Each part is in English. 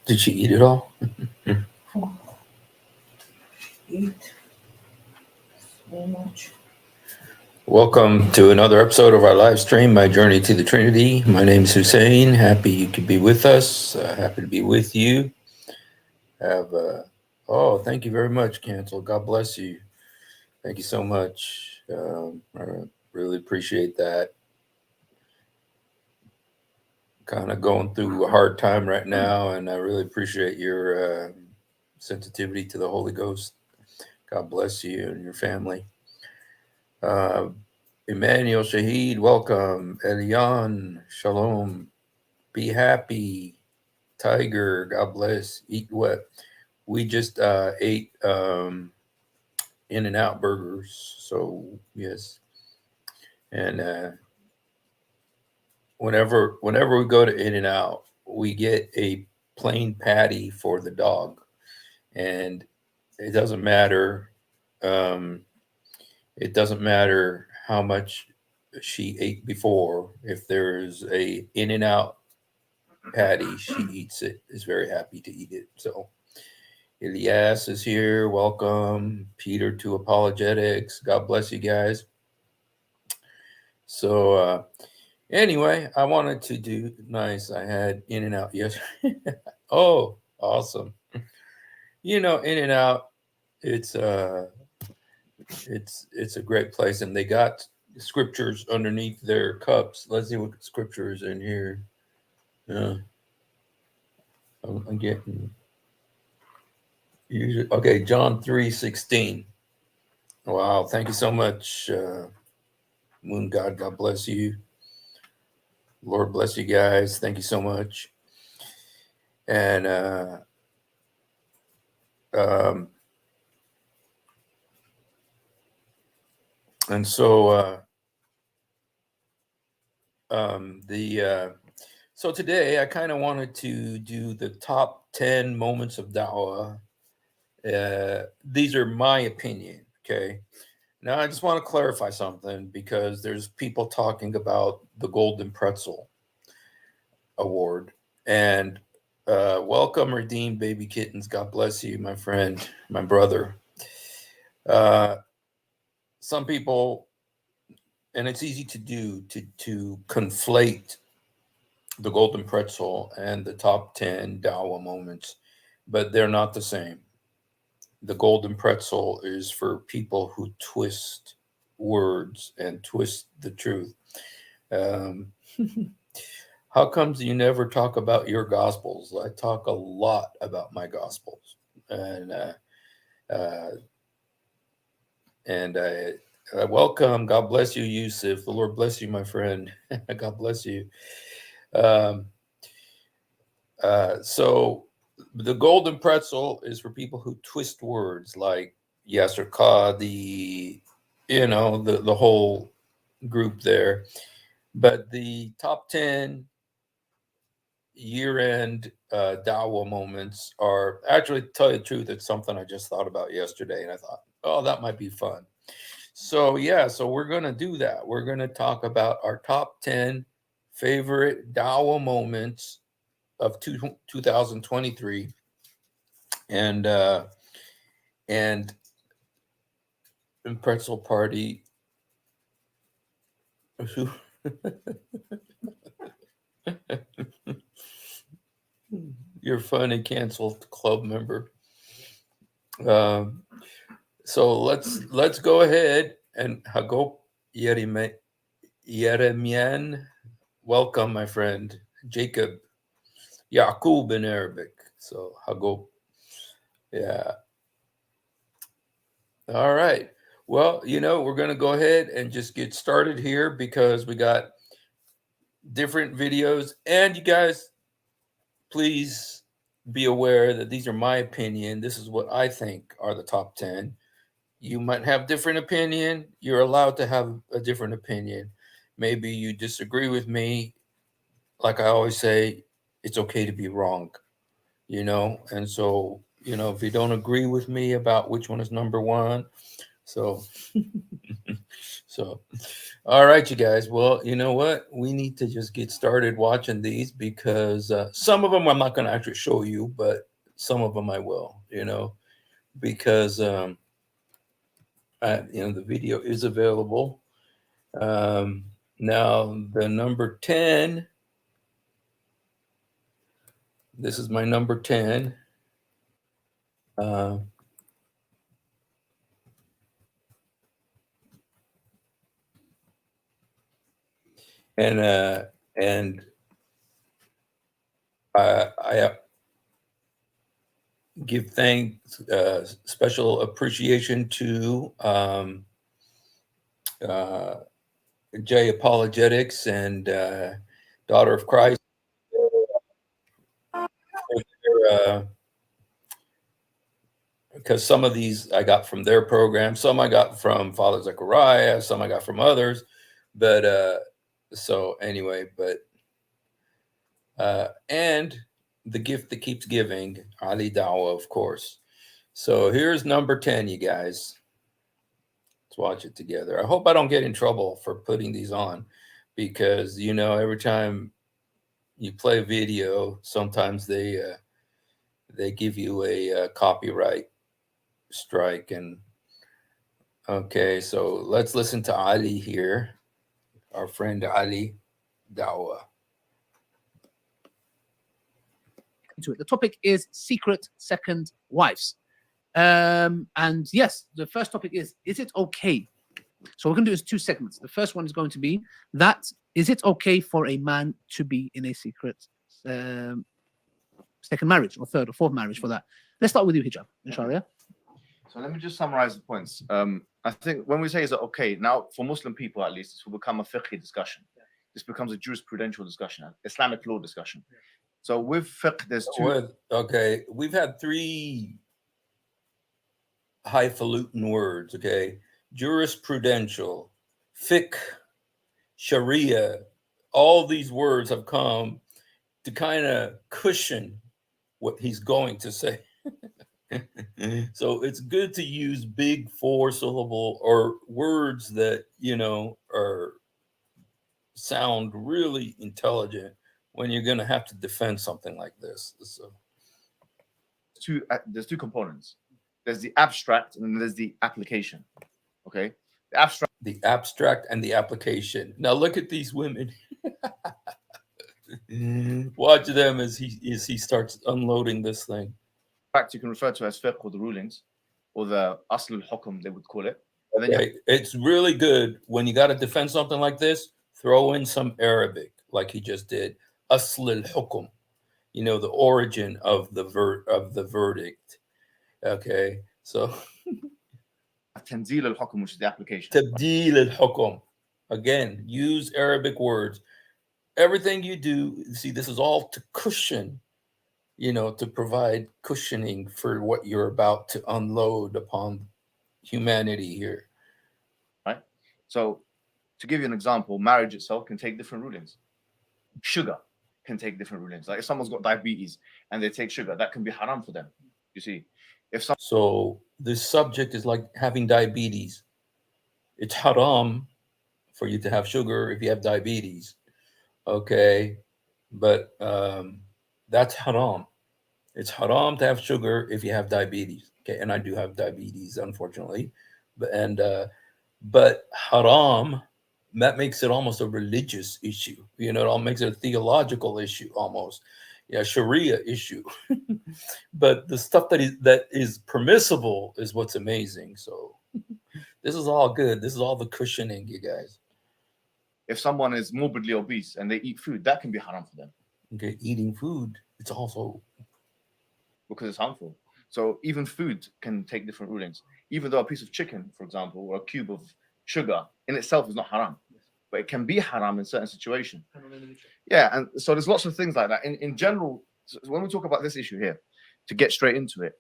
Did she eat it all? Eat so much. Welcome to another episode of our live stream, My Journey to the Trinity. My name is Hussein. Happy you could be with us. Happy to be with you. Have Oh, thank you very much, Cancel. God bless you. Thank you so much. I really appreciate that. Kind of going through a hard time right now, and I really appreciate your sensitivity to the Holy Ghost. God bless you and your family. Uh, Emmanuel Shahid, welcome. Elian, shalom. Be happy. Tiger, God bless. Eat what? We just ate In and Out burgers. So, yes. And whenever we go to In and Out, we get a plain patty for the dog. And it doesn't matter. Um, it doesn't matter how much she ate before. If there's a In and Out patty, she eats it. Is very happy to eat it. So Elias is here. Welcome, Peter to Apologetics. God bless you guys. So anyway, I wanted to do nice. I had In and Out yesterday. Oh, awesome! You know, In and Out. It's uh, it's a great place, and they got scriptures underneath their cups. Let's see what scripture is in here. Uh, I'm getting usually okay. John 3:16. Wow, thank you so much, Moon God. God bless you. Lord bless you guys. Thank you so much. And um, and so the so today I kind of wanted to do the top 10 moments of Dawa. These are my opinion. Okay. Now I just want to clarify something because there's people talking about the Golden Pretzel Award and welcome, redeemed baby kittens. God bless you, my friend, my brother. Uh, some people, and it's easy to do, to conflate the Golden Pretzel and the top 10 Dawa moments, but they're not the same. The Golden Pretzel is for people who twist words and twist the truth. Um, how comes you never talk about your gospels? I talk a lot about my gospels, and and I welcome. God bless you, Yusuf. The Lord bless you, my friend. God bless you. Um, so the Golden Pretzel is for people who twist words like yes or ka, the whole group there. But the top 10 year end Dawa moments are actually, to tell you the truth, it's something I just thought about yesterday. And I thought, oh, that might be fun. So, yeah, so we're going to do that. We're going to talk about our top 10 favorite Dawa moments of 2023. And, uh, and, and Pretzel Party. You're funny, canceled club member. Um, so let's go ahead and Hagop Yeremian. Welcome, my friend Jacob Yaqub in Arabic. So Hagop, yeah. All right. Well, we're gonna go ahead and just get started here because we got different videos, and you guys, please be aware that these are my opinion. This is what I think are the top 10. You might have different opinion. You're allowed to have a different opinion. Maybe you disagree with me. Like I always say, it's okay to be wrong. And so, if you don't agree with me about which one is number one, So, so, all right, you guys. Well, you know what? We need to just get started watching these because some of them I'm not going to actually show you, but some of them I will. Because the video is available. Now the number 10. This is my number 10. Uh, and I give thanks, special appreciation to J Apologetics and Daughter of Christ. Because some of these I got from their program, some I got from Father Zechariah, some I got from others. But so anyway, and the gift that keeps giving, Ali Dawa, of course. So here's number 10, you guys. Let's watch it together. I hope I don't get in trouble for putting these on because, every time you play a video, sometimes they give you a copyright strike. And okay, so let's listen to Ali here, our friend Ali Dawa. To it. The topic is secret second wives. And yes, the first topic is it okay? So we're going to do is 2 segments. The first one is going to be that is it okay for a man to be in a secret second marriage or third or fourth marriage for that? Let's start with you, Hijab, inshallah. So let me just summarize the points. I think when we say is it okay, now for Muslim people at least, this will become a fiqh discussion. This becomes a jurisprudential discussion, Islamic law discussion. So with fiqh, there's two. Okay, we've had 3 highfalutin words, okay? Jurisprudential, fiqh, sharia, all these words have come to kind of cushion what he's going to say. So it's good to use big 4-syllable or words that, sound really intelligent when you're going to have to defend something like this. So There's 2 components. There's the abstract and then there's the application. Okay, the abstract and the application. Now look at these women. Watch them as he starts unloading this thing. In fact, you can refer to as fiqh or the rulings, or the asl al-hukm, they would call it. And then it's really good when you got to defend something like this. Throw in some Arabic, like he just did. Asl al-hukm, the origin of the verdict. Okay, so tanzil al-hukm, which is the application. Tabdil al-hukm. Again, use Arabic words. Everything you do, see, this is all to cushion, to provide cushioning for what you're about to unload upon humanity here. Right? So, to give you an example, marriage itself can take different rulings. Sugar can take different rulings. Like if someone's got diabetes and they take sugar, that can be haram for them. You see, so this subject is like having diabetes. It's haram for you to have sugar if you have diabetes. Okay, but that's haram. It's haram to have sugar if you have diabetes. Okay, and I do have diabetes, unfortunately, but haram, that makes it almost a religious issue. It all makes it a theological issue almost. Yeah, Sharia issue. But the stuff that is permissible is what's amazing. So this is all good. This is all the cushioning, you guys. If someone is morbidly obese and they eat food, that can be haram for them. Okay, eating food, it's also because it's harmful. So even food can take different rulings. Even though a piece of chicken, for example, or a cube of sugar in itself is not haram, but it can be haram in certain situations. Yeah, and so there's lots of things like that. In general, when we talk about this issue here, to get straight into it,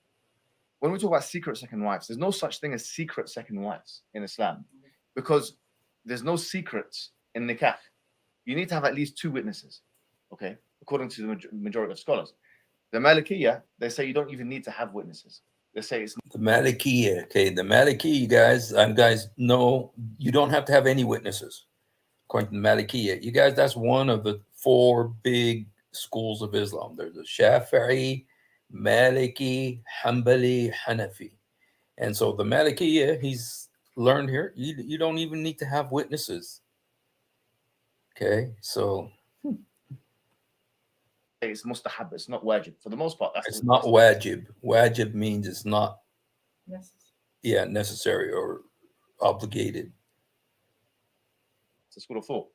when we talk about secret second wives, there's no such thing as secret second wives in Islam, because there's no secrets in nikah. You need to have at least 2 witnesses, okay, according to the majority of scholars. The Malikiyah, they say you don't even need to have witnesses. They say it's The Malikiya. Okay, the Malikiya, you guys know you don't have to have any witnesses. According to the Malikiya, you guys, that's one of the four big schools of Islam. There's the Shafi'i, Maliki, Hanbali, Hanafi. And so the Malikiya, he's learned here, you don't even need to have witnesses. Okay, so mustahab, it's not wajib. For the most part, it's not wajib. Wajib means it's not, Necessary. necessary or obligated. It's a school of thought.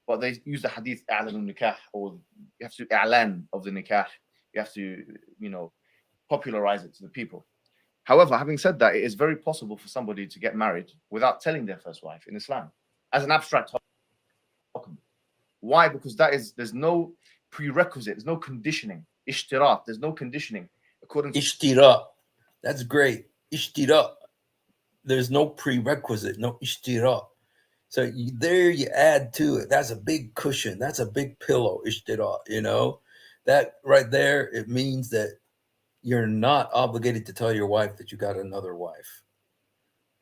But they use the hadith a'lan nikah, or you have to a'lan of the nikah. You have to, popularize it to the people. However, having said that, it is very possible for somebody to get married without telling their first wife in Islam as an abstract hukum. Why? Because there's no prerequisite, there's no conditioning. Ishtirat, there's no conditioning according to Ishtira. That's great. Ishtira. There's no prerequisite, no ishtira. So you add to it. That's a big cushion. That's a big pillow. Ishtira. That right there, it means that you're not obligated to tell your wife that you got another wife.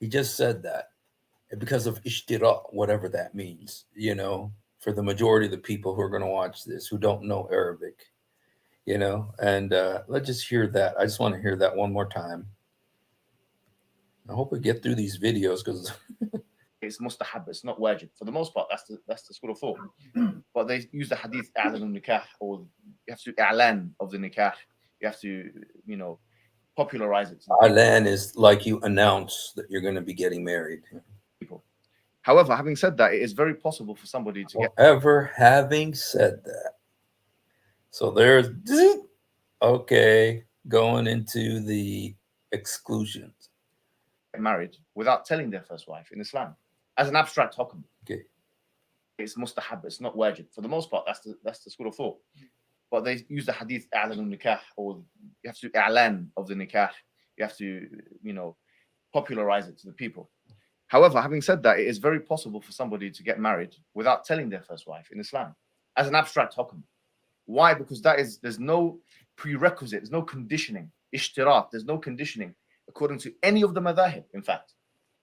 He just said that because of ishtira, whatever that means, for the majority of the people who are going to watch this who don't know Arabic, and let's just hear that. I just want to hear that one more time. I hope we get through these videos because it's mustahab, it's not wajib. For the most part, that's the school of thought. But they use the hadith a'lan nikah, or you have to a'lan of the nikah. You have to, popularize it. Alan is like you announce that you're going to be getting married. People. However, having said that, it is very possible for somebody to get. However, having said that, so there's okay, going into the exclusions. Married without telling their first wife in Islam as an abstract hukum. Okay. It's mustahab, it's not wajib. For the most part, that's the school of thought. But they use the hadith a'lan nikah, or you have to a'lan of the nikah. You have to, popularize it to the people. However, having said that, it is very possible for somebody to get married without telling their first wife in Islam as an abstract hukum. Why? Because there's no prerequisite, there's no conditioning. Ishtirat, there's no conditioning according to any of the madhahib, in fact,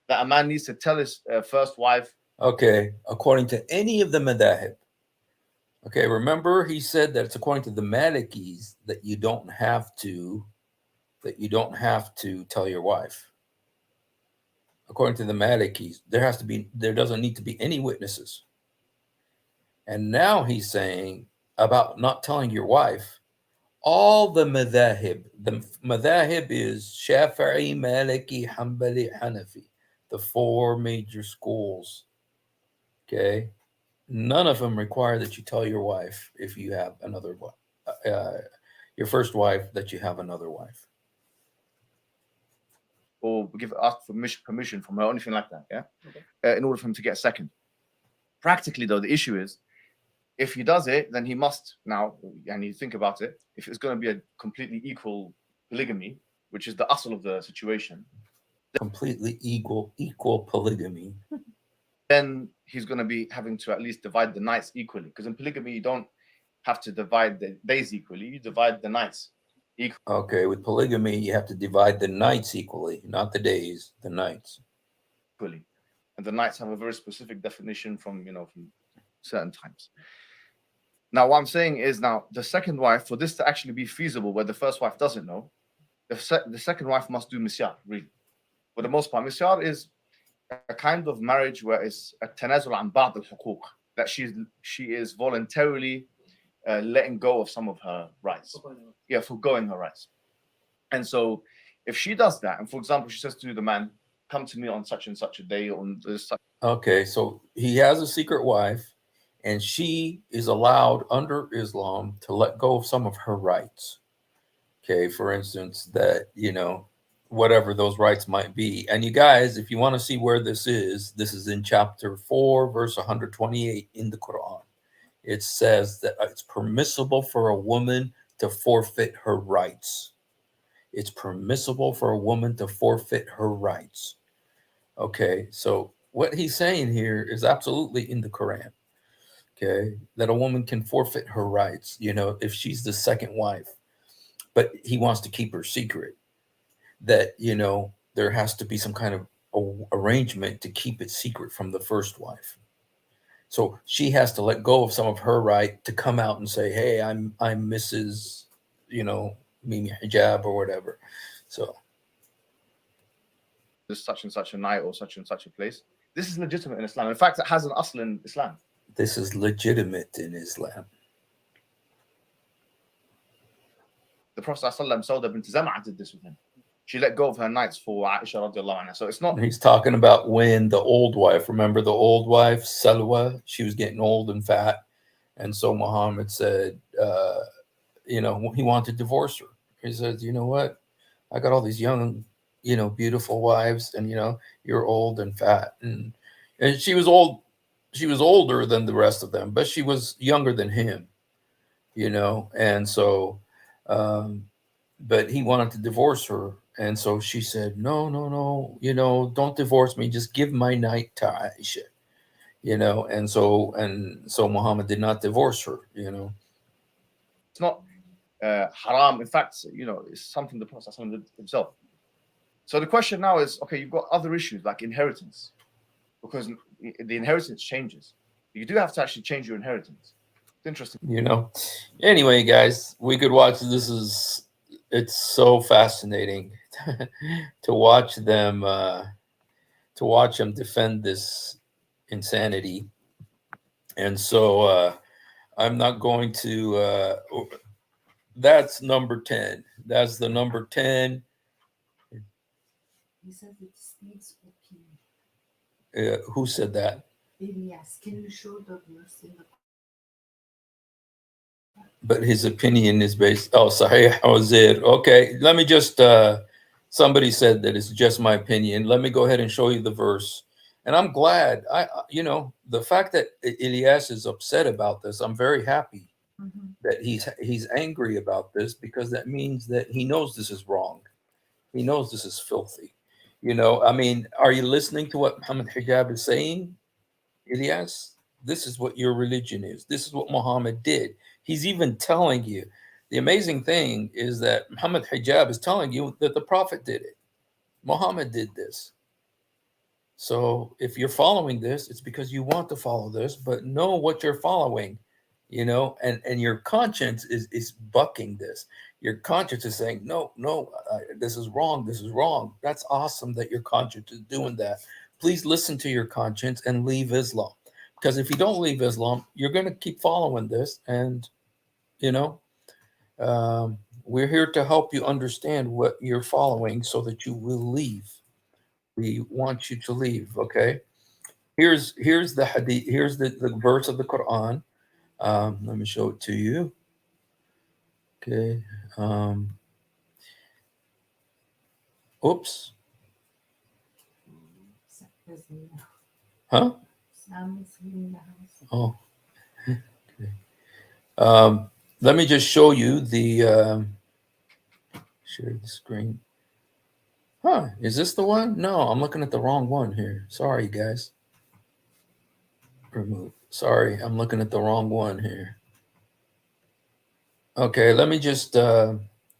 that a man needs to tell his first wife. Okay, according to any of the madhahib. Okay, remember he said that it's according to the Malikis that you don't have to tell your wife. According to the Malikis, there doesn't need to be any witnesses. And now he's saying about not telling your wife. All the madhahib is Shafi'i, Maliki, Hanbali, Hanafi, the four major schools. Okay, none of them require that you tell your wife if you have another wife, your first wife, that you have another wife, Or ask for permission from her or anything like that. Yeah, okay. In order for him to get a second. Practically, though, the issue is, if he does it, then he must now, and you think about it, if it's going to be a completely equal polygamy, which is the asl of the situation. Completely equal polygamy. Then he's going to be having to at least divide the nights equally. Because in polygamy, you don't have to divide the days equally, you divide the nights equally. Okay, with polygamy, you have to divide the nights equally, not the days, the nights. Equally. And the nights have a very specific definition from certain times. Now, what I'm saying is, now the second wife, for this to actually be feasible, where the first wife doesn't know, the second wife must do misyar, really. For the most part, misyar is a kind of marriage where it's a tanazul an ba'd al-huquq, that she is voluntarily letting go of some of her rights. Forgoing her rights. And so, if she does that, and for example, she says to the man, "Come to me on such and such a day on this." Okay, so he has a secret wife. And she is allowed under Islam to let go of some of her rights. Okay, for instance, that, whatever those rights might be. And you guys, if you want to see where this is in chapter 4, verse 128 in the Quran. It says that it's permissible for a woman to forfeit her rights. It's permissible for a woman to forfeit her rights. Okay, so what he's saying here is absolutely in the Quran. Okay, that a woman can forfeit her rights, if she's the second wife, but he wants to keep her secret. that, there has to be some kind of arrangement to keep it secret from the first wife. So she has to let go of some of her right to come out and say, hey, I'm Mrs., Mimi Hijab or whatever. So this such and such a night or such and such a place. This is legitimate in Islam. In fact, it has an asl in Islam. this is legitimate in Islam. The Prophet ﷺ, Sauda bint Zam'a did this with him. She let go of her nights for Aisha radiallahu anha. So it's not. He's talking about when the old wife, remember the old wife, Salwa, she was getting old and fat. And so Muhammad said, he wanted to divorce her. He says, you know what? I got all these young, beautiful wives, and, you're old and fat. And she was old. She was older than the rest of them, but she was younger than him, And so, but he wanted to divorce her. And so she said, no, don't divorce me. Just give my night to Aisha, And so Muhammad did not divorce her, It's not haram. In fact, it's something the Prophet ﷺ did himself. So the question now is, okay, you've got other issues like inheritance, because the inheritance changes. You do have to actually change your inheritance. It's interesting. Anyway, guys, we could watch this. It's so fascinating to watch them defend this insanity. And so I'm not going to that's number 10. That's the number 10. He said it needs opinion. Who said that? Yes. Can you show the verse in the? But his opinion is based. Oh, Sahih Wazir. Okay, let me just. Somebody said that it's just my opinion. Let me go ahead and show you the verse. And I'm glad. The fact that Ilyas is upset about this, I'm very happy that he's angry about this, because that means that he knows this is wrong. He knows this is filthy. Are you listening to what Muhammad Hijab is saying, Ilyas? This is what your religion is. This is what Muhammad did. He's even telling you. The amazing thing is that Muhammad Hijab is telling you that the Prophet did it. Muhammad did this. So if you're following this, it's because you want to follow this, but know what you're following, and your conscience is bucking this. Your conscience is saying, no, this is wrong. This is wrong. That's awesome that your conscience is doing that. Please listen to your conscience and leave Islam. Because if you don't leave Islam, you're going to keep following this. And, we're here to help you understand what you're following so that you will leave. We want you to leave, okay? Here's the hadith. Here's the verse of the Quran. Let me show it to you. Okay. Oops. Huh? Oh. Okay. Let me just show you the share the screen. Huh? Is this the one? No, I'm looking at the wrong one here. Sorry, guys. Remove. Sorry, I'm looking at the wrong one here. Okay, let me just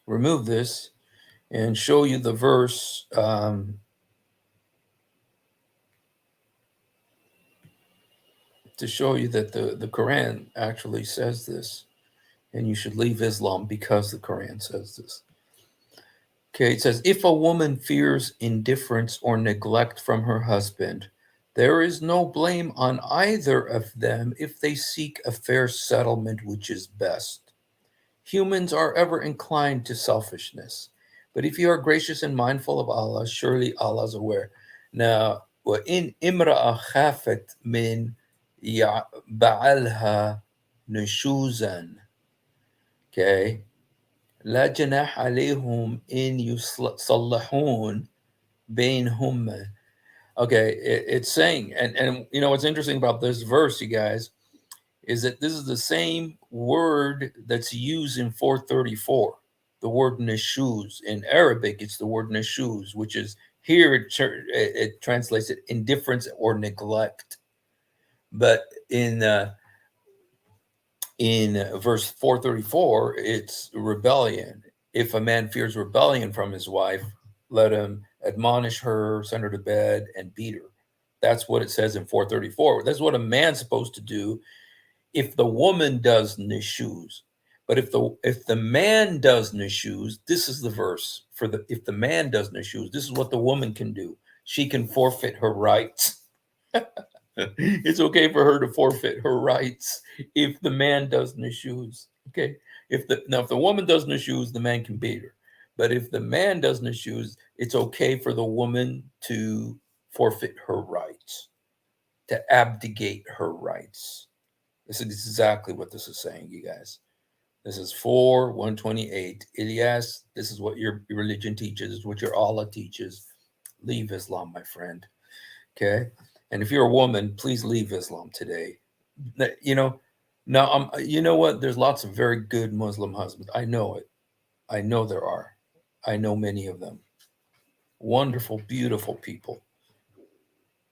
remove this and show you the verse. To show you that the Quran actually says this, and you should leave Islam because the Quran says this. Okay, it says, if a woman fears indifference or neglect from her husband, there is no blame on either of them if they seek a fair settlement which is best. Humans are ever inclined to selfishness, but if you are gracious and mindful of Allah, surely Allah is aware. Now, وَإِنْ إِمْرَأَ خَافَتْ مِنْ بعلها نشوزا. Okay. لا جناح عليهم إن يصلحون بينهم. Okay, it's saying, and what's interesting about this verse, you guys, is that this is the same word that's used in 434. The word nashuz. In Arabic, it's the word nashuz, which is here it translates it indifference or neglect. But in verse 434, it's rebellion. If a man fears rebellion from his wife, let him admonish her, send her to bed, and beat her. That's what it says in 434. That's what a man's supposed to do if the woman does nishuz. But if the man does nishuz, this is the verse for the if the man does nishuz, this is what the woman can do. She can forfeit her rights. It's okay for her to forfeit her rights if the man does nishuz. Okay. If the woman does nishuz, the man can beat her. But if the man does nishuz, it's okay for the woman to forfeit her rights, to abdicate her rights. This is exactly what this is saying, you guys. This is 4:128. Ilyas, this is what your religion teaches, what your Allah teaches. Leave Islam, my friend. Okay? And if you're a woman, please leave Islam today. You know, now you know what? There's lots of very good Muslim husbands. I know it. I know there are. I know many of them. Wonderful, beautiful people.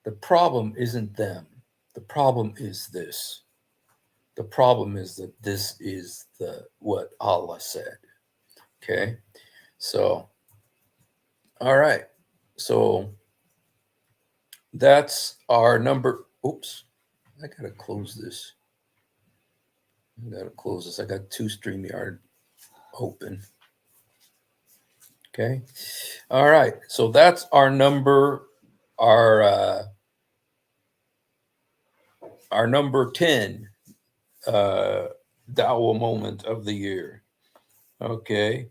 The problem isn't them. The problem is this. The problem is that this is what Allah said. Okay? So, all right. So that's our number. Oops. I gotta close this. I got 2 StreamYard open. Okay. All right. So that's our number, our number 10 Dawa moment of the year. Okay.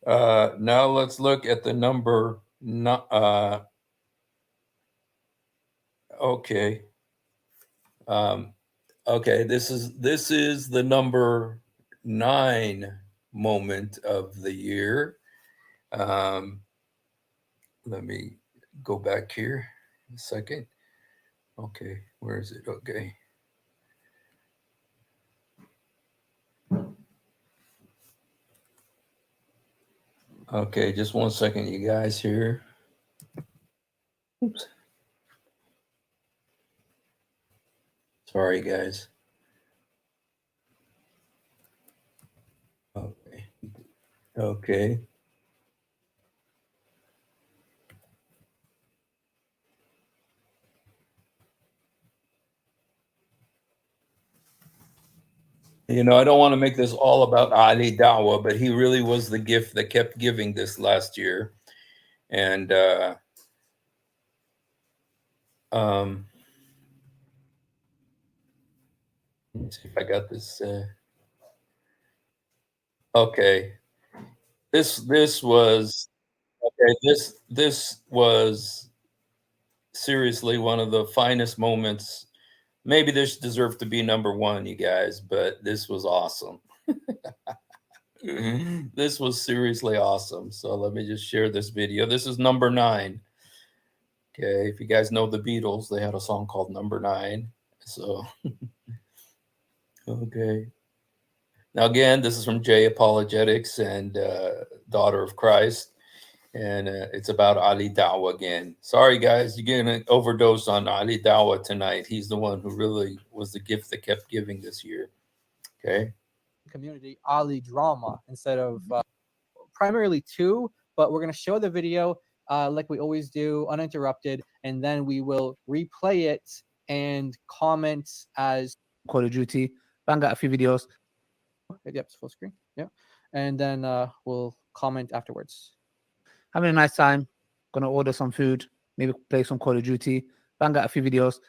Now let's look at the number. Okay. Okay. This is the number 9 moment of the year. Let me go back here a second. Okay, where is it? Okay. Okay, just 1 second, you guys here. Oops. Sorry, guys. Okay. Okay. You know, I don't want to make this all about Ali Dawa, but he really was the gift that kept giving this last year. And let's see if I got this. Okay. This was okay. This was seriously one of the finest moments. Maybe this deserved to be number 1, you guys, but this was awesome. This was seriously awesome. So let me just share this video. This is number 9. Okay, if you guys know the Beatles, they had a song called Number 9. So, okay. Now again, this is from J Apologetics and Daughter of Christ. And it's about Ali Dawa again. Sorry, guys, you're getting an overdose on Ali Dawa tonight. He's the one who really was the gift that kept giving this year. Okay. Community Ali drama instead of primarily 2, but we're going to show the video like we always do, uninterrupted, and then we will replay it and comment as Call of Duty. Bang out a few videos. Yep, it's full screen. Yeah, and then we'll comment afterwards. Having a nice time. Gonna order some food. Maybe play some Call of Duty. Bang out a few videos.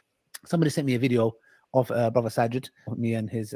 Somebody sent me a video of Brother Sajid, me and his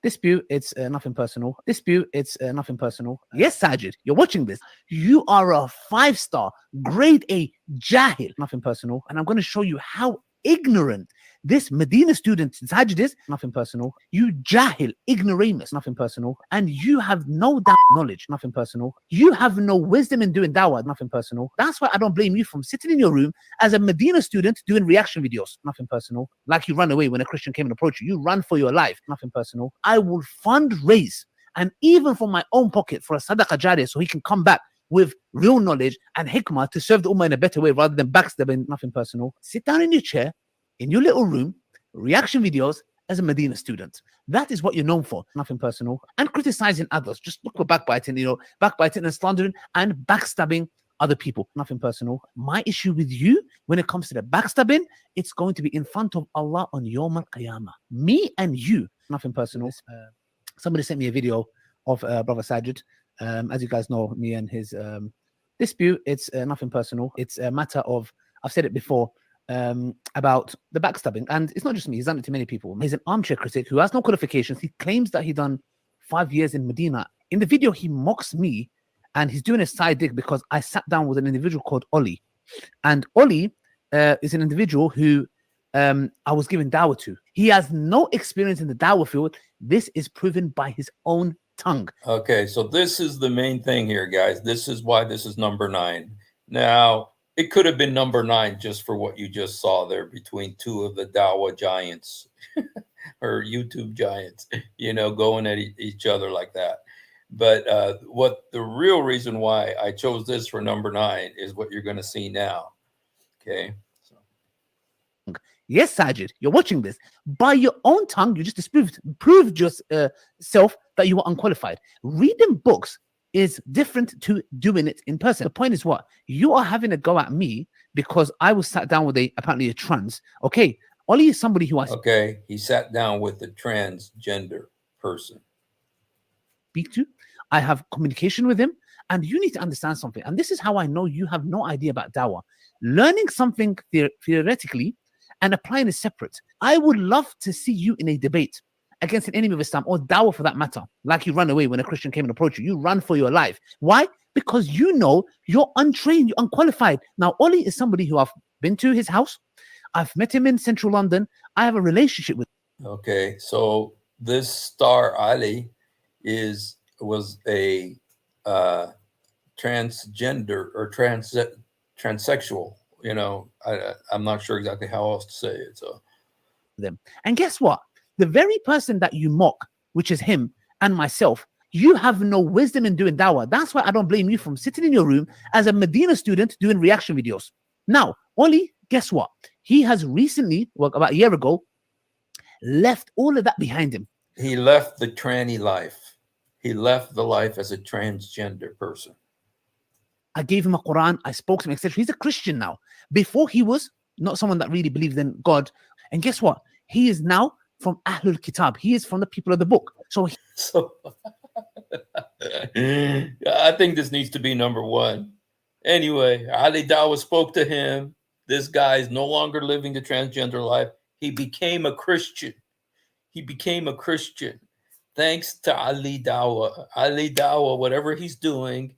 dispute. It's nothing personal. Dispute. It's nothing personal. Yes, Sajid, you're watching this. You are a 5-star, grade A jahil. Nothing personal. And I'm going to show you how ignorant this Medina student Sajid is. Nothing personal. You jahil, ignoramus. Nothing personal. And you have no damn knowledge. Nothing personal. You have no wisdom in doing dawah. Nothing personal. That's why I don't blame you from sitting in your room as a Medina student doing reaction videos. Nothing personal. Like you run away when a Christian came and approached you. You run for your life. Nothing personal. I will fundraise, and even from my own pocket, for a sadaqah jariyah so he can come back with real knowledge and hikmah to serve the ummah in a better way rather than backstabbing. Nothing personal. Sit down in your chair, in your little room, reaction videos as a Medina student. That is what you're known for. Nothing personal. And criticizing others. Just look for backbiting, backbiting and slandering and backstabbing other people. Nothing personal. My issue with you when it comes to the backstabbing, it's going to be in front of Allah on Yawm al-Qiyamah. Me and you. Nothing personal. Somebody sent me a video of Brother Sajid. As you guys know, me and his dispute, it's nothing personal. It's a matter of, I've said it before, about the backstabbing. And it's not just me, he's done it to many people. He's an armchair critic who has no qualifications. He claims that he done 5 years in Medina. In the video, he mocks me and he's doing a side dig because I sat down with an individual called Oli. And Oli is an individual who I was giving Dawa to. He has no experience in the Dawa field. This is proven by his own tongue. Okay, so this is the main thing here, guys. This is why this is number 9. Now, it could have been number 9 just for what you just saw there between two of the Dawa giants or YouTube giants, you know, going at each other like that. But what the real reason why I chose this for number 9 is what you're going to see now. Okay. Yes, Sajid, you're watching this. By your own tongue, you just proved yourself that you were unqualified. Reading books is different to doing it in person. The point is what? You are having a go at me because I was sat down with apparently a trans. Okay, Oli is somebody who I Okay, he sat down with a transgender person. speak to. I have communication with him. And you need to understand something. And this is how I know you have no idea about Dawa. Learning something theoretically and applying is separate. I would love to see you in a debate against an enemy of Islam or Dawa for that matter. Like you run away when a Christian came and approached you. You run for your life. Why? Because you know you're untrained, you're unqualified. Now, Oli is somebody who I've been to his house. I've met him in central London. I have a relationship with him. Okay, so this star Ali was a transgender or transsexual. You know, I'm not sure exactly how else to say it. So them. And guess what? The very person that you mock, which is him and myself, you have no wisdom in doing Dawa. That's why I don't blame you from sitting in your room as a Medina student doing reaction videos. Now, Oli, guess what? He has recently, well, about a year ago, left all of that behind him. He left the tranny life. He left the life as a transgender person. I gave him a Quran. I spoke to him, etc. He's a Christian now. Before he was not someone that really believed in God. And guess what? He is now from Ahlul Kitab. He is from the people of the book. So I think this needs to be number 1. Anyway, Ali Dawa spoke to him. This guy is no longer living the transgender life. He became a Christian. He became a Christian. Thanks to Ali Dawa. Ali Dawa, whatever he's doing,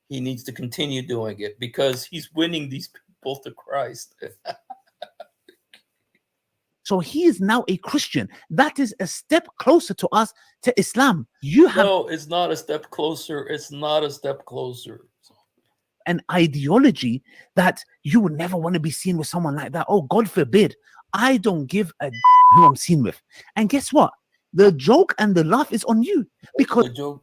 he needs to continue doing it because he's winning these people to Christ. So he is now a Christian. That is a step closer to us, to Islam. You have No, it's not a step closer. It's not a step closer. an ideology that you would never want to be seen with someone like that. Oh, God forbid. I don't give a who I'm seen with. And guess what? The joke and the laugh is on you because The joke.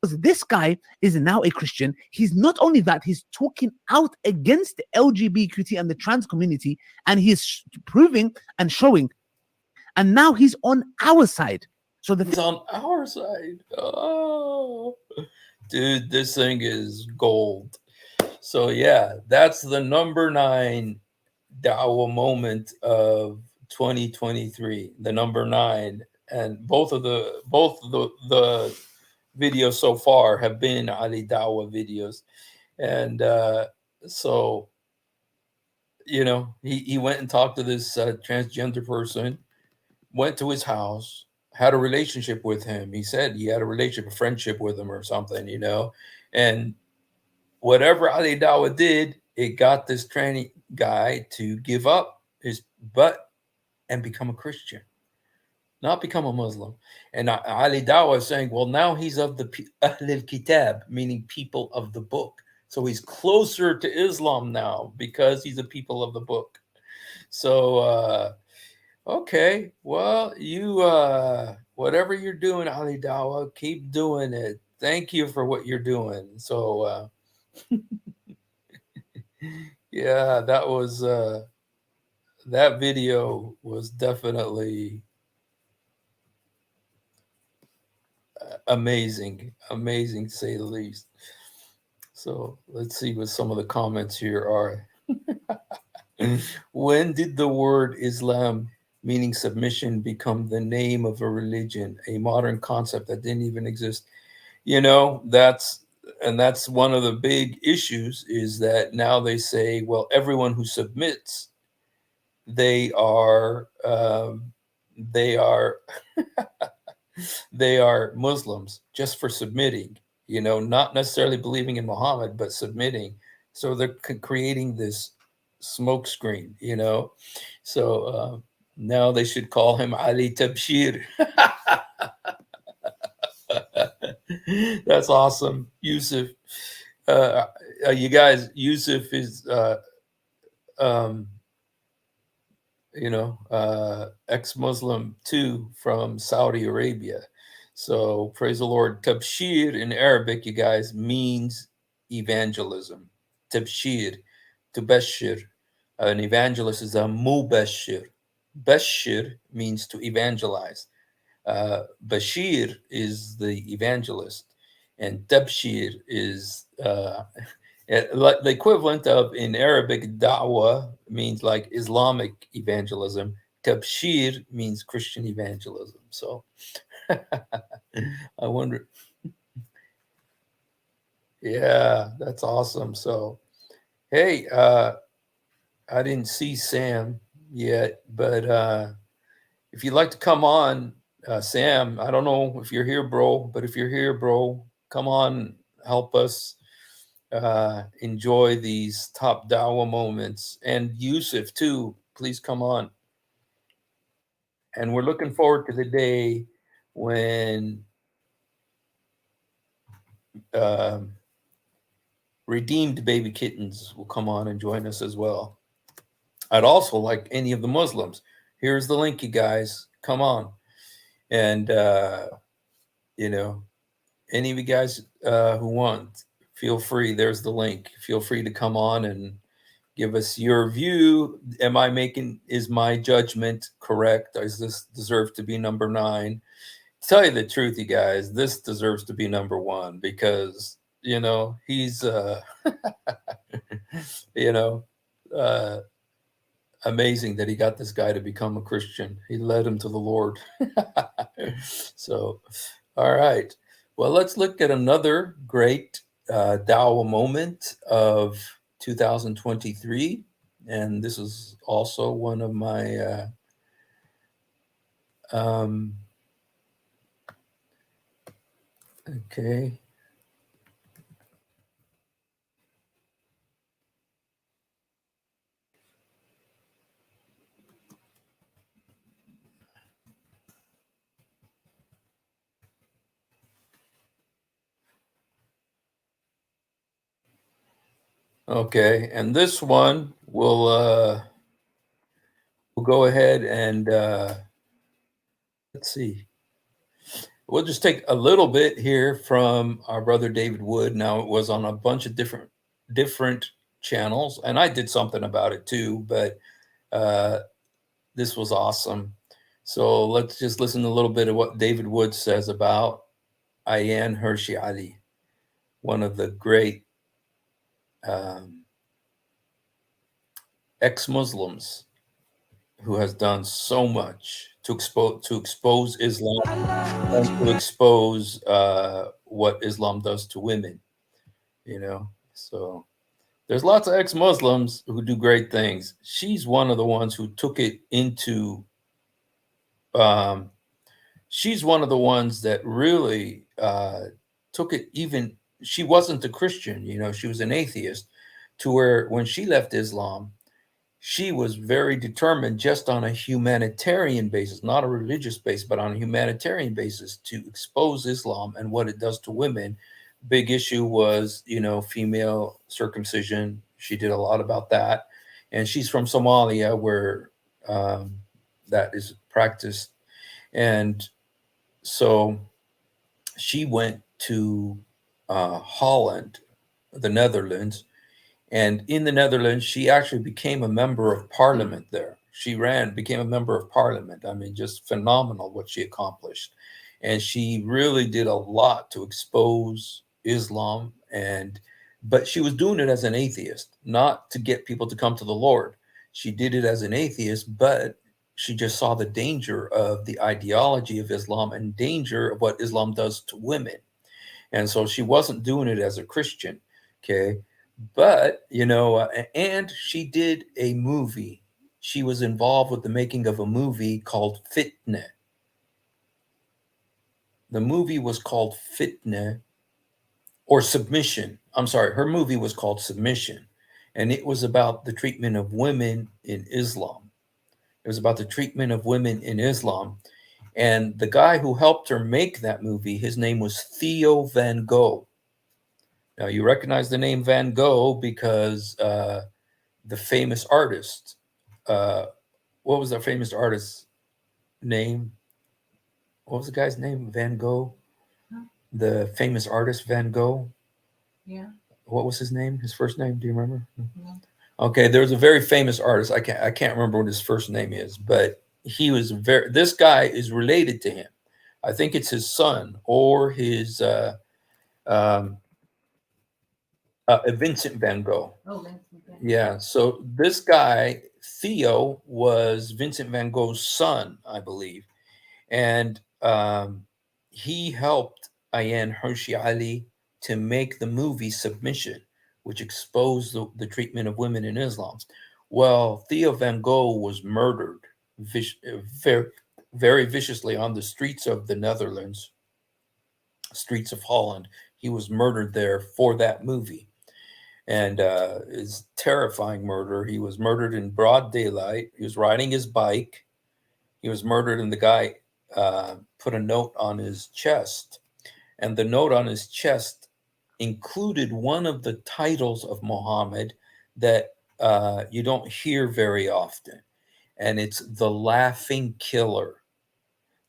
this guy is now a Christian. He's not only that, he's talking out against the LGBTQ and the trans community, and he's proving and showing. And now he's on our side. So He's on our side. Oh, dude, this thing is gold. So yeah, that's the number 9 Dawa moment of 2023. The number 9, and both the videos so far have been Ali Dawa videos. And so, you know, he went and talked to this transgender person, went to his house, had a relationship with him. He said he had a relationship, a friendship with him or something, you know. And whatever Ali Dawa did, it got this tranny guy to give up his butt and become a Christian, not become a Muslim. And Ali Dawa is saying, well, now he's of the Ahlul Kitab, meaning people of the book. So he's closer to Islam now because he's a people of the book. So, okay, well, you, whatever you're doing, Ali Dawa, keep doing it. Thank you for what you're doing. So, yeah, that was, that video was definitely amazing to say the least. So let's see what some of the comments here are. When did the word Islam, meaning submission, become the name of a religion, a modern concept that didn't even exist? You know, that's one of the big issues, is that now they say, well, everyone who submits, they are they are they are Muslims just for submitting, you know, not necessarily believing in Muhammad, but submitting. So they're creating this smoke screen, you know. So now they should call him Ali Tabshir. That's awesome, Yusuf. You guys, Yusuf is, um, you know, ex-Muslim too, from Saudi Arabia. So praise the Lord. Tabshir in Arabic, you guys, means evangelism. Tabshir, to bashir. An evangelist is a mubashir. Bashir means to evangelize. Bashir is the evangelist, and Tabshir is like the equivalent of, in Arabic, Dawa means like Islamic evangelism. Tabshir means Christian evangelism. So I wonder. Yeah, that's awesome. So, hey, I didn't see Sam yet, but if you'd like to come on, Sam, I don't know if you're here, bro, but if you're here, bro, come on, help us enjoy these top Dawa moments. And Yusuf, too, please come on. And we're looking forward to the day when redeemed baby kittens will come on and join us as well. I'd also like any of the Muslims. Here's the link, you guys. Come on. And, you know, any of you guys who want, feel free. There's the link. Feel free to come on and give us your view. Is my judgment correct? Does this deserve to be number 9? To tell you the truth, you guys, this deserves to be number 1, because, you know, he's, you know, amazing that he got this guy to become a Christian. He led him to the Lord. So, all right. Well, let's look at another great Dawa moment of 2023. And this is also one of my okay. Okay, and this one we'll go ahead and let's see. We'll just take a little bit here from our brother David Wood. Now, it was on a bunch of different channels, and I did something about it too, but this was awesome. So let's just listen to a little bit of what David Wood says about Ayan Hershey Ali, one of the great ex-Muslims who has done so much to expose Islam and to expose what Islam does to women. You know, so there's lots of ex-Muslims who do great things. She's one of the ones who took it into. She's one of the ones that really took it. Even she wasn't a Christian. You know, she was an atheist. To where when she left Islam, she was very determined, just on a humanitarian basis, not a religious basis, but on a humanitarian basis, to expose Islam and what it does to women. Big issue was, you know, female circumcision. She did a lot about that. And she's from Somalia, where that is practiced. And so she went to Holland, the Netherlands. And in the Netherlands, she actually became a member of parliament there. She became a member of parliament. I mean, just phenomenal what she accomplished. And she really did a lot to expose Islam and but she was doing it as an atheist, not to get people to come to the Lord. She did it as an atheist, but she just saw the danger of the ideology of Islam and danger of what Islam does to women. And so she wasn't doing it as a Christian. Okay. But, and she did a movie. She was involved with the making of a movie called Fitna. The movie was called Fitna or Submission. I'm sorry. Her movie was called Submission. And it was about the treatment of women in Islam. It was about the treatment of women in Islam. And the guy who helped her make that movie, his name was Theo Van Gogh. Now, you recognize the name Van Gogh because the famous artist, what was the famous artist's name? What was the guy's name? Van Gogh? Huh? The famous artist Van Gogh? Yeah. What was his name? His first name? Do you remember? No. Okay, there was a very famous artist. I can't remember what his first name is, but he was this guy is related to him. I think it's his son or his Vincent Van Gogh. Oh, that's okay. Yeah. So this guy, Theo, was Vincent Van Gogh's son, I believe. And he helped Ayaan Hirsi Ali to make the movie Submission, which exposed the treatment of women in Islam. Well, Theo Van Gogh was murdered very, very viciously on the streets of the Netherlands, streets of Holland. He was murdered there for that movie. And it's terrifying murder. He was murdered in broad daylight. He was riding his bike. He was murdered, and the guy put a note on his chest. And the note on his chest included one of the titles of Muhammad that you don't hear very often. And it's the Laughing Killer.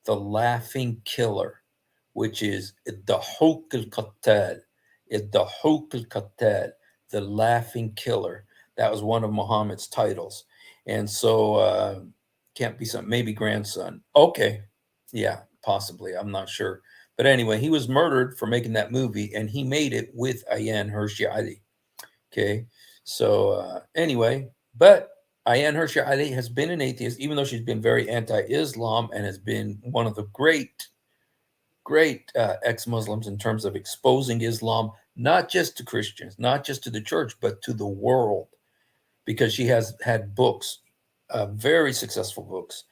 The Laughing Killer, which is Dahuk al-Qattal. Dahuk al-Qattal, the Laughing Killer. That was one of Muhammad's titles. And so can't be some, maybe grandson. Okay. Yeah, possibly. I'm not sure. But anyway, he was murdered for making that movie, and he made it with Ayaan Hirsi Ali. Okay. So anyway, but Ayaan Hirsi Ali has been an atheist, even though she's been very anti-Islam and has been one of the great ex-Muslims in terms of exposing Islam, not just to Christians, not just to the church, but to the world, because she has had books, very successful books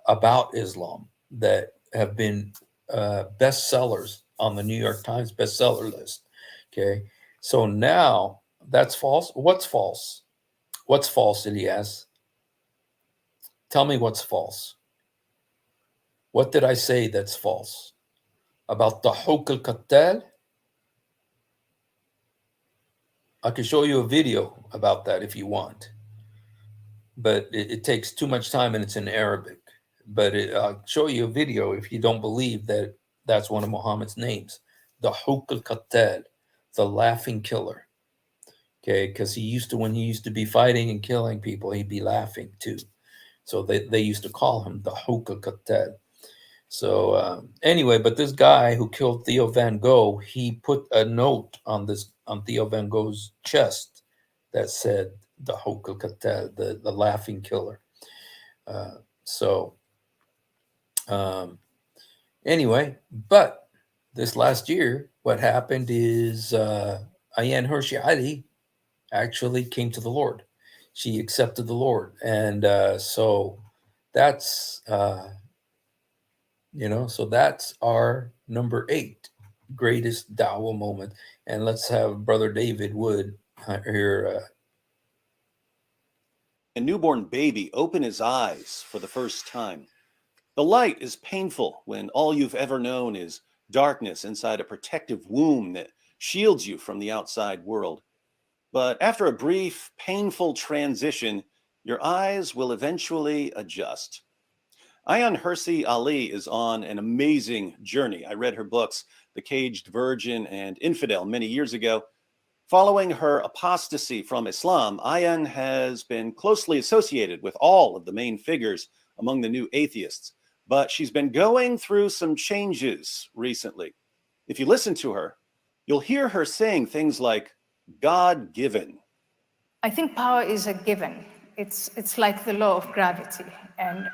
about Islam that have been bestsellers on the New York Times bestseller list. Okay. So now that's false. What's false? What's false, Ilyas? Tell me what's false. What did I say that's false? About Dahuk al-Qattal? I can show you a video about that if you want. But it takes too much time and it's in Arabic. But I'll show you a video if you don't believe that that's one of Muhammad's names. Dahuk al-Qattal, the Laughing Killer. Okay, because when he used to be fighting and killing people, he'd be laughing too. So they used to call him the Dahuk al-Qattal. So anyway, but this guy who killed Theo Van Gogh, he put a note on Theo Van Gogh's chest that said the Dahuk al-Qattal, the Laughing Killer. Anyway, but this last year, what happened is Ayaan Hirsi Ali actually came to the Lord. She accepted the Lord. And so that's, so that's our number 8 greatest Dawa moment. And let's have Brother David Wood here. A newborn baby open his eyes for the first time. The light is painful when all you've ever known is darkness inside a protective womb that shields you from the outside world. But after a brief, painful transition, your eyes will eventually adjust. Ayaan Hirsi Ali is on an amazing journey. I read her books, The Caged Virgin and Infidel, many years ago. Following her apostasy from Islam, Ayaan has been closely associated with all of the main figures among the new atheists, but she's been going through some changes recently. If you listen to her, you'll hear her saying things like, God given. I think power is a given. It's like the law of gravity, and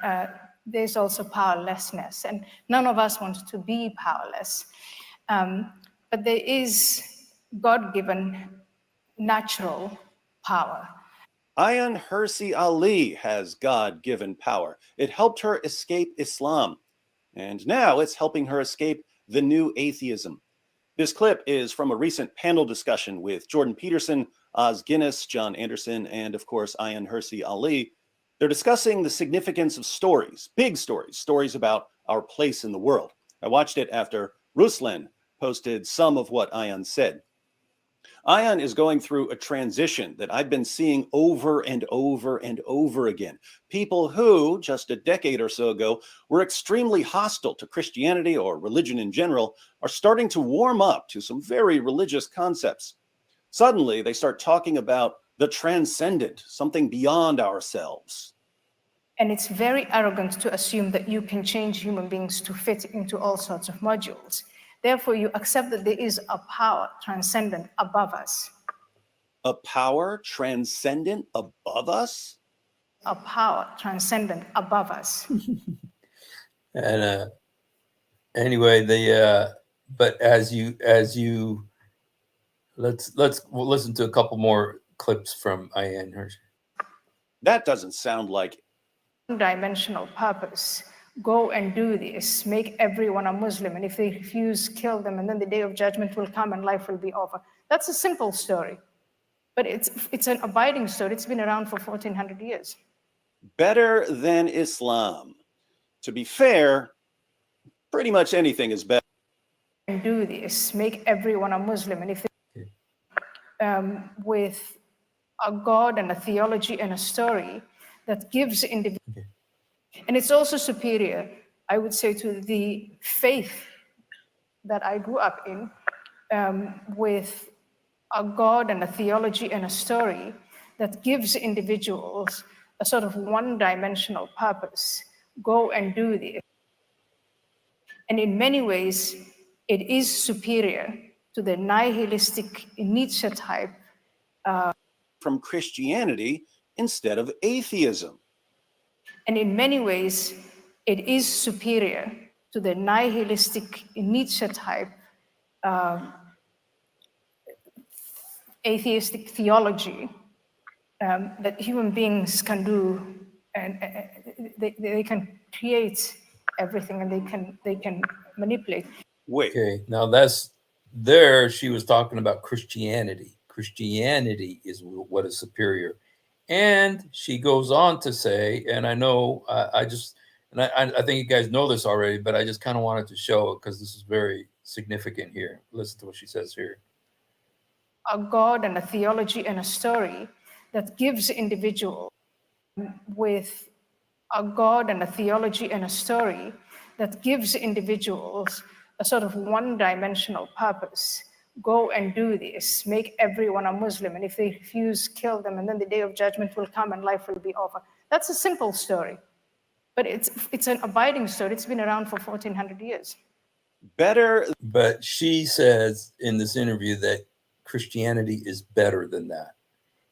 there's also powerlessness, and none of us want to be powerless. But there is God-given natural power. Ayan Hirsi Ali has God given power. It helped her escape Islam, and now it's helping her escape the new atheism. This clip is from a recent panel discussion with Jordan Peterson, Oz Guinness, John Anderson, and of course, Ayan Hirsi Ali. They're discussing the significance of stories, big stories, stories about our place in the world. I watched it after Ruslan posted some of what Ayan said. Ayan is going through a transition that I've been seeing over and over and over again. People who, just a decade or so ago, were extremely hostile to Christianity or religion in general are starting to warm up to some very religious concepts. Suddenly, they start talking about the transcendent, something beyond ourselves. And it's very arrogant to assume that you can change human beings to fit into all sorts of modules. Therefore, you accept that there is a power transcendent above us. A power transcendent above us? A power transcendent above us. And anyway, but as you we'll listen to a couple more clips from Ayan Hirsi. That doesn't sound like Dimensional purpose. Go and do this. Make everyone a Muslim. And if they refuse, kill them. And then the day of judgment will come and life will be over. That's a simple story. But it's an abiding story. It's been around for 1400 years. better than Islam. To be fair, pretty much anything is better. And do this. Make everyone a Muslim. And if they, with a God and a theology and a story that gives individuals. And it's also superior, I would say, to the faith that I grew up in, with a God and a theology and a story that gives individuals a sort of one-dimensional purpose. Go and do this. And in many ways, it is superior to the nihilistic Nietzsche type. From Christianity instead of atheism. And in many ways, it is superior to the nihilistic Nietzsche type atheistic theology that human beings can do, and they can create everything, and they can manipulate. Wait, Okay, now that's there. She was talking about Christianity. Christianity is what is superior, and she goes on to say, and I know I think you guys know this already, but I just kind of wanted to show it because this is very significant here. Listen to what she says here. A God and a theology and a story that gives individuals with a God and a theology and a story that gives individuals a sort of one-dimensional purpose. Go and do this. Make everyone a Muslim. And if they refuse, kill them. And then the day of judgment will come and life will be over. That's a simple story. But it's an abiding story. It's been around for 1400 years. better. But she says in this interview that Christianity is better than that.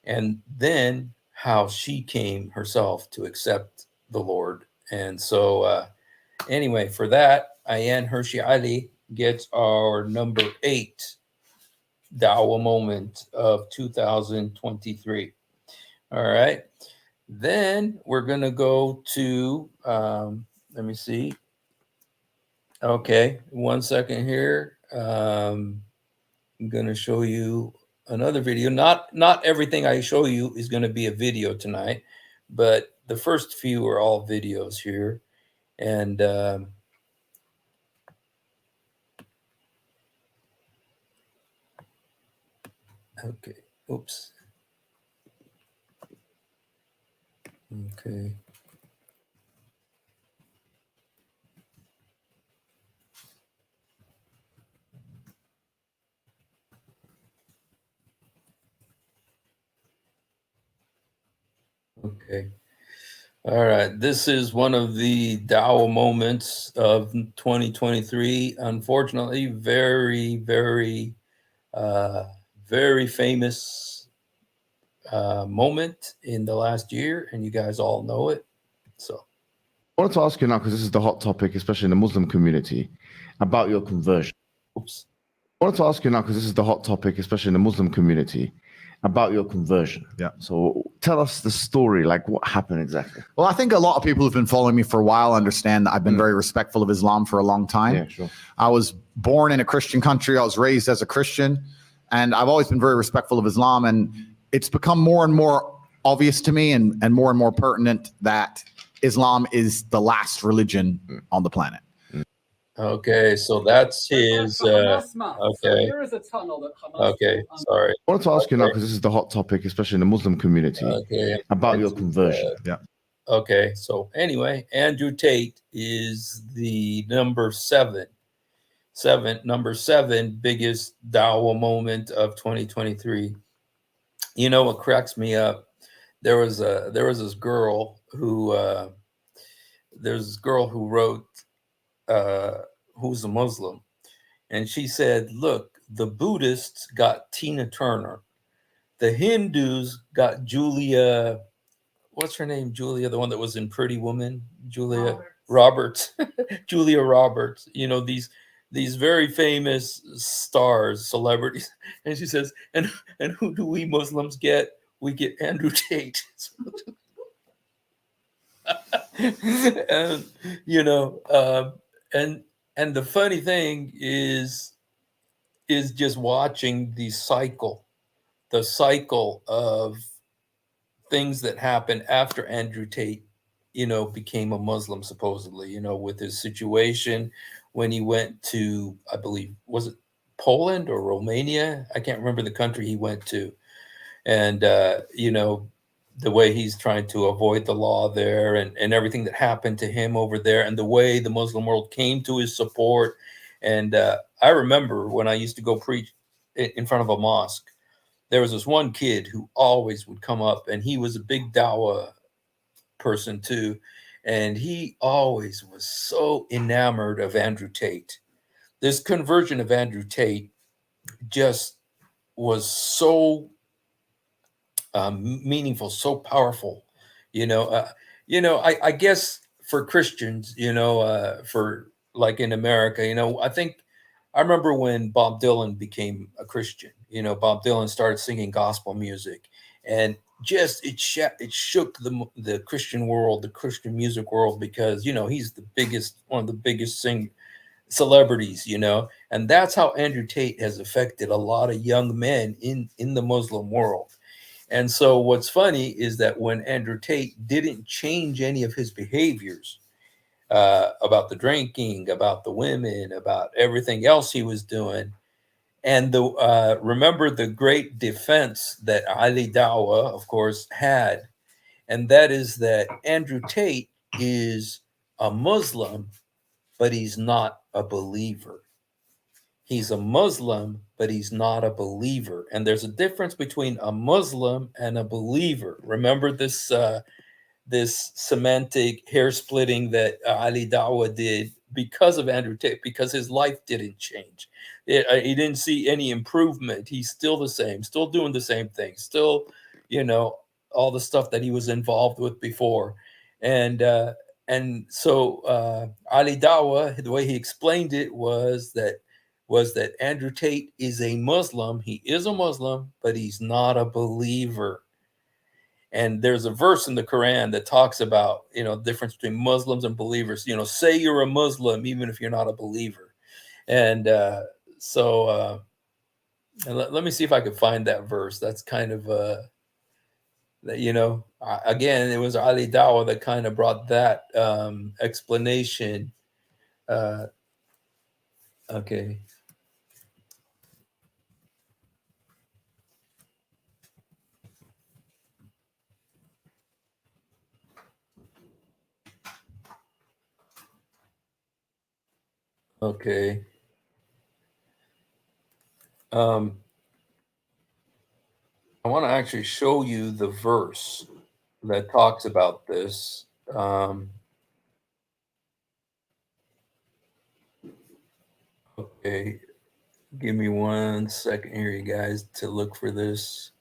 And then how she came herself to accept the Lord. And so anyway, for that, Ayan Hirsi Ali gets our number 8 Dawa moment of 2023. All right. Then we're going to go to, let me see. Okay, 1 second here. I'm going to show you another video. Not everything I show you is going to be a video tonight, but the first few are all videos here. And okay, oops. Okay. Okay. All right. This is one of the Dawa moments of 2023. Unfortunately, very, very Very famous moment in the last year, and you guys all know it. So I wanted to ask you now, because this is the hot topic, especially in the Muslim community, about your conversion. oops. I wanted to ask you now, because this is the hot topic, especially in the Muslim community, about your conversion. Yeah. So tell us the story, like what happened exactly. Well, I think a lot of people who've been following me for a while understand that I've been very respectful of Islam for a long time. Yeah, sure. I was born in a Christian country. I was raised as a Christian, and I've always been very respectful of Islam. And it's become more and more obvious to me and more pertinent that Islam is the last religion on the planet. Okay, so that's his. Okay. There is a tunnel that Hamas Okay, sorry. I wanted to ask you now, because this is the hot topic, especially in the Muslim community, Okay. about your conversion. Yeah. Okay, so anyway, Andrew Tate is the number seven biggest Dawa moment of 2023. You know what cracks me up? There was this girl who wrote who's a Muslim, and she said, "Look, the Buddhists got Tina Turner, the Hindus got Julia. What's her name? Julia, the one that was in Pretty Woman, Julia Roberts, Julia Roberts. You know, these very famous stars, celebrities." And she says, "And who do we Muslims get? We get Andrew Tate." And you know, and the funny thing is just watching the cycle of things that happened after Andrew Tate, you know, became a Muslim, supposedly, you know, with his situation when he went to, I believe, was it Poland or Romania? I can't remember the country he went to. And, you know, the way he's trying to avoid the law there, and everything that happened to him over there, and the way the Muslim world came to his support. And I remember when I used to go preach in front of a mosque, there was this one kid who always would come up, and he was a big Dawa person too. And he always was so enamored of Andrew Tate. This conversion of Andrew Tate just was so meaningful, so powerful. You know, I guess for Christians, you know, for like in America, you know, I remember when Bob Dylan became a Christian. You know, Bob Dylan started singing gospel music, and just it shook the Christian world, the Christian music world, because you know he's one of the biggest celebrities. You know, and that's how Andrew Tate has affected a lot of young men in the Muslim world. And so what's funny is that when Andrew Tate didn't change any of his behaviors, about the drinking, about the women, about everything else he was doing. And remember the great defense that Ali Dawa, of course, had, and that is that Andrew Tate is a Muslim, but he's not a believer. He's a Muslim, but he's not a believer. And there's a difference between a Muslim and a believer. Remember this semantic hair splitting that Ali Dawa did because of Andrew Tate, because his life didn't change. He didn't see any improvement. He's still the same, still doing the same thing, still, you know, all the stuff that he was involved with before. And so Ali Dawa, the way he explained it was that Andrew Tate is a Muslim. He is a Muslim, but he's not a believer. And there's a verse in the Quran that talks about, you know, the difference between Muslims and believers. You know, say you're a Muslim even if you're not a believer. And let me see if I can find that verse. That's kind of you know, again, it was Ali Dawa that kind of brought that explanation. Okay. Okay. I want to actually show you the verse that talks about this. Okay. Give me 1 second here, you guys, to look for this.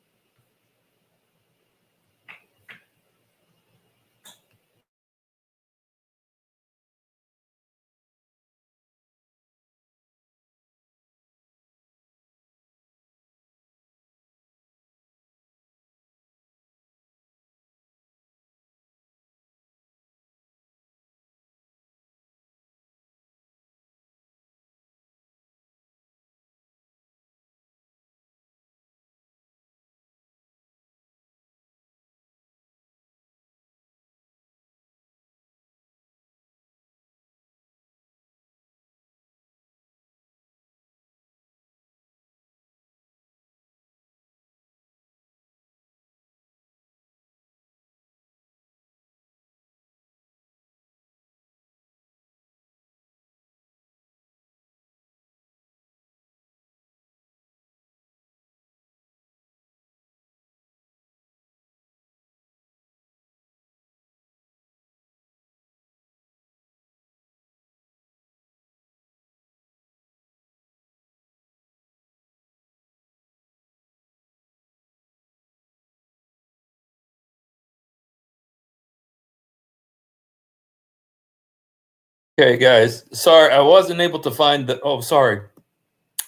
Okay, guys. Sorry, I wasn't able to find the. Oh, sorry.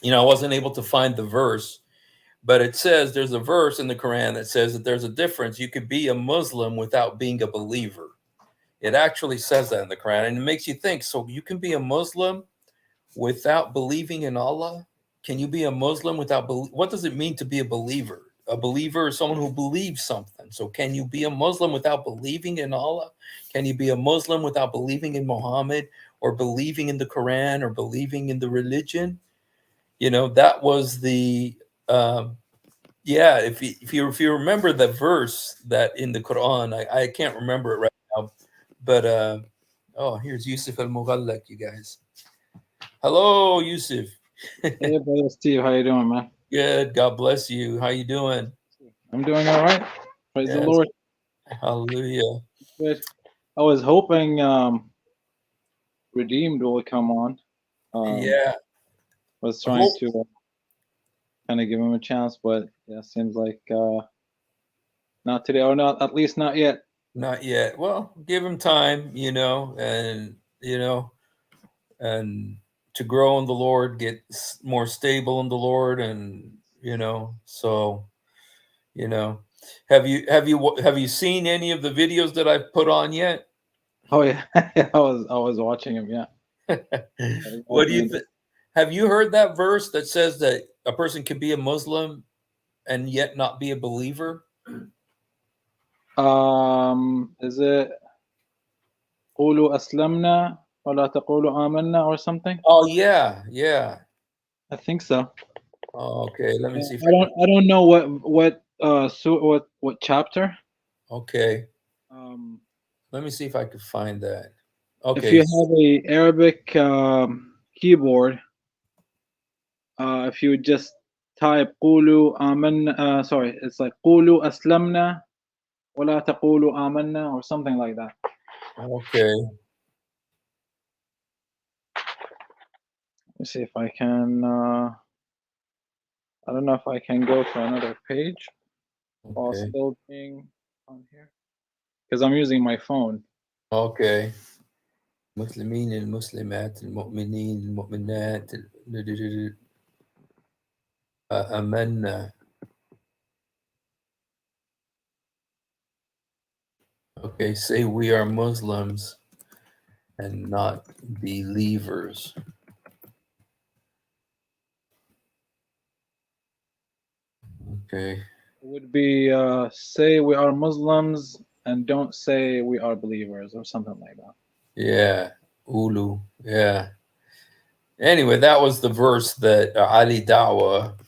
I wasn't able to find the verse, but it says there's a verse in the Quran that says that there's a difference. You could be a Muslim without being a believer. It actually says that in the Quran, and it makes you think. So you can be a Muslim without believing in Allah? Can you be a Muslim without what does it mean to be a believer? A believer is someone who believes something. So can you be a Muslim without believing in Allah? Can you be a Muslim without believing in Muhammad or believing in the Quran or believing in the religion? That was the yeah. If you remember the verse that in the Quran, I can't remember it right now, but oh, here's Yusuf al-Mughallaq, you guys. Hello, Yusuf. Hey, brother Steve, how you doing, man? Good. God bless you. How you doing? I'm doing all right. Praise the Yes. Lord. Hallelujah. Good. I was hoping Redeemed will come on. Yeah. Was trying to kind of give him a chance, but yeah, seems like not today, or not, at least not yet. Not yet. Well, give him time, and and to grow in the Lord, get more stable in the Lord, and so have you seen any of the videos that I've put on yet? Oh yeah, I was watching him. Yeah. What do you think? Have you heard that verse that says that a person can be a Muslim and yet not be a believer? Is it قولوا أسلمنا ولا تقولوا آمنا or something? Oh yeah. I think so. Oh, okay, let me see if I don't know what chapter. Okay, Um, let me see if I can find that. If Okay, you have a Arabic keyboard, if you would just type قولوا آمنا, sorry, it's like قولوا أسلمنا ولا تقولوا آمنا or something like that. okay. Let me see if I can. I don't know if I can go to another page while Okay. still being on here because I'm using my phone. Okay. المسلمين المسلمات المؤمنين المؤمنات آمنا. Okay, say we are Muslims and not believers. Okay. It would be say we are Muslims and don't say we are believers or something like that. Yeah. Ulu. Yeah. Anyway, that was the verse that Ali Dawa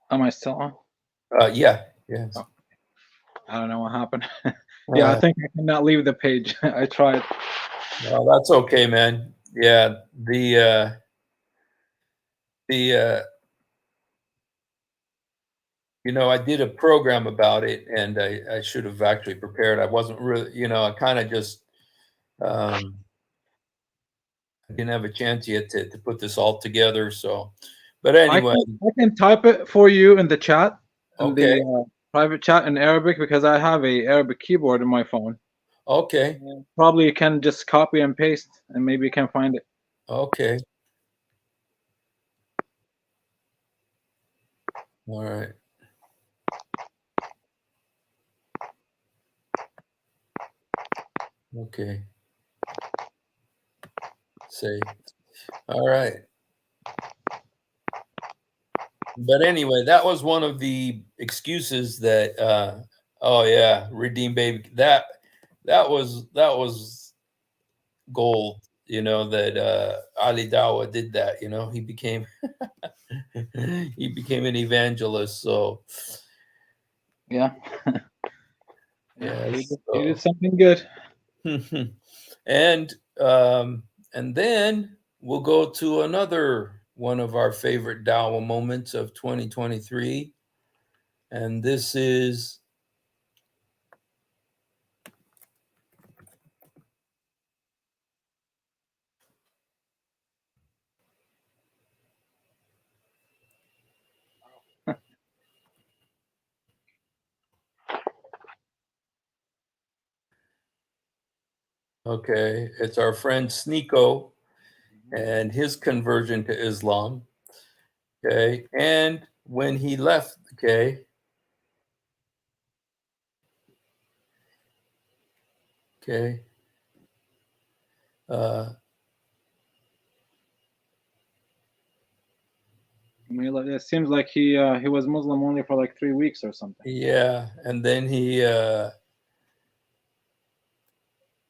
Am I still on? yeah. Yes. Oh, I don't know what happened. Yeah, I think I cannot leave the page. I tried. Well, that's okay, man. Yeah, the you know, I did a program about it, and I should have actually prepared. I wasn't really, you know, I kind of just I didn't have a chance yet to put this all together. So, but anyway, I can type it for you in the chat, in okay, the private chat in Arabic, because I have a Arabic keyboard in my phone. okay, Probably you can just copy and paste, and maybe you can find it. okay, all right. Okay. Say, all right. But anyway, that was one of the excuses that oh yeah, redeem baby. That was gold, you know, that Ali Dawa did that, you know. He became he became an evangelist. So Yeah. yeah. He did something good. and then we'll go to another one of our favorite Dawa moments of 2023. And this is okay, it's our friend Sneeko and his conversion to Islam. Okay, and when he left, okay, okay, I mean, like, it seems like he was Muslim only for like 3 weeks or something. yeah, and then he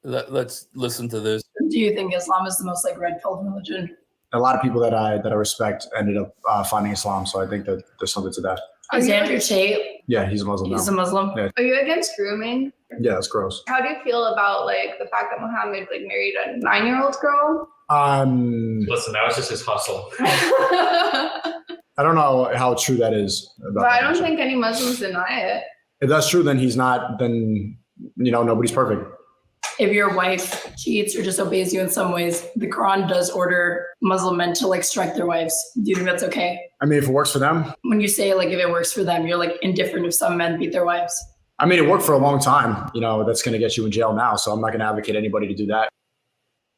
let's listen to this. Do you think Islam is the most like red-pilled religion? A lot of people that I respect ended up finding Islam, so I think that there's something to that. Is Andrew Tate? Yeah, he's a Muslim He's now. a Muslim. Yeah. Are you against grooming? Yeah, that's gross. How do you feel about like the fact that Muhammad like married a 9-year-old girl? Listen, that was just his hustle. I don't know how true that is. But I don't think any Muslims deny it. If that's true, then he's not. Then nobody's perfect. If your wife cheats or disobeys you in some ways, the Quran does order Muslim men to like strike their wives. Do you think that's okay? I mean, if it works for them. When you say like if it works for them, you're like indifferent if some men beat their wives. I mean, it worked for a long time. That's going to get you in jail now. So I'm not going to advocate anybody to do that.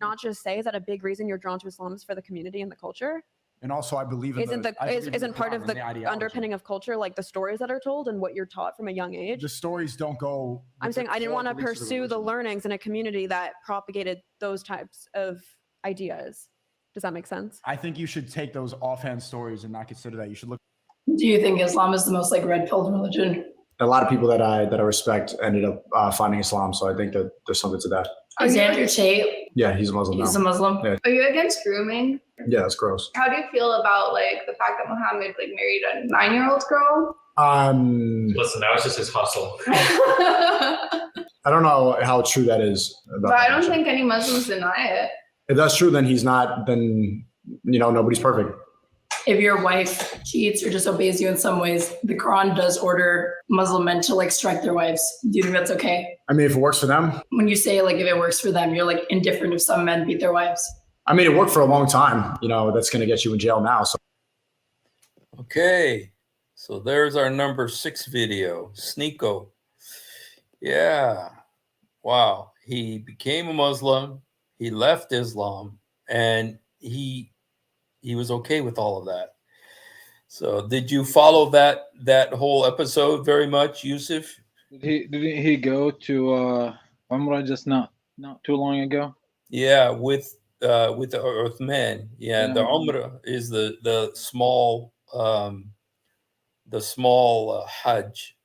Not just say, is that a big reason you're drawn to Islam is for the community and the culture? And also, I believe in isn't part of the underpinning of culture like the stories that are told and what you're taught from a young age? The stories don't go. I'm saying I didn't want to pursue the learnings in a community that propagated those types of ideas. Does that make sense? I think you should take those offhand stories and not consider that. You should look. Do you think Islam is the most like red-pilled religion? A lot of people that I respect ended up finding Islam, so I think that there's something to that. Is Andrew Tate? Yeah, he's a Muslim now. He's a Muslim. Yeah. Are you against grooming? Yeah, that's gross. How do you feel about like the fact that Muhammad like married a 9-year-old girl? Listen, that was just his hustle. I don't know how true that is. But I don't think any Muslims deny it. If that's true, then he's not. Then nobody's perfect. If your wife cheats or disobeys you in some ways, the Quran does order Muslim men to like strike their wives. Do you think that's okay? I mean, if it works for them. When you say like if it works for them, you're like indifferent if some men beat their wives. I mean, it worked for a long time. That's going to get you in jail now. So. Okay, so there's our number 6 video, Sneeko. Yeah, wow. He became a Muslim. He left Islam, and he was okay with all of that. So did you follow that whole episode very much, Yusuf? Did he go to Umrah just not too long ago? Yeah, with the Uthman. Yeah, the Umrah is the small Hajj,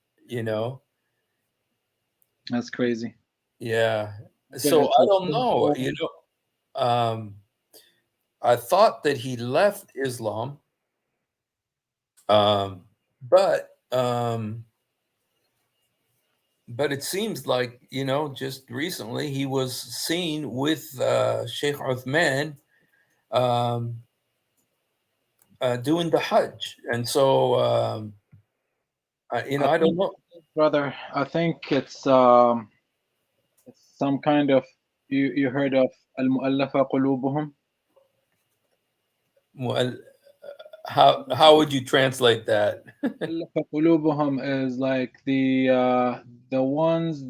That's crazy. Yeah. So I don't know, I thought that he left Islam, but it seems like, just recently he was seen with Sheikh Uthman doing the Hajj. And so I don't know. brother. I think it's some kind of you heard of al-mu'allafa qulubuhum. Well, how would you translate that? Mu'allafa qulubuhum is like the ones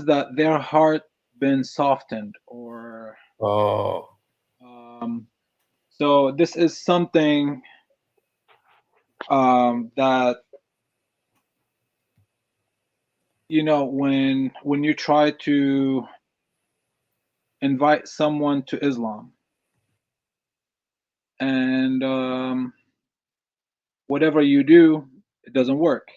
that their heart been softened, or Oh, so this is something that when you try to invite someone to Islam, and whatever you do, it doesn't work.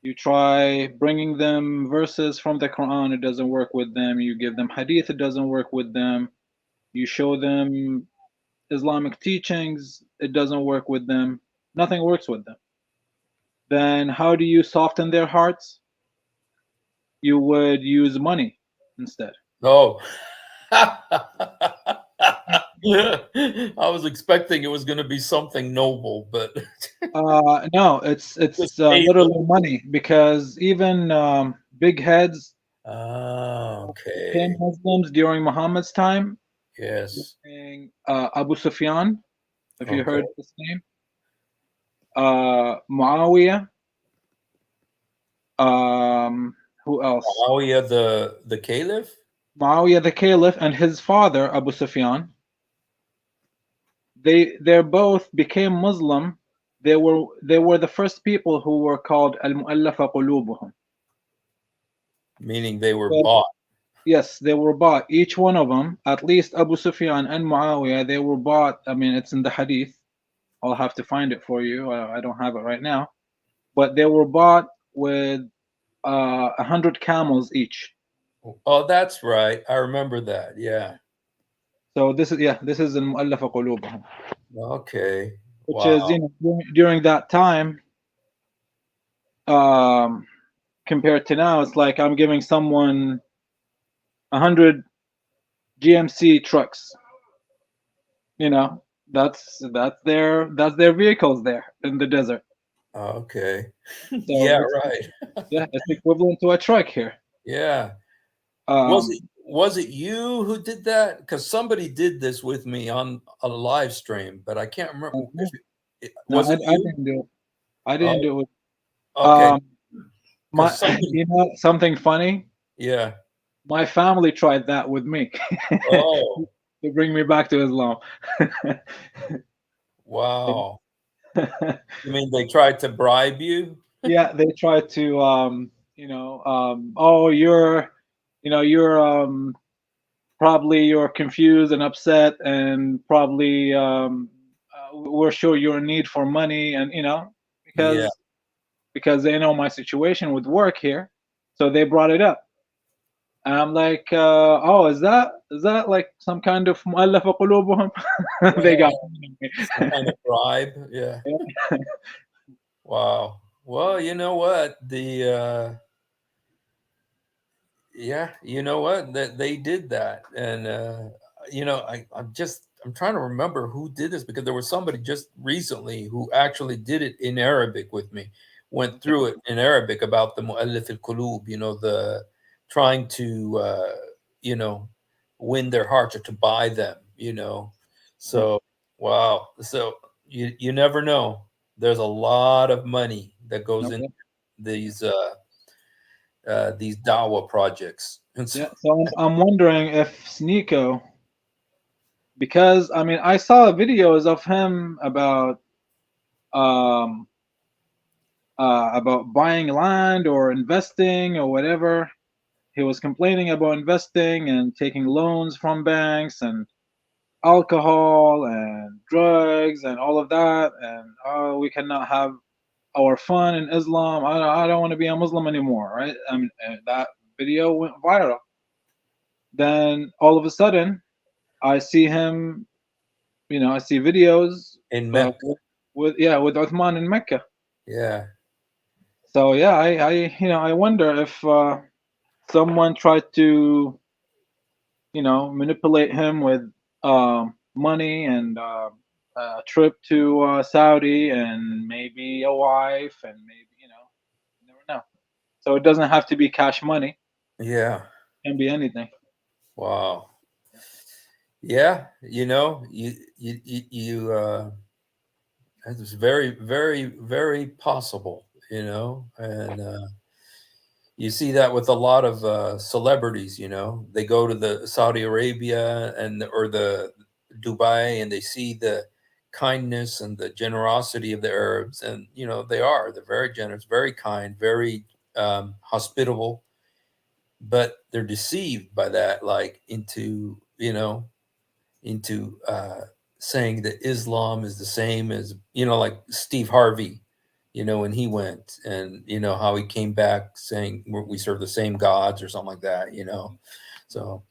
You try bringing them verses from the Quran, it doesn't work with them. You give them hadith, it doesn't work with them. You show them Islamic teachings, it doesn't work with them. Nothing works with them. Then how do you soften their hearts? You would use money instead. oh. I was expecting it was going to be something noble, but No, it's literally money, because even big heads became okay. Muslims during Muhammad's time. Yes. Abu Sufyan, if you Okay. heard this name, Muawiyah, who else? Muawiyah the caliph? Muawiyah the caliph and his father Abu Sufyan. They both became Muslim. They were the first people who were called al-mu'allafa qulubuhum. Meaning they were bought. Yes, they were bought. Each one of them, at least Abu Sufyan and Muawiyah, they were bought. I mean, it's in the hadith. I'll have to find it for you. I don't have it right now. But they were bought with 100 camels each. Oh, that's right. I remember that. Yeah. So this is al-mu'allafa qulubuhum. Okay. Which Wow. is, during that time, compared to now, it's like I'm giving someone 100 GMC trucks. That's their vehicles there in the desert. Okay. So Yeah, right. Yeah, it's equivalent to a truck here. Yeah. Um, was it you who did that? Because somebody did this with me on a live stream, but I can't remember. No, Was it I you? didn't do it. I didn't do it. Okay. Something funny. Yeah. My family tried that with me. Oh. To bring me back to Islam. Wow. You mean they tried to bribe you? Yeah, they tried to oh, you're probably you're confused and upset, and probably we're sure you're in need for money, and because they know my situation with work here, so they brought it up. And I'm like, oh, is that like some kind of mu'allafa qulubuhum? They got some kind of bribe. Yeah. Wow. Well, you know what? Yeah, you know what? That they did that. And I'm trying to remember who did this, because there was somebody just recently who actually did it in Arabic with me, went through it in Arabic about the mu'allif al-qulub, the trying to win their hearts, or to buy them, So wow. So you never know. There's a lot of money that goes into these Dawa projects. Yeah, so I'm wondering if Sneeko, because I mean I saw videos of him about buying land or investing or whatever. He was complaining about investing and taking loans from banks and alcohol and drugs and all of that, and we cannot have our fun in Islam. I don't want to be a Muslim anymore, right? I mean, that video went viral. Then all of a sudden, I see him. I see videos in Mecca. with Uthman in Mecca. Yeah. So yeah, I wonder if someone tried to manipulate him with money and a trip to Saudi and maybe a wife and maybe, you never know. So it doesn't have to be cash money. Yeah. It can be anything. Wow. Yeah, it's very, very, very possible, and you see that with a lot of celebrities. They go to the Saudi Arabia or the Dubai, and they see the kindness and the generosity of the Arabs, and they're very generous, very kind, very hospitable, but they're deceived by that, like into saying that Islam is the same as, like Steve Harvey, when he went, and how he came back saying we serve the same gods or something like that, So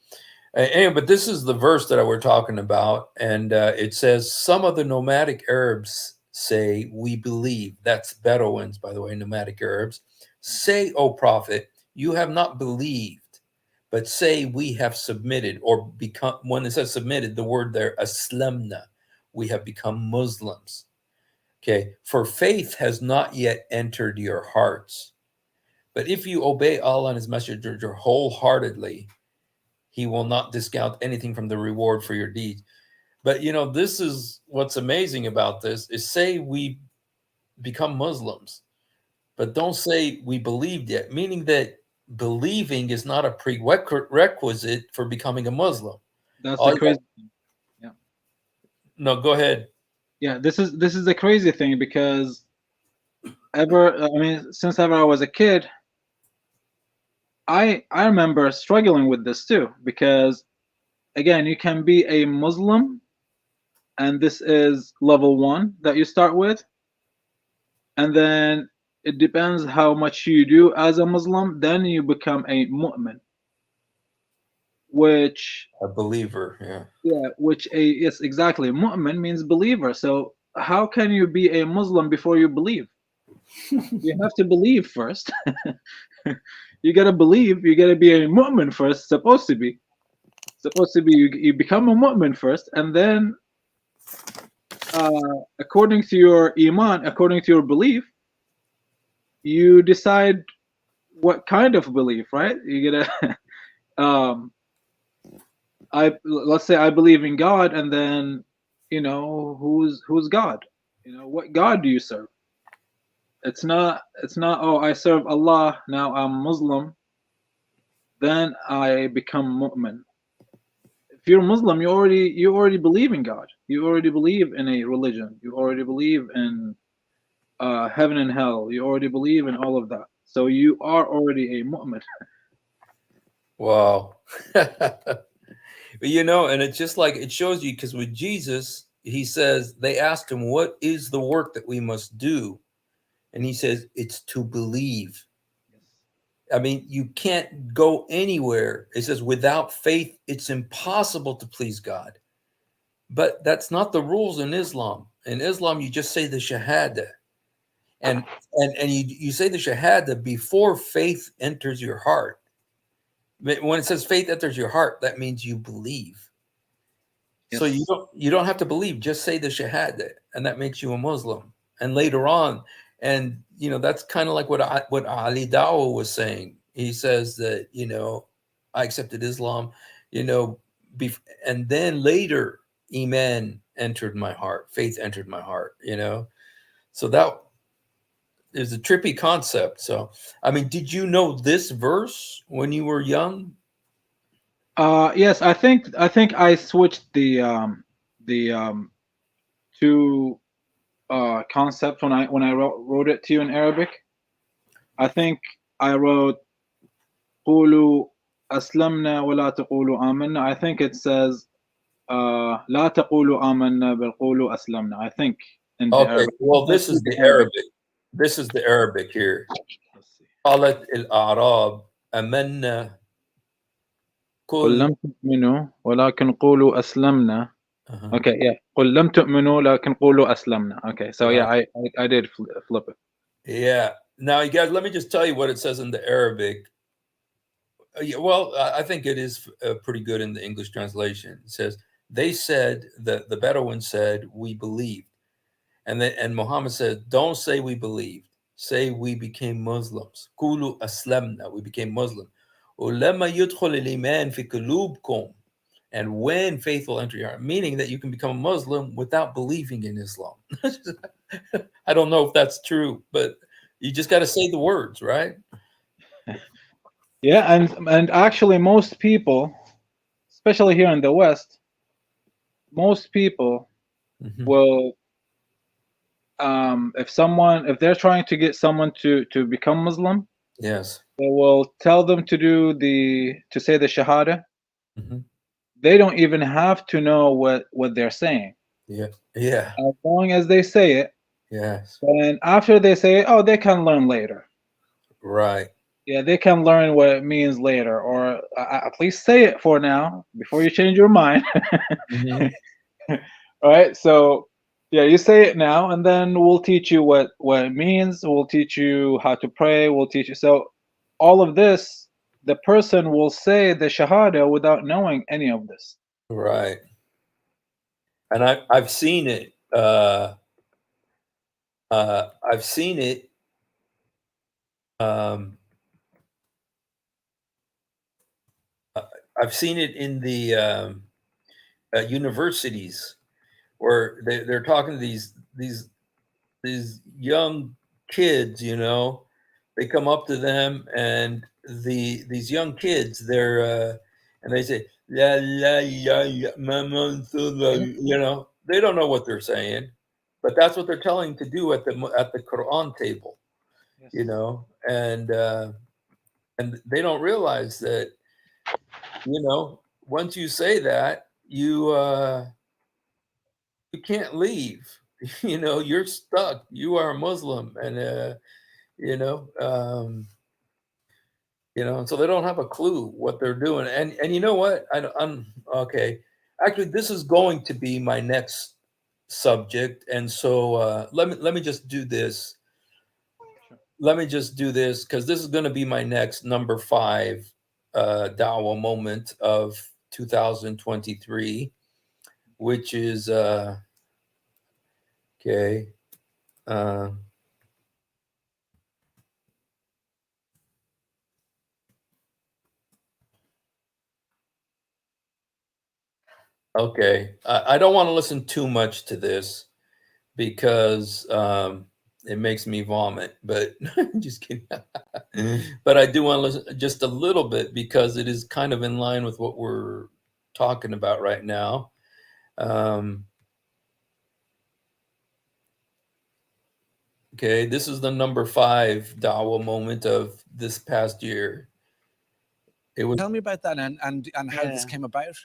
anyway, but this is the verse that we're talking about, and it says, some of the nomadic Arabs say, we believe. That's Bedouins, by the way, nomadic Arabs. Say, O prophet, you have not believed, but say we have submitted, or become. When it says submitted, the word there, aslamna, we have become Muslims. Okay, for faith has not yet entered your hearts. But if you obey Allah and his messenger wholeheartedly, he will not discount anything from the reward for your deeds. But this is what's amazing about this, is say we become Muslims, but don't say we believed yet, meaning that believing is not a prerequisite for becoming a Muslim. That's the crazy thing. Yeah. No, go ahead. Yeah, this is the crazy thing, because since ever I was a kid, I remember struggling with this too, because again, you can be a Muslim, and this is level 1 that you start with, and then it depends how much you do as a Muslim, then you become a mu'min, which a believer. Yes, exactly, mu'min means believer. So how can you be a Muslim before you believe? You have to believe first. You gotta believe. You gotta be a mu'min first. Supposed to be you become a mu'min first, and then according to your iman, according to your belief, you decide what kind of belief, right? You gotta let's say I believe in God, and then who's God? What God do you serve? It's not oh, I serve Allah, now I'm Muslim, then I become mu'min. If you're Muslim, you already believe in God. You already believe in a religion. You already believe in heaven and hell. You already believe in all of that. So you are already a mu'min. Wow. And it's just like, it shows you, because with Jesus, he says, they asked him, what is the work that we must do? And he says, it's to believe. I mean, you can't go anywhere. It says, without faith, it's impossible to please God. But that's not the rules in Islam. In Islam, you just say the Shahada. And you say the Shahada before faith enters your heart. When it says faith enters your heart, that means you believe. Yes. So you don't have to believe, just say the Shahada, and that makes you a Muslim. And later on, and that's kind of like what Ali Dawa was saying. He says that I accepted Islam, and then later Iman entered my heart, faith entered my heart. So that is a trippy concept. So I mean, did you know this verse when you were young? Yes, I think I switched the two concept when I wrote it to you in Arabic. I think I wrote قولوا أسلمنا ولا تقولوا آمنا. I think it says لا تقولوا آمنا بل قولوا أسلمنا. I think in the Arabic. Well, this is the Arabic. This is the Arabic here. قالت الأعراب آمنا قل لم تؤمنوا ولكن قولوا أسلمنا. Okay, yeah. قل لم تؤمنوا لكن قولوا أسلمنا. Okay, so yeah, I did flip it. Yeah. Now, you guys, let me just tell you what it says in the Arabic. Well, I think it is pretty good in the English translation. It says, They said that the Bedouins said, we believed. And Muhammad said, don't say we believed. Say we became Muslims. Kulu aslamna, we became Muslim. Ulama yudkhul al-iman fi qulubkum. And when faith will enter your heart, meaning that you can become a Muslim without believing in Islam. I don't know if that's true, but you just got to say the words, right? Yeah, and actually most people, especially here in the West, most people will if they're trying to get someone to become Muslim, yes, they will tell them to say the Shahada. Mhm. They don't even have to know what they're saying. Yeah, yeah, As long as they say it, yes, and after they say it, oh, they can learn later. right. Yeah, they can learn what it means later, or at least say it for now before you change your mind. Mhm. All right, so yeah, you say it now, and then we'll teach you what it means. We'll teach you how to pray. We'll teach you. So all of this, the person will say the Shahada without knowing any of this. Right. And I've seen it. I've seen it. I've seen it in the universities where they're talking to these young kids. You know, they come up to them, and these young kids, and they say la la la, la mama, you know, they don't know what they're saying, but that's what they're telling to do at the Quran table, you know, and they don't realize that, you know, once you say that, you can't leave. You know, you're stuck. You are a Muslim, and you know, and so they don't have a clue what they're doing. And you know what? I'm okay. Actually, this is going to be my next subject, and so let me just do this. Let me just do this because this is going to be my next number 5 Dawa moment of 2023, which is okay. Okay, I don't want to listen too much to this because it makes me vomit. But just kidding. But I do want to listen just a little bit because it is kind of in line with what we're talking about right now. Okay, this is the number 5 Dawa moment of this past year. It was Tell me about that and how this Yeah. came about.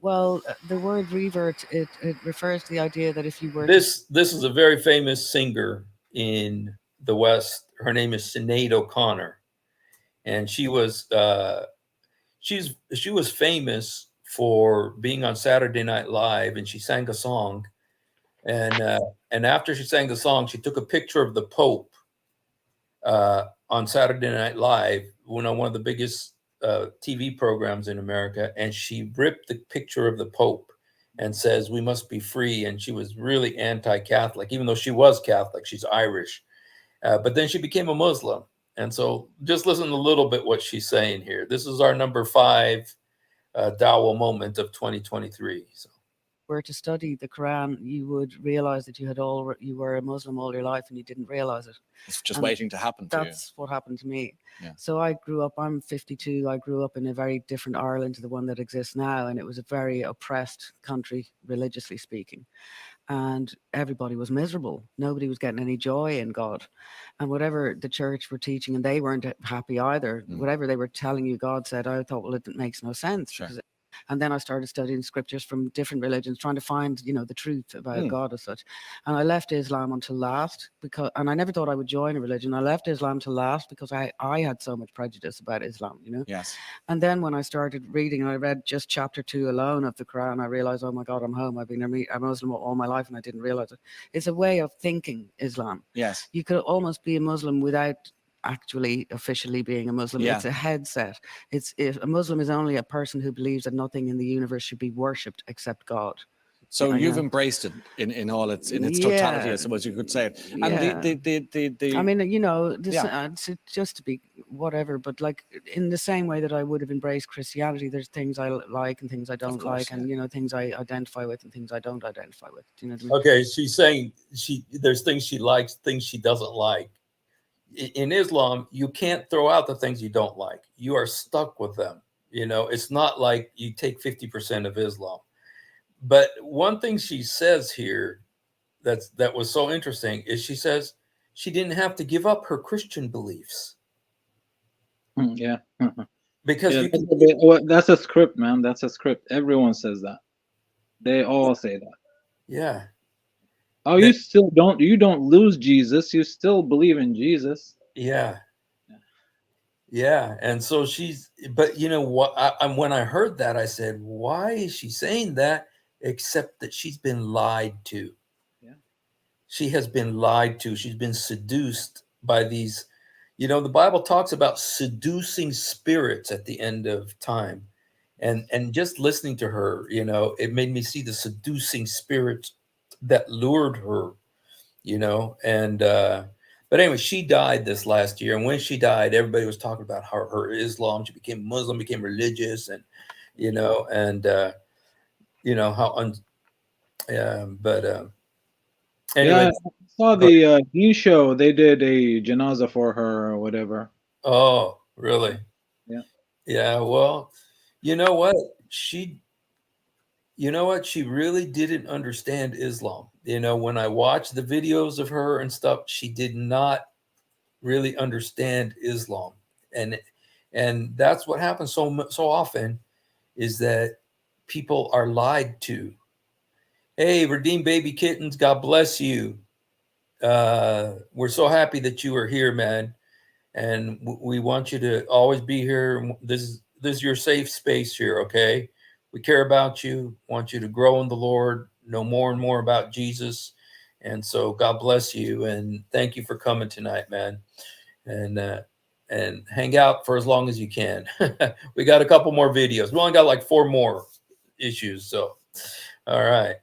Well, the word revert, it refers to the idea that if you were this is a very famous singer in the West. Her name is Sinead O'Connor, and she was famous for being on Saturday Night Live, and she sang a song, and after she sang the song, she took a picture of the Pope on Saturday Night Live, one of the biggest TV programs in America, and she ripped the picture of the Pope and says we must be free. And she was really anti-Catholic, even though she was Catholic. She's Irish, but then she became a Muslim. And so, just listen a little bit what she's saying here. This is our number 5 Dawa moment of 2023. So. were to study the Quran, you would realize that you were a Muslim all your life and you didn't realize it. It's just And waiting to happen to you. That's what happened to me. Yeah. So I'm 52. I grew up in a very different Ireland to the one that exists now, and it was a very oppressed country, religiously speaking. And everybody was miserable. Nobody was getting any joy in God. And whatever the church were teaching, and they weren't happy either, whatever they were telling you God said, I thought, well, it makes no sense. Sure. And then I started studying scriptures from different religions, trying to find, the truth about God as such. And I left Islam until last and I never thought I would join a religion. I left Islam till last because I had so much prejudice about Islam, Yes. And then when I started reading, and I read just chapter 2 alone of the Quran, I realized, oh my God, I'm home. I've been a Muslim all my life and I didn't realize it. It's a way of thinking, Islam. Yes. You could almost be a Muslim without actually officially being a Muslim. Yeah. It's a headset. It's if a Muslim is only a person who believes that nothing in the universe should be worshipped except God. So I you've know. embraced it in all its totality, I suppose you could say it. And the I mean, you know, this, Yeah. just to be whatever, but like in the same way that I would have embraced Christianity, there's things I like and things I don't course, like, and you know, things I identify with and things I don't identify with. Do you know what I mean? Okay, she's saying there's things she likes, things she doesn't like. In Islam, you can't throw out the things you don't like. You are stuck with them. You know, it's not like you take 50% of Islam. But one thing she says here that was so interesting is she says she didn't have to give up her Christian beliefs Yeah. because Yeah, you that's can. that's a script, man. That's a script. Everyone says that. They all say that. Yeah. Oh, you still don't. You don't lose Jesus. You still believe in Jesus. Yeah. Yeah. And so but you know what? When I heard that, I said, why is she saying that? Except that she's been lied to. Yeah. She has been lied to. She's been seduced by these. You know, the Bible talks about seducing spirits at the end of time. And just listening to her, you know, it made me see the seducing spirits that lured her, you know. And but anyway, she died this last year, and when she died, everybody was talking about her Islam. She became Muslim, became religious, and you know, and you know how anyway. Yeah, I saw the news show. They did a janaza for her or whatever. Oh, really? Yeah. Yeah, well, you know what? You know what? She really didn't understand Islam. You know, when I watched the videos of her and stuff, she did not really understand Islam. And that's what happens so often is that people are lied to. Hey, Redeemed Baby Kittens, God bless you. We're so happy that you are here, man. And we want you to always be here. This is your safe space here, okay? We care about you, want you to grow in the Lord, know more and more about Jesus. And so God bless you and thank you for coming tonight, man. And hang out for as long as you can. We got a couple more videos. We only got like 4 more issues. So, all right.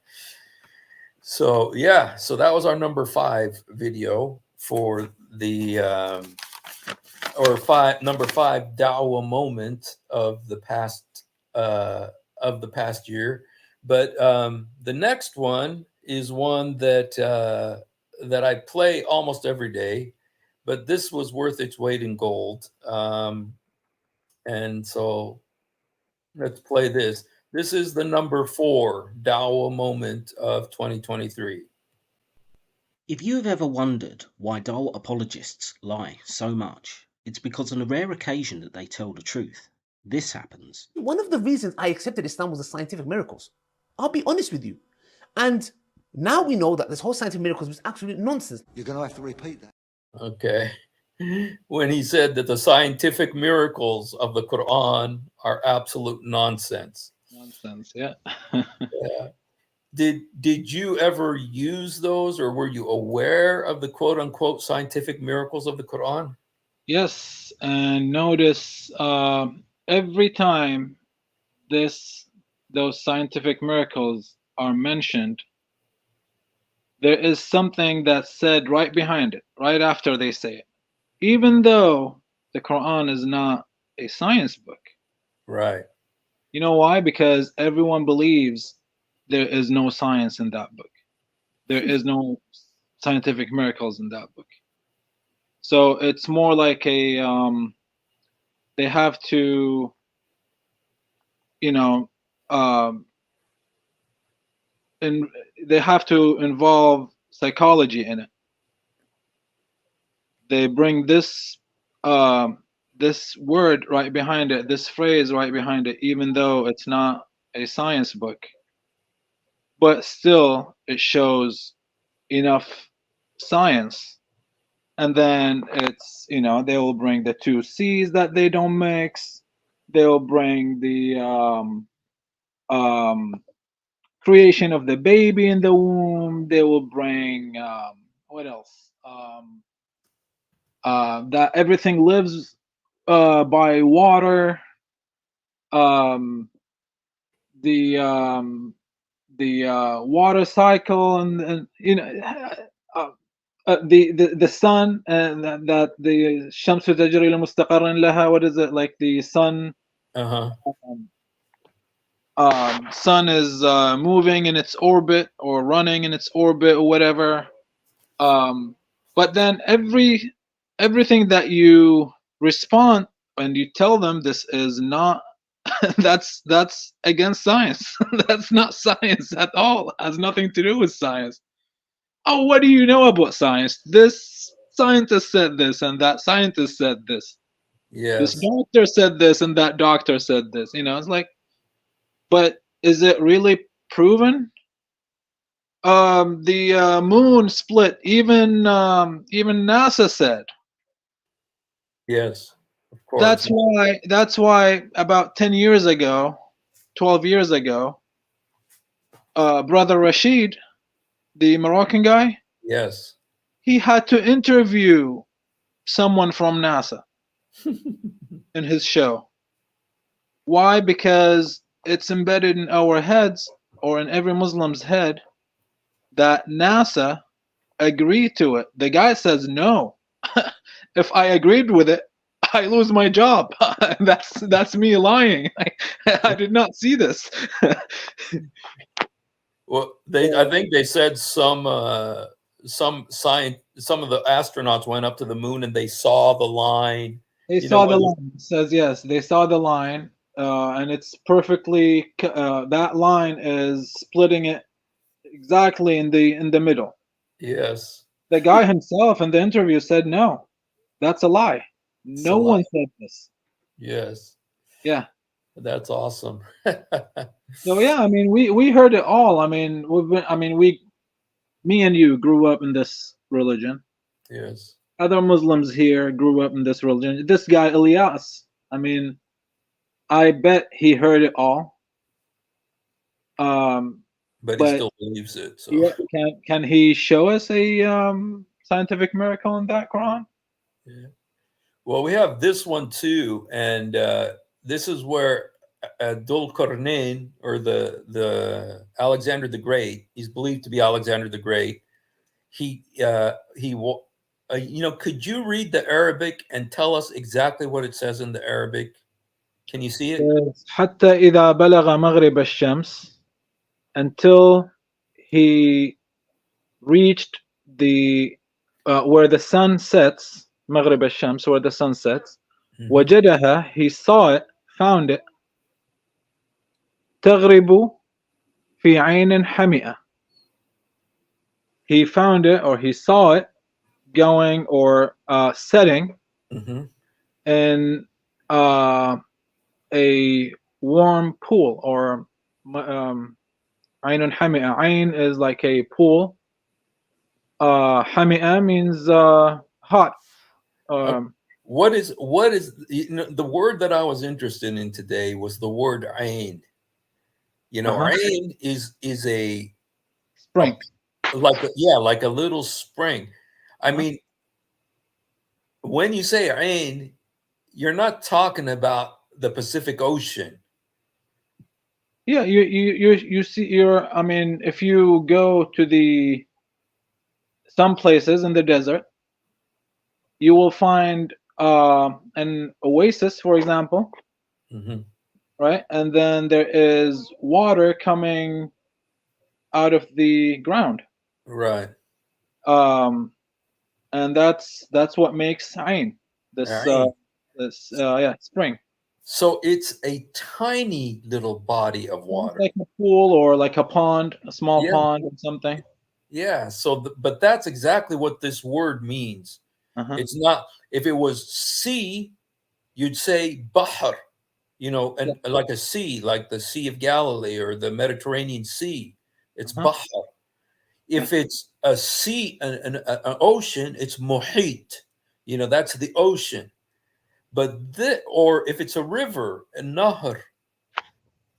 So yeah, so that was our number 5 video for the number 5 Dawa moment of the past year. But the next one is one that that I play almost every day, but this was worth its weight in gold. And so let's play this. This is the number 4 Dawa moment of 2023. If you have ever wondered why Dawa apologists lie so much, it's because on a rare occasion that they tell the truth. This happens. One of the reasons I accepted Islam was the scientific miracles. I'll be honest with you. And now we know that this whole scientific miracles was absolute nonsense. You're going to have to repeat that. Okay. When he said that the scientific miracles of the Quran are absolute nonsense. Nonsense, yeah. Yeah. Did you ever use those, or were you aware of the quote unquote scientific miracles of the Quran? Yes, and notice every time those scientific miracles are mentioned, there is something that's said right behind it, right after they say it. Even though the Quran is not a science book. Right. You know why? Because everyone believes there is no science in that book. There is no scientific miracles in that book. So it's more like a they have to, you know, and they have to involve psychology in it. They bring this this word right behind it, this phrase right behind it, even though it's not a science book, but still it shows enough science. And then it's, you know, they will bring the 2 C's that they don't mix. They'll bring the creation of the baby in the womb. They will bring what else? that everything lives by water. The water cycle, and the sun, and that the shamsu tajri mustaqarran laha. What is it, like the sun? Sun is moving in its orbit or running in its orbit or whatever. But then everything that you respond and you tell them, this is not that's against science. That's not science at all. It has nothing to do with science. Oh, what do you know about science? This scientist said this and that scientist said this. This Yes. doctor said this and that doctor said this. It's like, but is it really proven? The moon split. Even NASA said. Yes. Of course. That's why about 10 years ago, 12 years ago, brother Rashid, the Moroccan guy, Yes. he had to interview someone from NASA in his show. Why? Because it's embedded in our heads, or in every Muslim's head, that NASA agreed to it. The guy says no. If I agreed with it, I lose my job. That's me lying. I did not see this. Well, I think they said some of the astronauts went up to the moon and they saw the line. They saw the line. It says yes, they saw the line, and it's perfectly. That line is splitting it exactly in the middle. Yes. The guy himself in the interview said no, that's a lie. No one said this. Yes. Yeah. That's awesome. So yeah, I mean, we heard it all. I mean, me and you grew up in this religion. Yes. Other Muslims here grew up in this religion. This guy Ilyas, I mean, I bet he heard it all. But he still believes it. So. Yeah, can he show us a scientific miracle in that Quran? Yeah. Well, we have this one too, and this is where Dhul Qarnayn, or the Alexander the Great, he's believed to be Alexander the Great. Could you read the Arabic and tell us exactly what it says in the Arabic? Can you see it? حتى إذا بلغ مغرب الشمس, until he reached the where the sun sets, مغرب الشمس, where the sun sets. وجدها, he saw it, found it. تغرب في عين حمئة, he found it, or he saw it going, or setting in a warm pool, or عين حمئة. عين is like a pool. حمئة means hot. What is the word that I was interested in today was the word ain. Ain is a spring, like a little spring. I mean, when you say ain, you're not talking about the Pacific Ocean. Yeah, you see, I mean, if you go to some places in the desert, you will find an oasis, for example, right? And then there is water coming out of the ground, right? And that's what makes Ain, this spring. So it's a tiny little body of water, like a pool or like a pond, a small pond or something. Yeah. So, but that's exactly what this word means. It's not. If it was sea, you'd say bahr, and like a sea, like the Sea of Galilee or the Mediterranean Sea. It's bahr. If it's a sea, an ocean, it's muhit. That's the ocean. But or if it's a river, a nahr.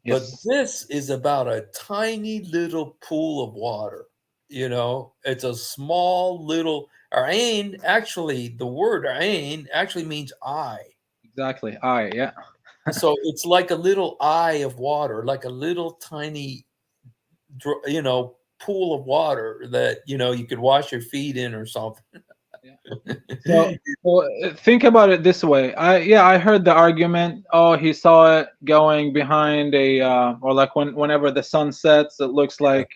But this is about a tiny little pool of water. It's a small little, Ain, actually, the word ain actually means eye. Exactly. Yeah. So it's like a little eye of water, like a little tiny, pool of water that, you could wash your feet in or something. So, well, think about it this way. I heard the argument. Oh, he saw it going behind a, or like whenever the sun sets, it looks like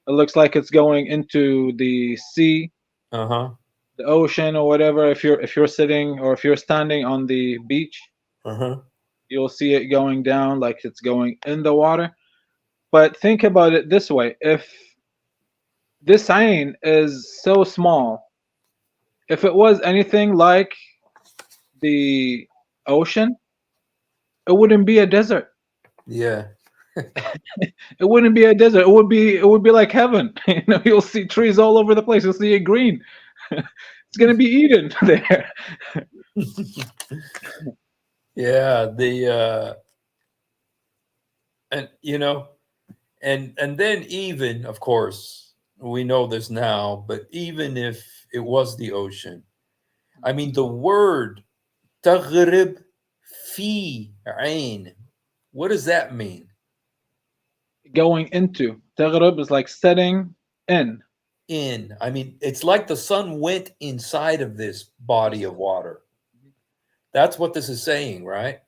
it's going into the sea, Uh-huh. the ocean, or whatever. If you're sitting or if you're standing on the beach, Uh-huh. you'll see it going down like it's going in the water. But think about it this way: if this ain is so small, if it was anything like the ocean, it wouldn't be a desert. Yeah. It wouldn't be a desert. It would be like heaven. You'll see trees all over the place. You'll see it green. It's gonna be Eden there. Yeah, and then, even, of course, we know this now, but even if it was the ocean, I mean, the word تغرب في عين, what does that mean? Going into تغرب is like setting in. I mean, it's like the sun went inside of this body of water. That's what this is saying, right?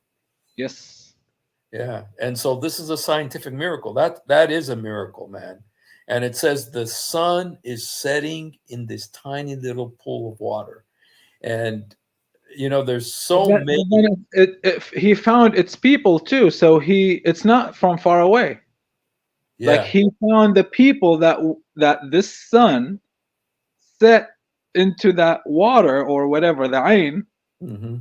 Yes. Yeah. And so this is a scientific miracle. That is a miracle, man. And it says the sun is setting in this tiny little pool of water. And there's so many. He found its people too, so it's not from far away. Yeah. Like he found the people that this sun set into that water or whatever, the ain. Mm-hmm.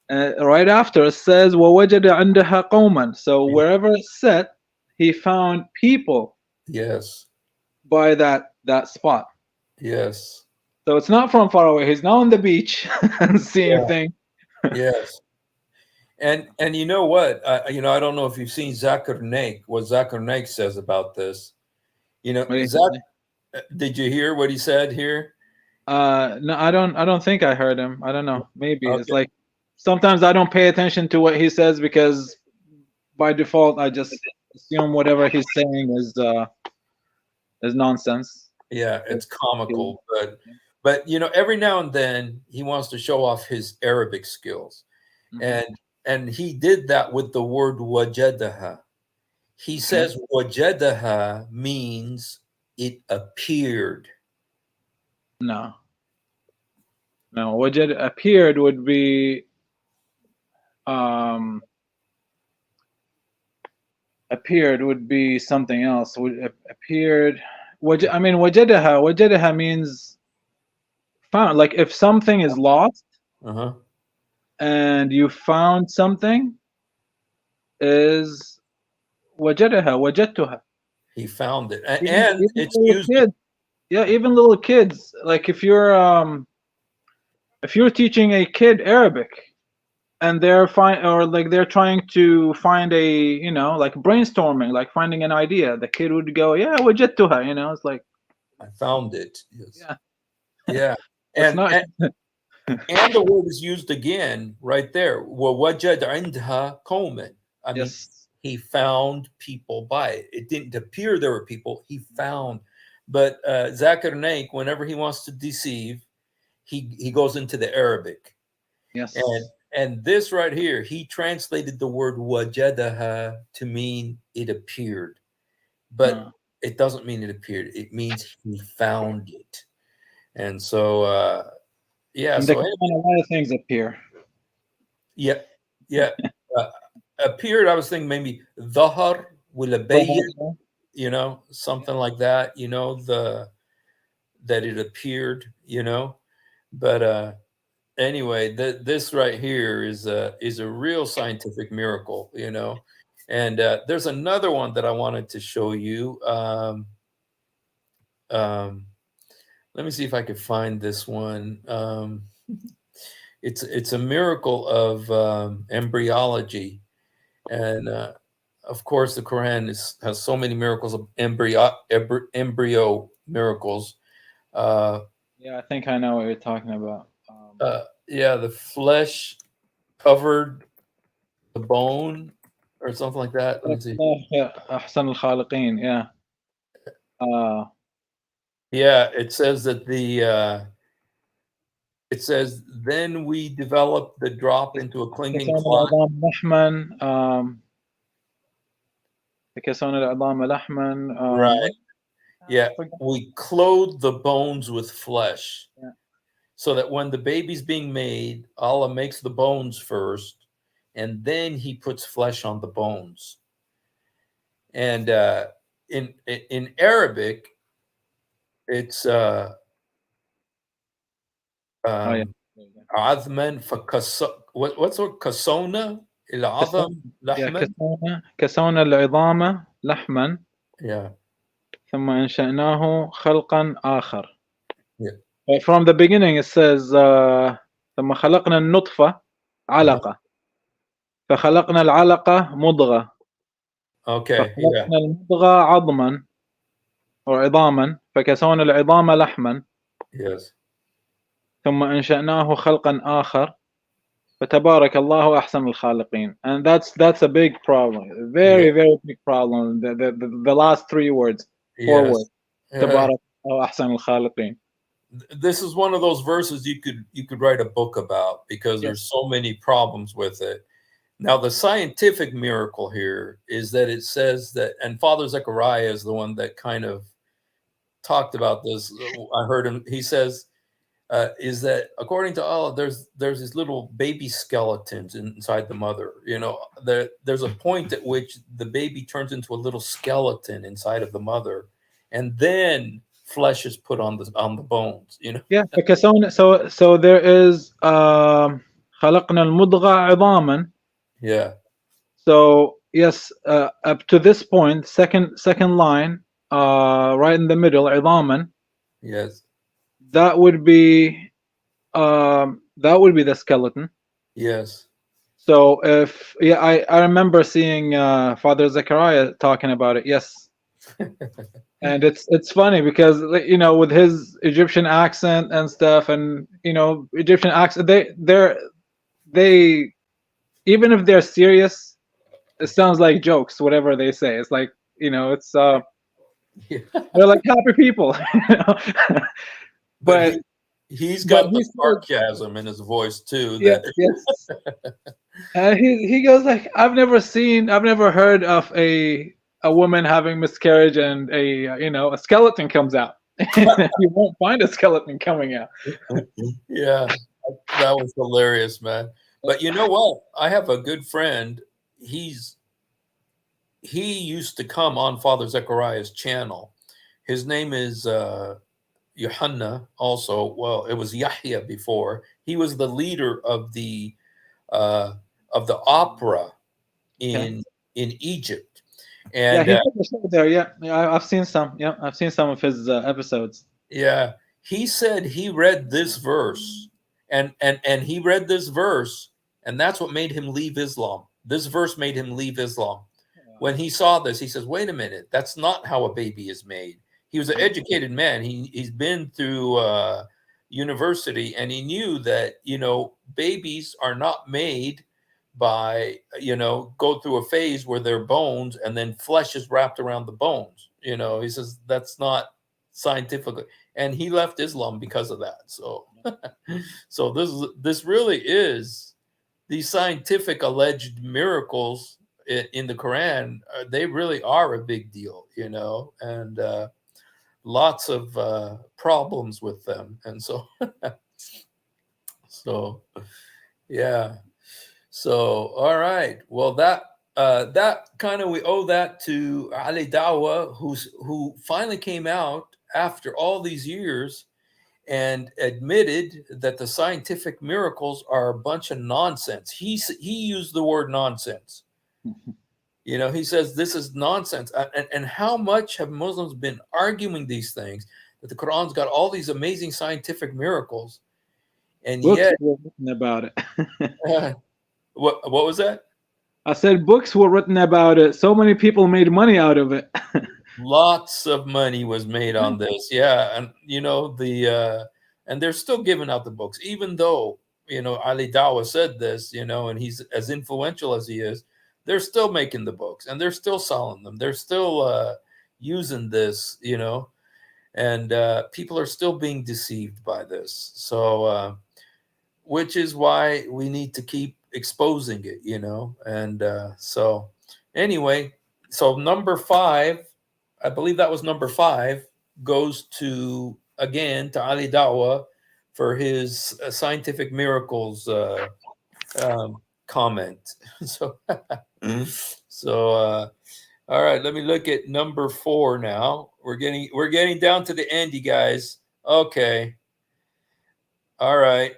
Right after it says وَوَجَدَ عِنْدَهَا قَوْمًا. So wherever it's set, he found people. Yes. By that spot. Yes. So it's not from far away. He's not on the beach and seeing things. Yes. And you know what? I don't know if you've seen Zakir Naik, what Zakir Naik says about this. Did you hear what he said here? No, I don't think I heard him. I don't know. Maybe it's like sometimes I don't pay attention to what he says because by default I just assume whatever he's saying is nonsense. Yeah, it's comical, but every now and then he wants to show off his Arabic skills. And he did that with the word wajadaha. He says wajadaha means it appeared. No, wajad appeared would be appeared would be something else. Appeared. I mean, wajadaha means found. Like if something is lost, and you found something, is wajadtuha. He found it, Even it's used. Kids, even little kids. Like if you're teaching a kid Arabic, and they're they're trying to find a like brainstorming, like finding an idea, the kid would go, yeah, wajadtuha. It's like I found it. Yes. Yeah. And the word is used again right there. وَوَجَدْ عِنْدَهَا قَوْمًا. I mean, he found people by it. It didn't appear there were people. He found. But Zakir Naik, whenever he wants to deceive, he goes into the Arabic. Yes. And this right here, he translated the word wajadaha to mean it appeared. But it doesn't mean it appeared. It means he found it. And so, And so a lot of things appear. Yeah. Appeared, I was thinking maybe dhahar will bayyin, something like that, that it appeared, But anyway, this right here is a real scientific miracle, And there's another one that I wanted to show you. Let me see if I could find this one. It's a miracle of embryology, and of course the Quran has so many miracles of embryo miracles. Yeah, I think I know what you're talking about. Yeah, the flesh covered the bone or something like that. Let me see. Yeah, أحسن الخالقين. Yeah. Yeah, it says that it says then we develop the drop into a clinging كسونا clot. العظام لحما. كسونا العظام لحما. Right. Yeah, we clothe the bones with flesh. Yeah. So that when the baby's being made, Allah makes the bones first, and then He puts flesh on the bones. And in Arabic, it's عظما what's the كسونا العظم لحما. كسونا العظام لحما. Yeah. ثم أنشأناه خلقا آخر. Yeah. From the beginning it says ثم خلقنا النطفة علقة فخلقنا العلقة مضغة Okay. فخلقنا المضغة عظما أو عظاما فكسونا العظام لحما. Yes. ثم أنشأناه خلقا آخر فتبارك الله أحسن الخالقين. And that's a big problem, very big problem. The last 3 words, 4 words. تبارك الله أحسن الخالقين. This is one of those verses you could write a book about because there's so many problems with it. Now, the scientific miracle here is that it says that, and Father Zechariah is the one that kind of talked about this. I heard him. He says, is that according to Allah, there's these little baby skeletons inside the mother. You know, there's a point at which the baby turns into a little skeleton inside of the mother, and then flesh is put on the bones. You know. Yeah. So there is خلقنا المضغة عظاما. Yeah. So yes, up to this point, second line, right in the middle, عظاما. Yes. That would be the skeleton. Yes. So if I remember seeing Father Zechariah talking about it. Yes. And it's funny because, you know, with his Egyptian accent and stuff, and you know, Egyptian accent, they even if they're serious, it sounds like jokes. Whatever they say, it's like, you know, it's they're like happy people. You know? But he's got the sarcasm in his voice too. Yes. And he goes like, I've never heard of a woman having miscarriage and a skeleton comes out. You won't find a skeleton coming out. Yeah, that was hilarious, man. But you know what? I have a good friend. He used to come on Father Zechariah's channel. His name is Yohanna. Also, well, it was Yahya before. He was the leader of the opera in Egypt. And yeah, he's there. Yeah, I've seen some. Yeah, I've seen some of his episodes. Yeah, he said he read this verse, and he read this verse, and that's what made him leave Islam. This verse made him leave Islam. When he saw this, he says, "Wait a minute, that's not how a baby is made." He was an educated man. He's been through university, and he knew that, you know, babies are not made by, you know, go through a phase where they're bones and then flesh is wrapped around the bones. You know, he says that's not scientifically, and he left Islam because of that. So so this really is these scientific alleged miracles in the Quran. They really are a big deal, you know, and lots of problems with them. And so yeah. So, all right. Well, that kind of, we owe that to Ali Dawa, who finally came out after all these years and admitted that the scientific miracles are a bunch of nonsense. He used the word nonsense. You know, he says this is nonsense. And how much have Muslims been arguing these things, that the Quran's got all these amazing scientific miracles, and Books yet were written about it. What was that? I said books were written about it. So many people made money out of it. Lots of money was made on this. Yeah. And you know, and they're still giving out the books, even though, you know, Ali Dawa said this, you know, and he's as influential as he is. They're still making the books, and they're still selling them. They're still using this, you know, and people are still being deceived by this. So, which is why we need to keep exposing it, you know. And so, anyway, so number 5, I believe that was number 5, goes to again to Ali Dawa for his scientific miracles comment. So, all right, let me look at number 4 now. We're getting down to the end, you guys. Okay. All right.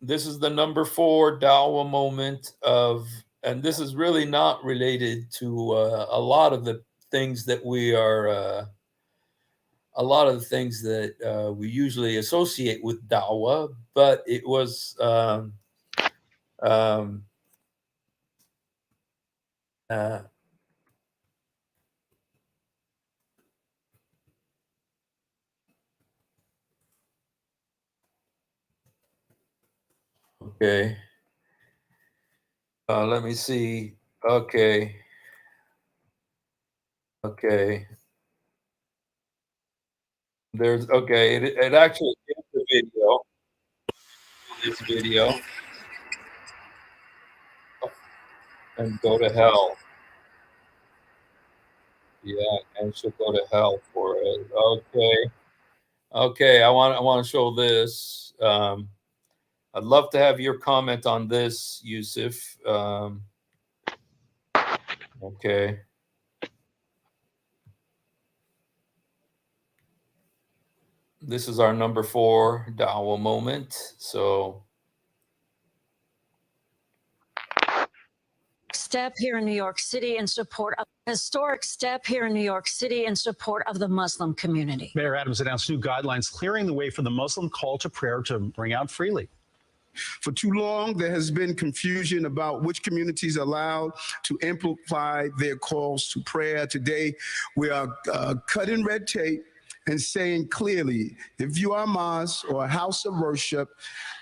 This is the number 4 Dawa moment of, and this is really not related to a lot of the things that we are, a lot of the things that we usually associate with Dawa, but it was okay. Let me see. Okay. Okay. There's okay. It actually is the video. This video. And go to hell. Yeah, and she'll go to hell for it. Okay. Okay. I want to show this. I'd love to have your comment on this, Yusuf. Okay. This is our number 4 Dawa moment. So step here in New York City in support of historic step here in New York City in support of the Muslim community. Mayor Adams announced new guidelines clearing the way for the Muslim call to prayer to ring out freely. For too long, there has been confusion about which communities are allowed to amplify their calls to prayer. Today, we are cutting red tape and saying clearly, if you are a mosque or a house of worship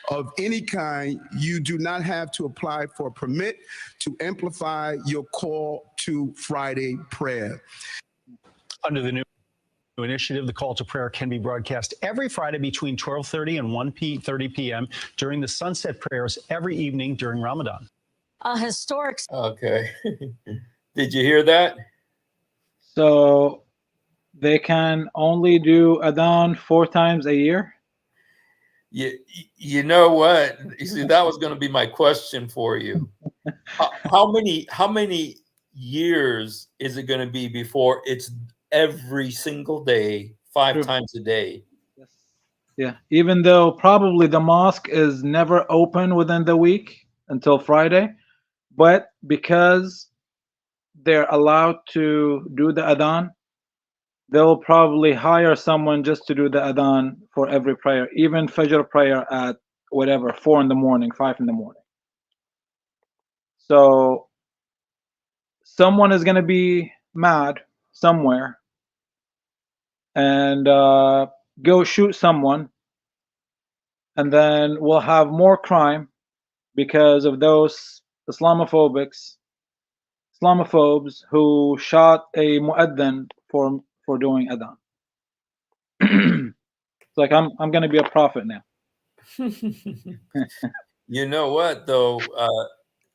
of any kind, you do not have to apply for a permit to amplify your call to Friday prayer. Under the new initiative, the call to prayer can be broadcast every Friday between 12:30 and 1:30 p.m. during the sunset prayers every evening during Ramadan. A historic. Okay. Did you hear that? So they can only do Adhan 4 times a year? You know what? You see, that was going to be my question for you. How many years is it going to be before it's every single day, 5 times a day? Yeah, even though probably the mosque is never open within the week until Friday, but because they're allowed to do the Adhan, they'll probably hire someone just to do the Adhan for every prayer, even Fajr prayer at whatever, 4 in the morning, 5 in the morning. So someone is going to be mad somewhere and go shoot someone, and then we'll have more crime because of those Islamophobes who shot a mu'adhin for doing Adhan. It's like I'm going to be a prophet now. You know what, though?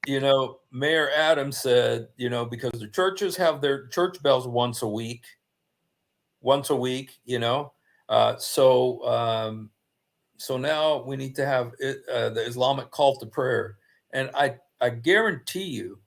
You know, Mayor Adams said, you know, because the churches have their church bells once a week, you know. So now we need to have the Islamic call to prayer. And I guarantee you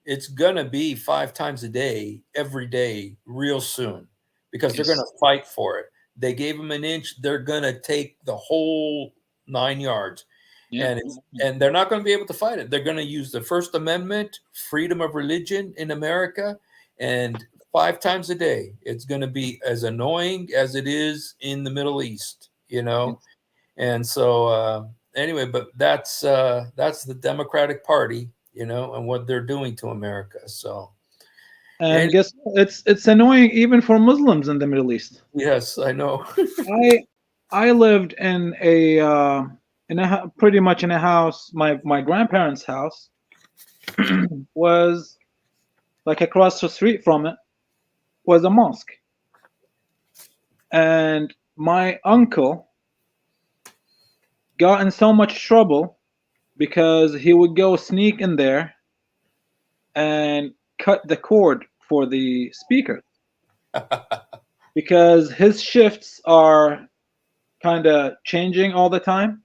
it's going to be 5 times a day, every day, real soon, because they're going to fight for it. They gave them an inch. They're going to take the whole 9 yards. Yeah. And they're not going to be able to fight it. They're going to use the First Amendment, freedom of religion in America, and 5 times a day. It's going to be as annoying as it is in the Middle East, you know. And so anyway, but that's the Democratic Party, you know, and what they're doing to America. So And guess what? It's annoying even for Muslims in the Middle East. Yes, I know. I lived in a pretty much in a house. My grandparents' house was like across the street from it was a mosque, and my uncle got in so much trouble because he would go sneak in there and cut the cord for the speaker because his shifts are kind of changing all the time.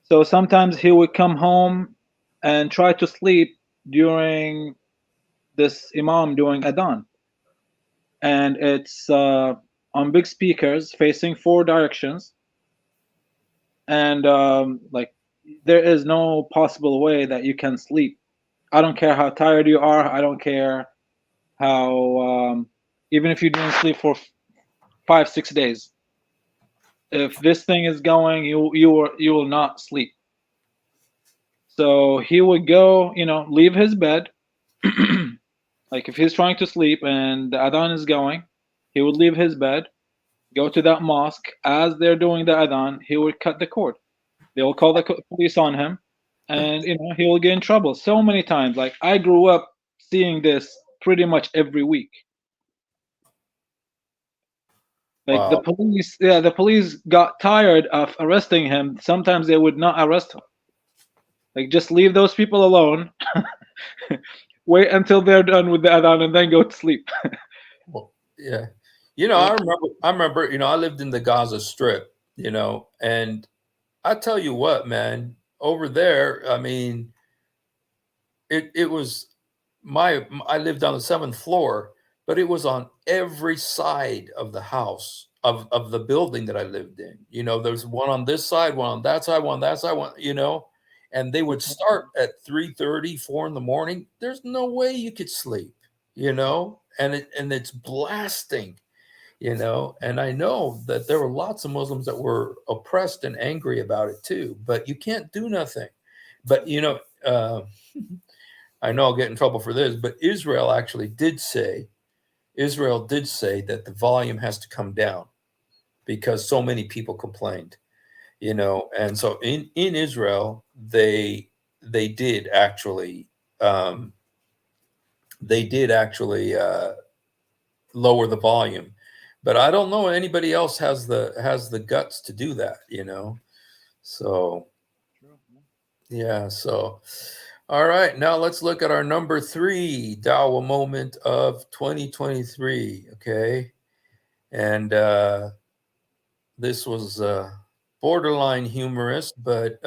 So sometimes he would come home and try to sleep during this imam doing adhan, and it's on big speakers facing 4 directions, and like there is no possible way that you can sleep. I don't care how tired you are. I don't care how even if you didn't sleep for 5-6 days, if this thing is going, you will not sleep. So he would go, leave his bed. Like if he's trying to sleep and the adhan is going, he would leave his bed, go to that mosque. As they're doing the adhan, he would cut the cord. They will call the police on him, and he will get in trouble so many times. Like I grew up seeing this pretty much every week. Like Wow. the police got tired of arresting him. Sometimes they would not arrest him. Like just leave those people alone. Wait until they're done with the adhan and then go to sleep. Well, yeah. I remember, I lived in the Gaza Strip, and I tell you what, man, over there, I mean, it was I lived on the 7th floor, but it was on every side of the house of the building that I lived in. There's one on this side, one on that side, one on that side, one, and they would start at 3:30, 4 in the morning. There's no way you could sleep, and it's blasting, and I know that there were lots of Muslims that were oppressed and angry about it too, but you can't do nothing. But I know I'll get in trouble for this, but Israel did say that the volume has to come down because so many people complained, and so in Israel they did actually lower the volume, but I don't know anybody else has the guts to do that, so yeah. So all right, now let's look at our number 3 Dawa moment of 2023. Okay, and this was borderline humorous, but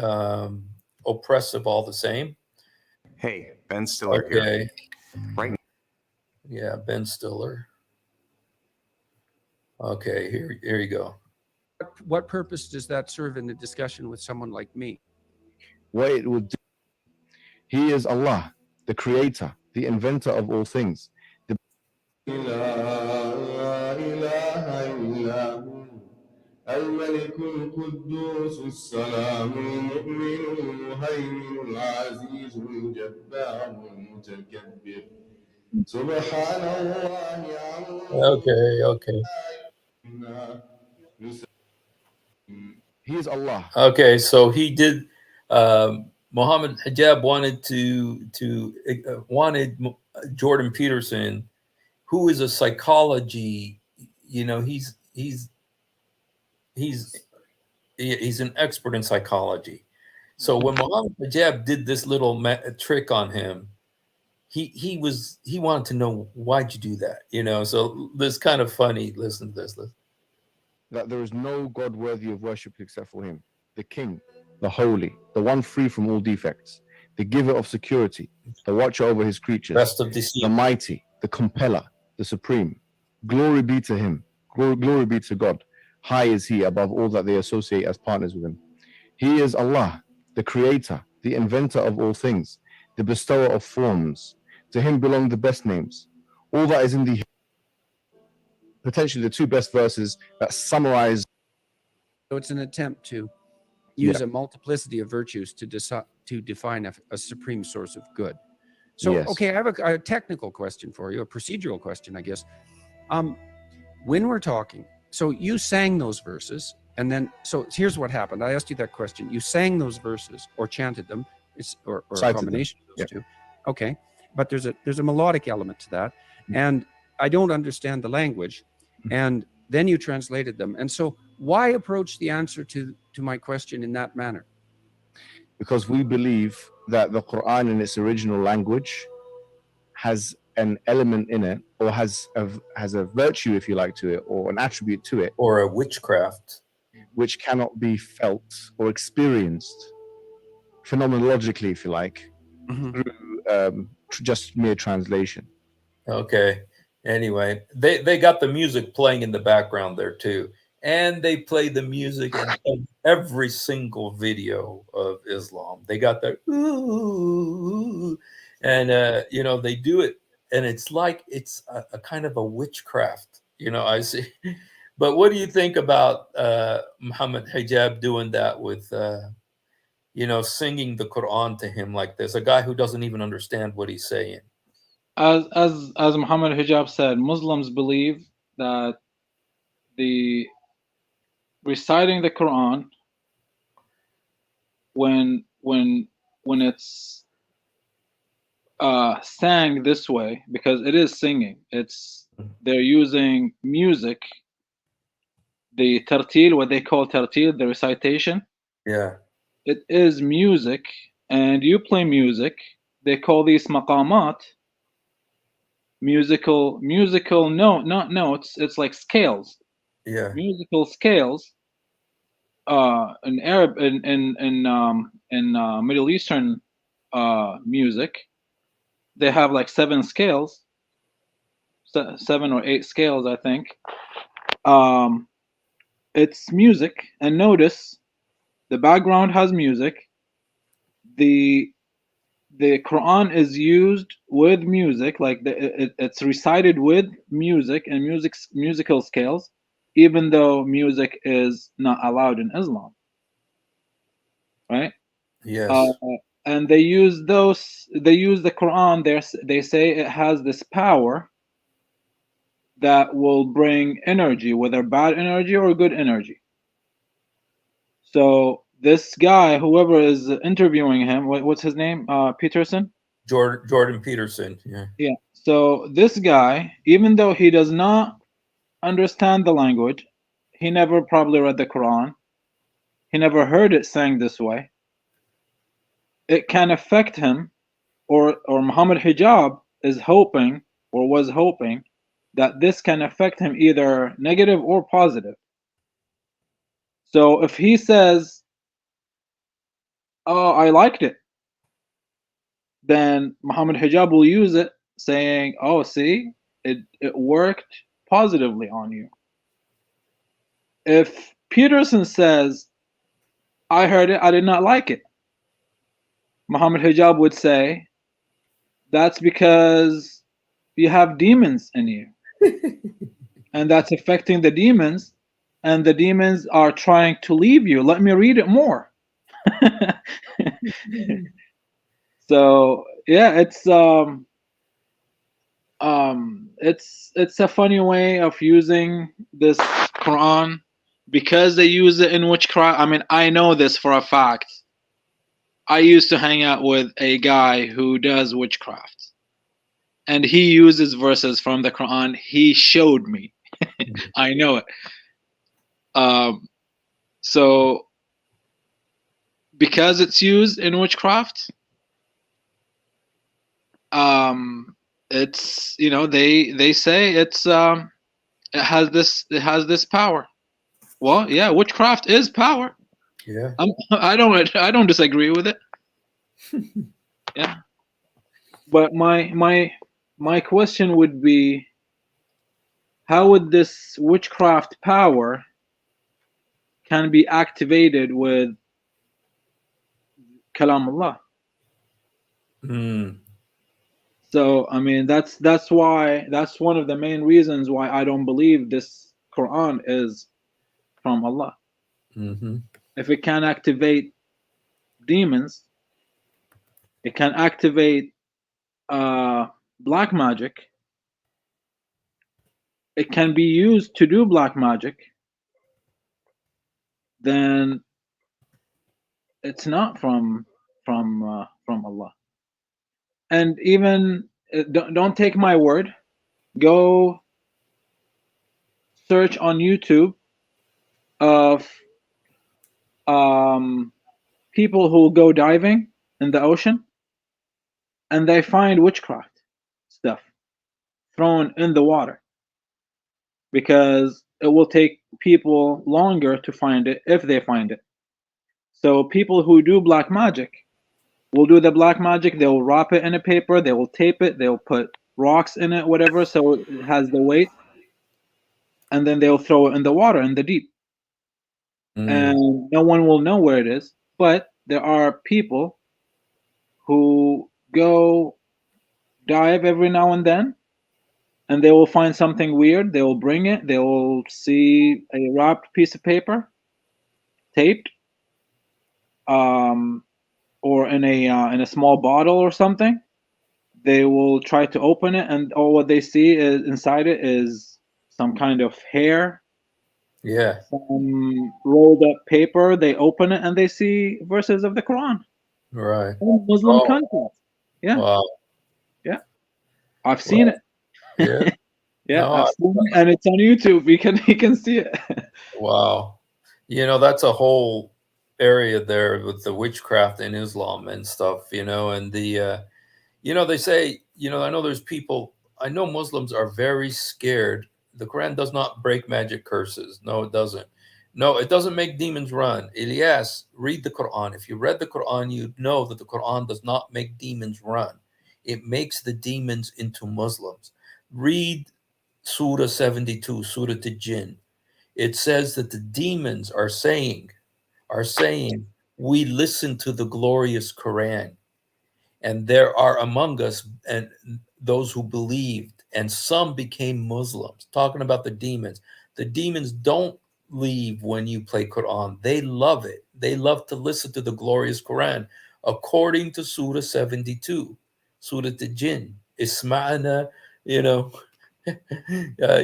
oppressive all the same. Hey, Ben Stiller here. Right. Yeah, Ben Stiller. Okay, here you go. What purpose does that serve in the discussion with someone like me? What it would do. He is Allah, the creator, the inventor of all things. الملك القدوس السلام المؤمن المهيمن العزيز الجبار المتكبر سبحان الله Okay. He is Allah. Okay, so he did. Mohammed Hijab wanted Jordan Peterson, who is a psychology. He's an expert in psychology. So when Mohammed Hijab did this little trick on him, he wanted to know, why'd you do that? So this kind of funny. Listen to this. That there is no God worthy of worship except for him, the King, the Holy, the one free from all defects, the giver of security, the watcher over his creatures, the mighty, the compeller, the supreme. Glory be to him. Glory be to God. High is he above all that they associate as partners with him. He is Allah, the creator, the inventor of all things, the bestower of forms. To him belong the best names. All that is in the potentially the 2 best verses that summarize. So it's an attempt to use a multiplicity of virtues to define a supreme source of good. So, Yes. okay, I have a technical question for you, a procedural question, I guess. When we're talking, so you sang those verses, and then, so here's what happened. I asked you that question. You sang those verses or chanted them, or a Cited them. combination of those Yeah. two. Okay, but there's a melodic element to that, and I don't understand the language, and then you translated them. And so why approach the answer to my question in that manner? Because we believe that the Quran in its original language has an element in it, or has a virtue, if you like, to it, or an attribute to it, or a witchcraft, which cannot be felt or experienced phenomenologically, if you like, through just mere translation. Okay. Anyway, they got the music playing in the background there too, and they play the music in every single video of Islam. They got their ooh, and you know, they do it, and it's like it's a kind of a witchcraft. You know, I see. But what do you think about Muhammad Hijab doing that with you know, singing the Quran to him like this? A guy who doesn't even understand what he's saying. As Muhammad Hijab said, Muslims believe that the reciting the Quran, when it's sang this way, because it is singing, they're using music, the tartil, what they call tartil, the recitation. Yeah. It is music, and you play music. They call these maqamat, musical not notes. It's like scales. Yeah. Musical scales. In Arab, in Middle Eastern music, they have like 7 scales, 7 or 8 scales, I think. It's music, and notice the background has music. The Quran is used with music, like it's recited with music and musical scales, even though music is not allowed in Islam, right? Yes. And they use the Quran. They say it has this power that will bring energy, whether bad energy or good energy. So this guy, whoever is interviewing him, what's his name? Peterson? Jordan Peterson. Yeah. Yeah. So this guy, even though he does not understand the language, he never probably read the Quran. He never heard it sang this way. It can affect him, or Muhammad Hijab is hoping, or was hoping, that this can affect him either negative or positive. So if he says, "Oh, I liked it," then Muhammad Hijab will use it, saying, "Oh, see, it worked positively on you." If Peterson says, "I heard it, I did not like it," Muhammad Hijab would say, "That's because you have demons in you." And that's affecting the demons, and the demons are trying to leave you. Let me read it more. So yeah, it's a funny way of using this Quran, because they use it in witchcraft. I mean, I know this for a fact. I used to hang out with a guy who does witchcraft, and he uses verses from the Quran. He showed me. I know it. So because it's used in witchcraft, it's, you know, they say it has this power. Well, yeah, witchcraft is power. Yeah. I don't disagree with it. Yeah. But my question would be, how would this witchcraft power can be activated with Kalam Allah? So I mean, that's why, that's one of the main reasons why I don't believe this Quran is from Allah. If it can activate demons, it can activate black magic, it can be used to do black magic, then it's not from Allah. And even don't take my word. Go search on YouTube of people who go diving in the ocean, and they find witchcraft stuff thrown in the water, because it will take people longer to find it if they find it. So people who do black magic will do the black magic. They will wrap it in a paper. They will tape it. They'll put rocks in it, whatever, so it has the weight. And then they'll throw it in the water, in the deep. And no one will know where it is. But there are people who go dive every now and then, and they will find something weird. They will bring it. They will see a wrapped piece of paper, taped, or in a small bottle or something. They will try to open it, and all what they see is inside it is some kind of hair, some rolled up paper. They open it and they see verses of the Quran. Right. In Muslim countries. Yeah. Wow. Yeah. I've seen it. Yeah. Yeah, No, I've seen it, and it's on YouTube. You can see it. Wow. You know, that's a whole area there with the witchcraft in Islam and stuff, you know, and the, you know, they say, you know, I know there's people, I know Muslims are very scared. The Quran does not break magic curses. No, it doesn't. No, it doesn't make demons run. Ilyas, read the Quran. If you read the Quran, you'd know that the Quran does not make demons run. It makes the demons into Muslims. Read Surah 72, Surah Al-Jinn. It says that the demons are saying, we listen to the glorious Quran. And there are among us and those who believed, and some became Muslims. Talking about the demons. The demons don't leave when you play Quran. They love it. They love to listen to the glorious Quran. According to Surah 72, Surah Al-Jinn, Isma'ana, you know,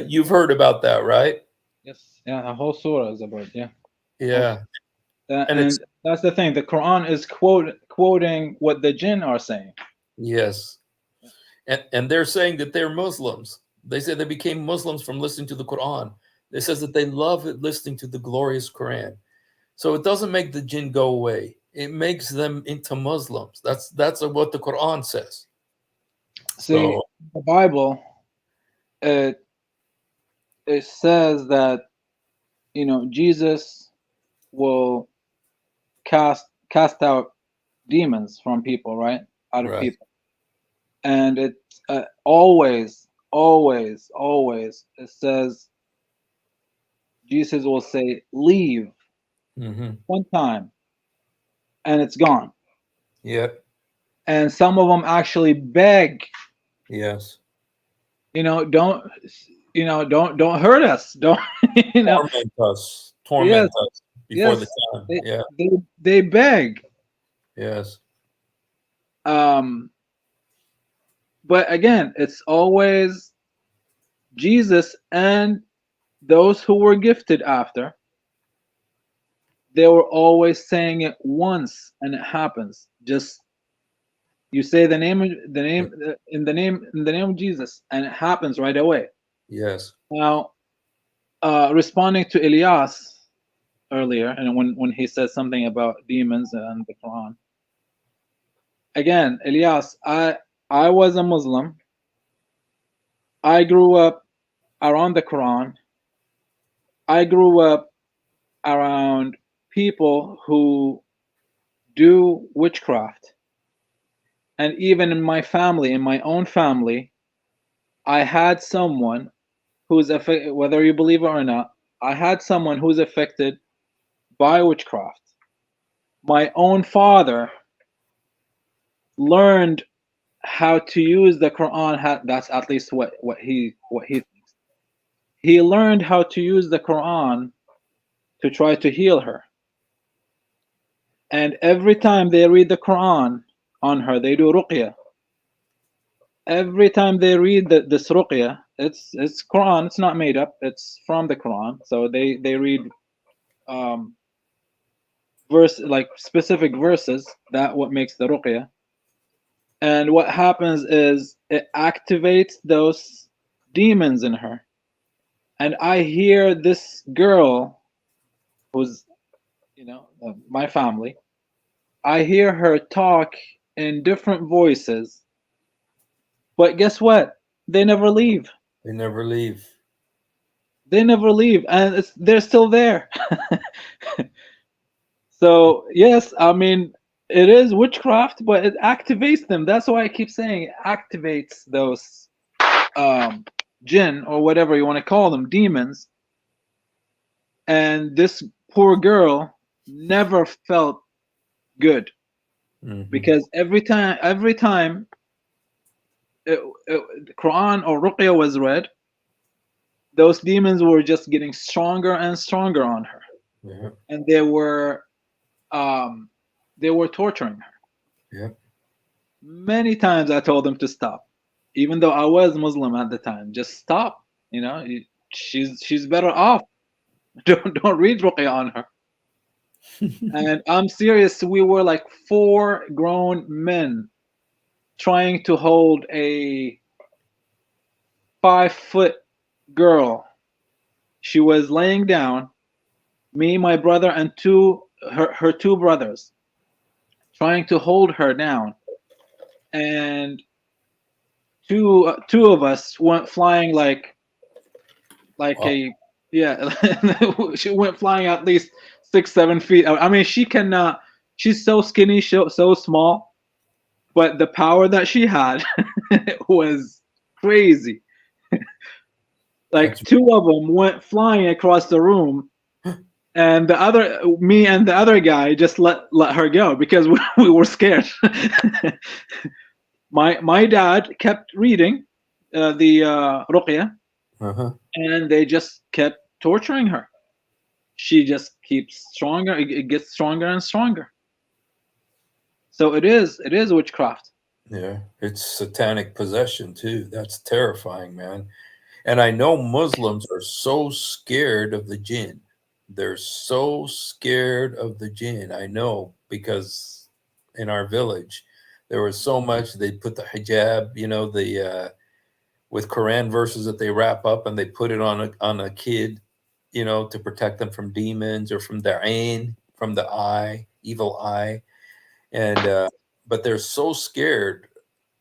you've heard about that, right? Yes. Yeah, a whole surah is about, yeah. Yeah. And that's the thing. The Quran is quoting what the jinn are saying. Yes. And they're saying that they're Muslims. They say they became Muslims from listening to the Quran. It says that they love it listening to the glorious Quran. So it doesn't make the jinn go away. It makes them into Muslims. That's what the Quran says. See, the Bible, it says that, you know, Jesus will cast out demons from people, right? Out of people. And it's always it says Jesus will say leave one time and it's gone. Yep. And some of them actually beg, yes, you know, don't hurt us, don't, you know, torment us before yes, the time. they beg. Yes. But again, it's always Jesus and those who were gifted after. They were always saying it once, and it happens. Just you say the name in the name of Jesus, and it happens right away. Yes. Now, responding to Ilyas earlier, and when he said something about demons and the Quran. Again, Ilyas, I was a Muslim. I grew up around the Quran. I grew up around people who do witchcraft. And even in my family, in my own family, I had someone who's affected, whether you believe it or not, I had someone who's affected by witchcraft. My own father learned how to use the Quran. That's at least what he thinks. He learned how to use the Quran to try to heal her. And every time they read the Quran on her, they do ruqya. every time they read this ruqya, it's Quran. It's not made up. It's from the Quran. So they read verse, like specific verses. That what makes the ruqya. And what happens is it activates those demons in her. And I hear this girl, who's, my family, I hear her talk in different voices. But guess what? They never leave. They never leave. They never leave, and they're still there. So yes, I mean, it is witchcraft, but it activates them. That's why I keep saying it activates those jinn, or whatever you want to call them, demons. And this poor girl never felt good, because every time Quran or Ruqya was read, those demons were just getting stronger and stronger on her. Yeah. And they were torturing her. Yeah. Many times I told them to stop, even though I was Muslim at the time. Just stop. She's better off. Don't read Ruqya on her. And I'm serious. We were like 4 grown men trying to hold a 5-foot girl. She was laying down. Me, my brother, and her 2 brothers, trying to hold her down, and two of us went flying like she went flying at least 6-7 feet. I mean, she cannot. She's so skinny, so small, but the power that she had was crazy. Like 2 of them went flying across the room. And me and the other guy just let her go because we were scared. My dad kept reading the Ruqya, and they just kept torturing her. She just keeps stronger. It gets stronger and stronger. So it is witchcraft. Yeah, it's satanic possession too. That's terrifying, man. And I know Muslims are so scared of the jinn. They're so scared of the jinn. I know, because in our village, there was so much. They put the hijab, with Quran verses that they wrap up, and they put it on a kid, to protect them from demons or from their ain, from the eye, evil eye. And but they're so scared,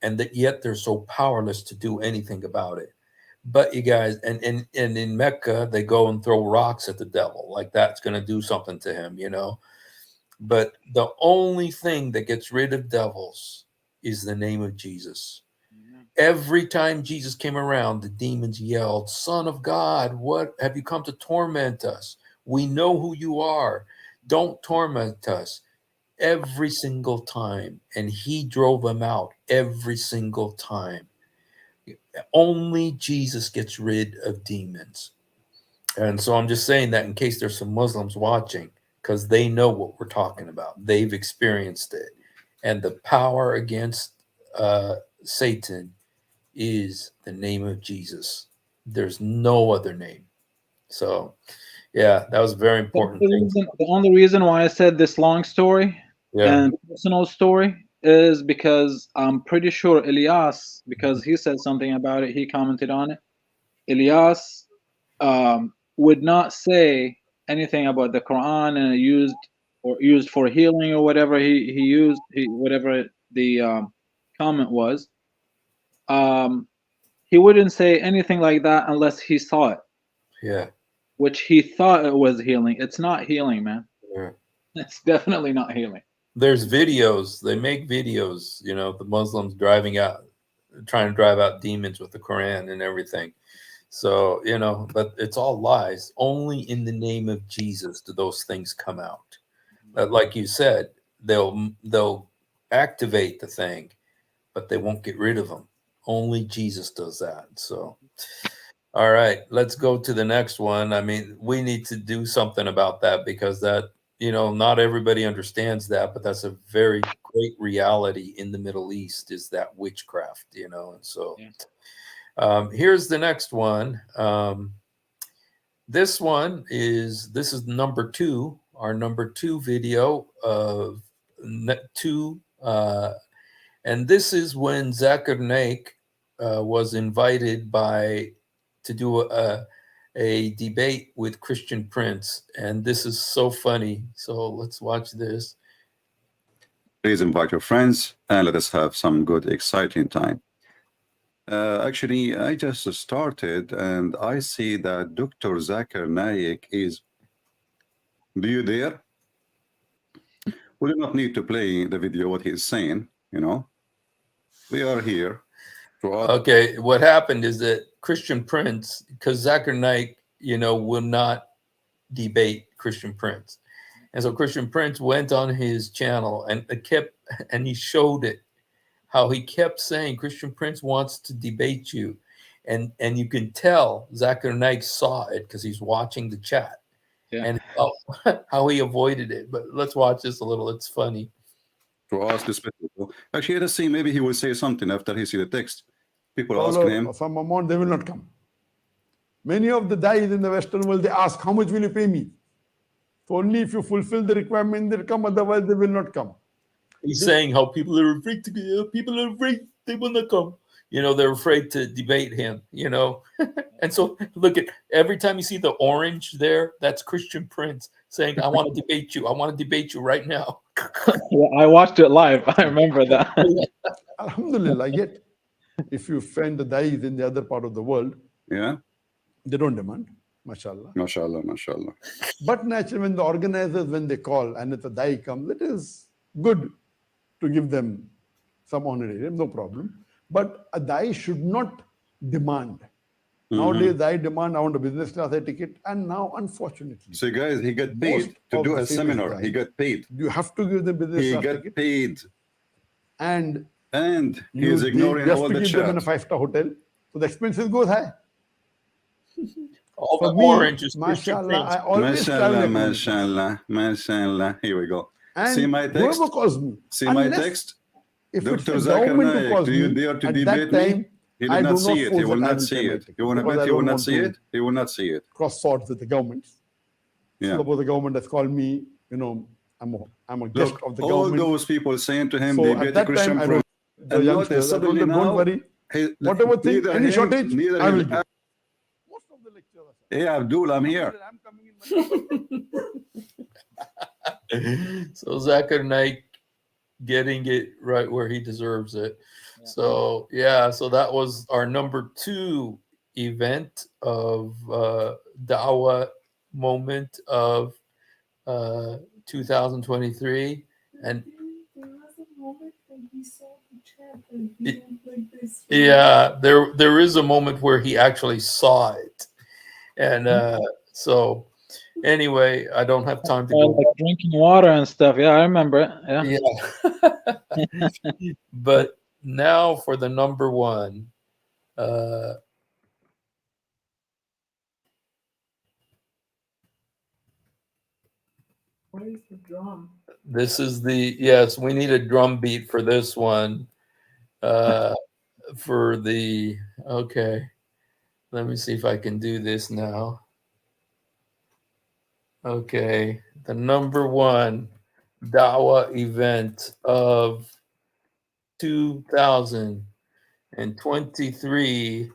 and yet they're so powerless to do anything about it. But you guys, and in Mecca, they go and throw rocks at the devil, like that's going to do something to him, But the only thing that gets rid of devils is the name of Jesus. Every time Jesus came around, the demons yelled, "Son of God, what have you come to torment us? We know who you are. Don't torment us." Every single time. And he drove them out every single time. Only Jesus gets rid of demons. And so I'm just saying that in case there's some Muslims watching, because they know what we're talking about. They've experienced it. And the power against Satan is the name of Jesus. There's no other name. So, yeah, that was a very important thing. The only reason why I said this long story and personal story is because I'm pretty sure Elias, because he said something about it, he commented on it. Elias would not say anything about the Quran and used for healing or whatever he used, whatever the comment was. He wouldn't say anything like that unless he saw it. Yeah. Which he thought it was healing. It's not healing, man. Yeah. It's definitely not healing. There's videos. They make videos, the Muslims trying to drive out demons with the Quran and everything. So, but it's all lies. Only in the name of Jesus do those things come out. Like you said, they'll activate the thing, but they won't get rid of them. Only Jesus does that. So, all right, let's go to the next one. I mean, we need to do something about that, because that you know, not everybody understands that, but that's a very great reality in the Middle East, is that witchcraft, you know. And so here's the next one. This is number 2, our number 2 video of two, and this is when Zakir Naik was invited to do a debate with Christian Prince, and this is so funny. So let's watch this. Please invite your friends and let us have some good, exciting time. Actually, I just started and I see that Dr. Zakir Naik is. Do you dare? We do not need to play the video what he's saying, you know. We are here. Okay, what happened is that Christian Prince, because Zakir Naik, you know, will not debate Christian Prince. And so Christian Prince went on his channel and he showed it, how he kept saying Christian Prince wants to debate you. And you can tell Zakir Naik saw it because he's watching the chat. Yeah. And how he avoided it. But let's watch this a little. It's funny. To ask this people. Actually, let's see, maybe he will say something after he see the text. People asking him. Some amount, they will not come. Many of the dais in the Western world, they ask, how much will you pay me? So only if you fulfill the requirement, they'll come, otherwise they will not come. He's saying how people are afraid they will not come. You know, they're afraid to debate him, you know. And so look at, every time you see the orange there, that's Christian Prince saying, I want to debate you. I want to debate you right now. Yeah, I watched it live. I remember that. Alhamdulillah, yet if you find the dais in the other part of the world, they don't demand. Mashallah. Mashallah, mashallah. But naturally, when the organizers, when they call and if a dai comes, it is good to give them some honorarium, no problem. But a dai should not demand. Nowadays, dai demand, I want a business class ticket, and now, unfortunately. So, guys, he got paid to do a seminar. He got paid. You have to give them business class ticket. He got paid. And he is ignoring all the chat. Just to keep them in a 5-star hotel, so the expenses goes high. All the orange is mashallah, I always travel. Mashallah. Here we go. And see my text? Whoever calls me. See my text? If Dr. it's the Zakir government who Naik, calls do you me, dare to at debate that time, me? He I did do not see it. He force will that I not see it. You want to because bet I he will don't not want see to it? He will not see it. Cross swords with the governments. Yeah. Suppose the government has called me, you know, I'm a guest Look, of the all government. those people saying to him, So debate at the that Christian time, Prince. the And youngsters, notice, I told suddenly them, don't now, worry. Whatever thing, neither any him, shortage, neither I will him. give. Hey, Abdul, I'm here. So Zakir Naik getting it right where he deserves it. So yeah, so that was our number 2 event of Dawa moment of 2023. And yeah, there is a moment where he actually saw it. And so anyway, I don't have time to go. Like drinking water and stuff. Yeah, I remember it. Yeah. But now for the number 1. Where's the drum? This is yes, we need a drum beat for this one. Okay. Let me see if I can do this now. Okay, the number 1 Dawa event of 2023.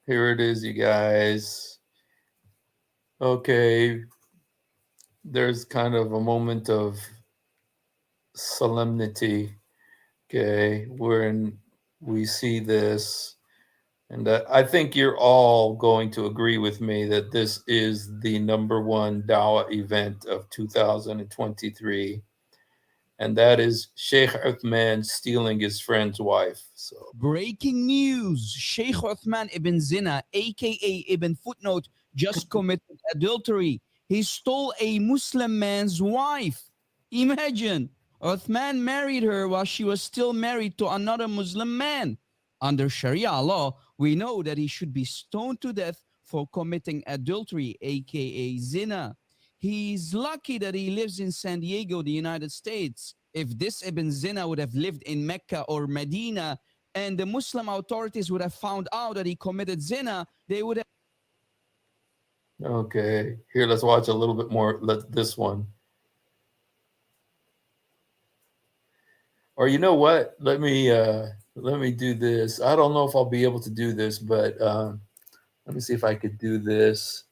Here it is, you guys. Okay, there's kind of a moment of solemnity. Okay, when we see this. And I think you're all going to agree with me that this is the number 1 Dawa event of 2023. And that is Sheikh Uthman stealing his friend's wife. So breaking news, Sheikh Uthman ibn Zina, aka Ibn Footnote, just committed adultery. He stole a Muslim man's wife. Imagine, Uthman married her while she was still married to another Muslim man. Under Sharia law, we know that he should be stoned to death for committing adultery, aka zina. He's lucky that he lives in San Diego, the United States. If this Ibn Zina would have lived in Mecca or Medina, and the Muslim authorities would have found out that he committed zina, they would have. Okay, here, let's watch a little bit more. This one. Or you know what? Let me do this. I don't know if I'll be able to do this, but let me see if I could do this.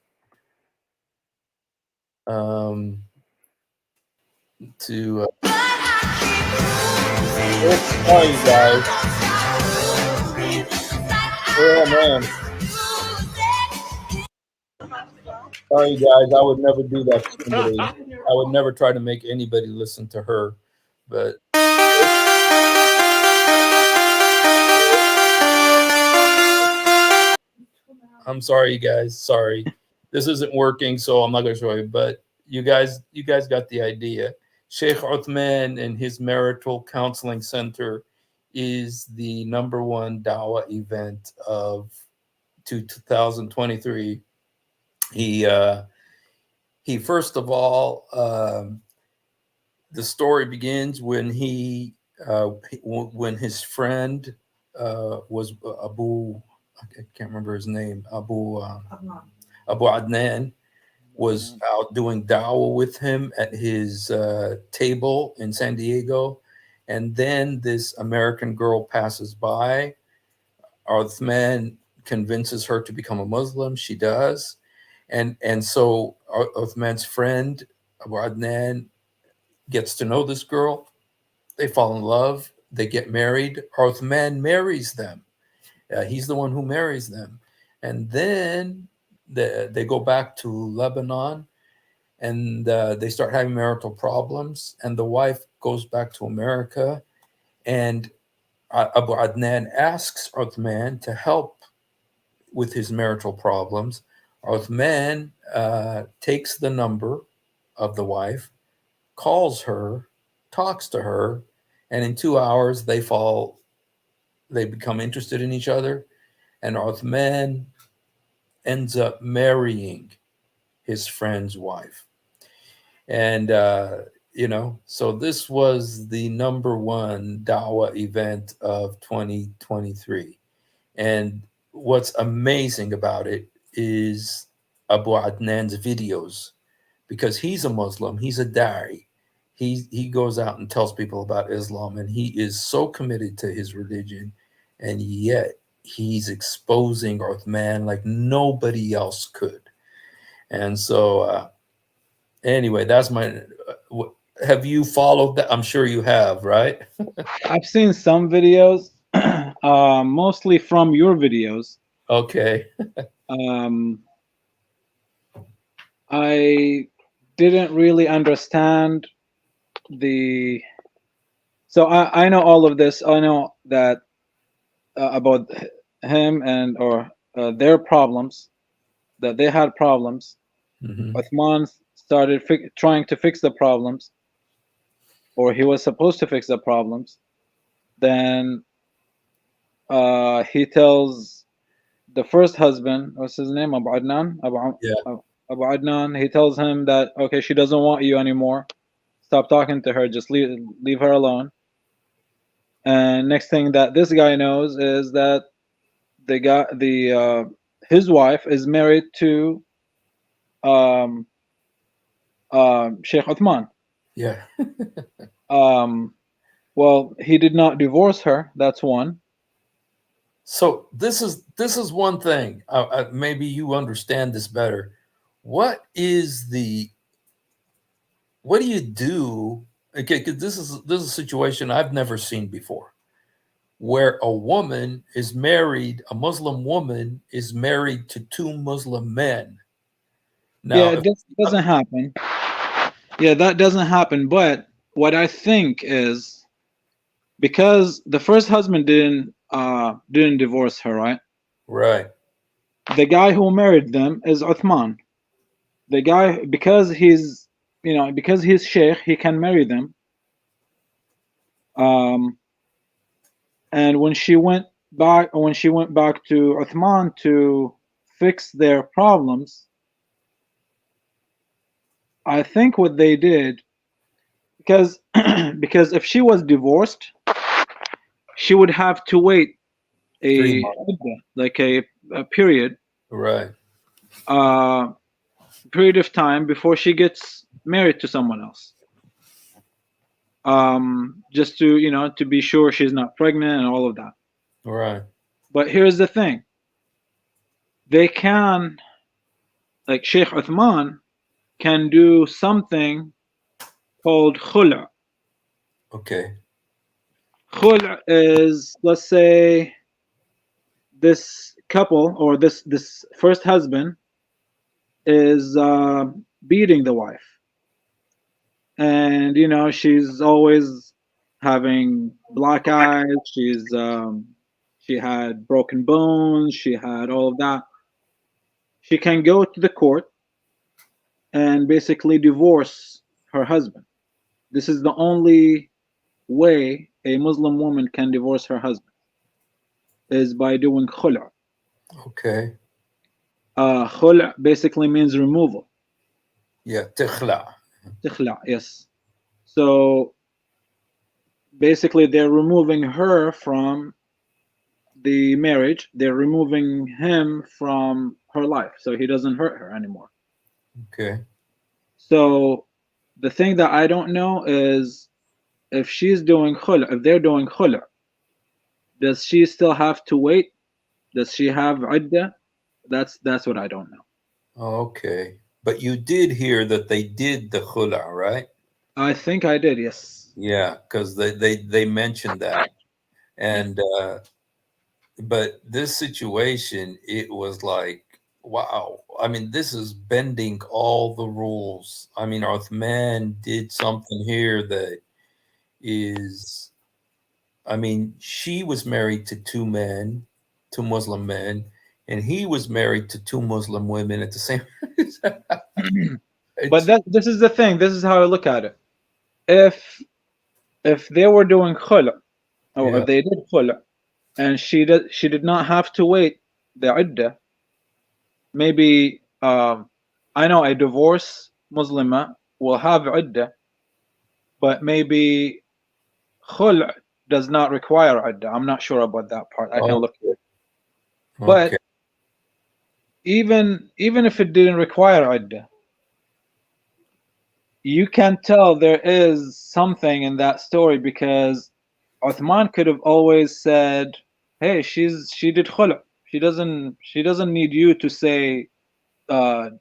Sorry, guys. Oh man. Sorry, guys. I would never do that to somebody. I would never try to make anybody listen to her, but. I'm sorry, you guys. Sorry, this isn't working, so I'm not going to show you. But you guys got the idea. Sheikh Uthman and his marital counseling center is the #1 Dawa event of 2023. He first of all, the story begins when when his friend was Abu. I can't remember his name. Abu Adnan was out doing Dawa with him at his table in San Diego. And then this American girl passes by. Uthman convinces her to become a Muslim. She does. And so Uthman's friend, Abu Adnan, gets to know this girl. They fall in love. They get married. Uthman marries them. He's the one who marries them. And then they go back to Lebanon, and they start having marital problems. And the wife goes back to America. And Abu Adnan asks Uthman to help with his marital problems. Uthman takes the number of the wife, calls her, talks to her, and in 2 hours they become interested in each other, and Uthman ends up marrying his friend's wife. And so this was the #1 Dawa event of 2023. And what's amazing about it is Abu Adnan's videos, because he's a Muslim, he's a da'i. He goes out and tells people about Islam, and he is so committed to his religion, and yet he's exposing Uthman like nobody else could. And so anyway, that's my. Have you followed that? I'm sure you have, right? I've seen some videos, mostly from your videos. Okay. I didn't really understand so I know all of this. I know that about him and their problems, that they had problems. Uthman started trying to fix the problems, or he was supposed to fix the problems. Then he tells the first husband, what's his name, Abu Adnan? Abu Adnan, he tells him that, okay, she doesn't want you anymore. Stop talking to her. Just leave her alone. And next thing that this guy knows is that his wife is married to Sheikh Uthman. Yeah. Well, he did not divorce her. That's one. So this is one thing. Maybe you understand this better. What do you do? Okay, because this is a situation I've never seen before, where a woman is married, a Muslim woman is married to 2 Muslim men. Now, yeah, it doesn't happen. Yeah, that doesn't happen. But what I think is, because the first husband didn't divorce her, right? Right. The guy who married them is Uthman. The guy, because he's sheikh, he can marry them. And when she went back to Uthman to fix their problems, I think what they did, because because if she was divorced, she would have to wait 3 a months. like a period, Right. Period of time before she gets married to someone else. Just to to be sure she's not pregnant and all of that. Right. But here's the thing. They can, like Sheikh Uthman, can do something called khul'. Okay. Khul' is, let's say, this couple or this first husband is beating the wife, and she's always having black eyes. She had broken bones. She had all of that. She can go to the court and basically divorce her husband. This is the only way a Muslim woman can divorce her husband, is by doing khul'. Okay. Khul' basically means removal. Yeah, تخلع. Tikhla, yes. So basically they're removing her from the marriage. They're removing him from her life, so he doesn't hurt her anymore. Okay. So the thing that I don't know is if she's doing khul', if they're doing khul', does she still have to wait? Does she have iddah? That's what I don't know. Okay. But you did hear that they did the khula, right? I think I did, yes. Yeah, because they mentioned that. And but this situation, it was like, wow. I mean, this is bending all the rules. I mean, Uthman did something here that is, I mean, she was married to 2 men, 2 Muslim men, and he was married to 2 Muslim women at the same But this is the thing. This is how I look at it. If they were doing khul', or Yeah. if they did khul', and she did not have to wait the iddah, maybe I know a divorce Muslima will have iddah, but maybe khul' does not require iddah. I'm not sure about that part. I can look at it. But Okay. even if it didn't require iddah, you can tell there is something in that story, because Uthman could have always said, "Hey, she did khul'. She doesn't need you to say the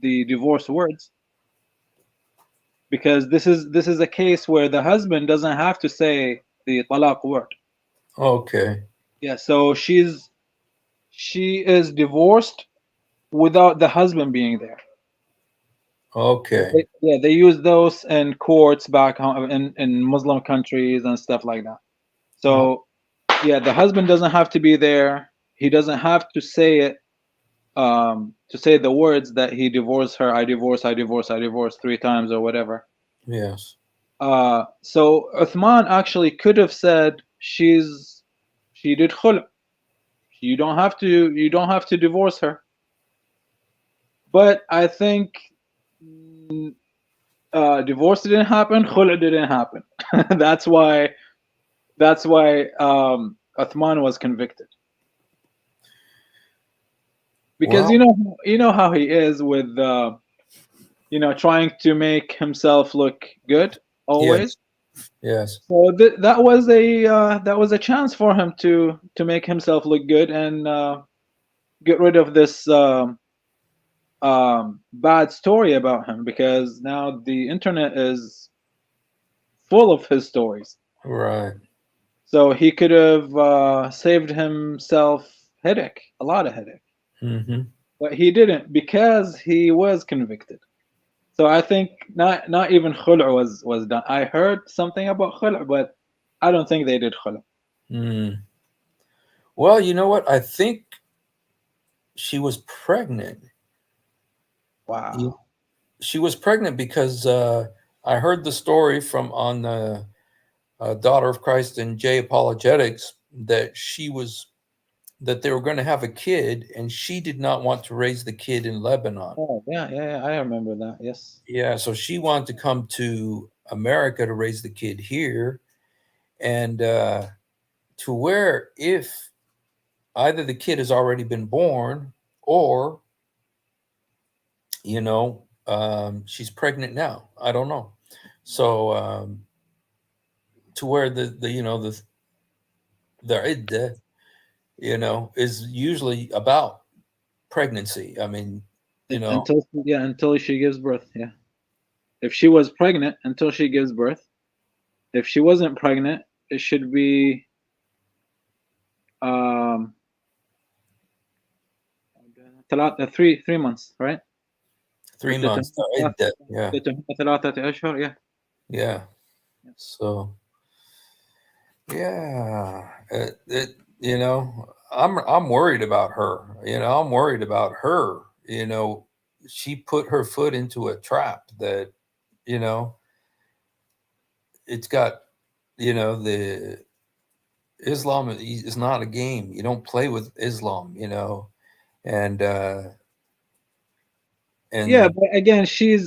divorce words." Because this is a case where the husband doesn't have to say the talaq word. Okay. Yeah, so she is divorced without the husband being there. Okay. They use those in courts back home in Muslim countries and stuff like that. So yeah, the husband doesn't have to be there. He doesn't have to say it, to say the words that he divorced her. I divorce 3 times or whatever. Yes. So Uthman actually could have said she did khul'. You don't have to divorce her. But I think divorce didn't happen, khul' didn't happen. That's why Uthman was convicted. Because you know how he is with trying to make himself look good always. Yes. So that was a chance for him to make himself look good and get rid of this bad story about him, because now the internet is full of his stories. Right. So he could have saved himself a lot of headache. Mm-hmm. But he didn't, because he was convicted. So I think not even khul' was done. I heard something about khul', but I don't think they did khul'. Mm. Well, you know what? I think she was pregnant. Wow. She was pregnant because I heard the story from on the Daughter of Christ and J Apologetics that she was that they were going to have a kid, and she did not want to raise the kid in Lebanon. Oh, yeah, I remember that. Yes. Yeah, so she wanted to come to America to raise the kid here, and to where if either the kid has already been born or, she's pregnant now. I don't know. So to where the iddah, is usually about pregnancy. I mean, until she gives birth. Yeah. If she was pregnant, until she gives birth. If she wasn't pregnant, it should be 3 months, right? 3 months. Yeah. Yeah. Yeah. So yeah, I'm worried about her. I'm worried about her. She put her foot into a trap that, it's got, the Islam is not a game. You don't play with Islam, and yeah, but again, she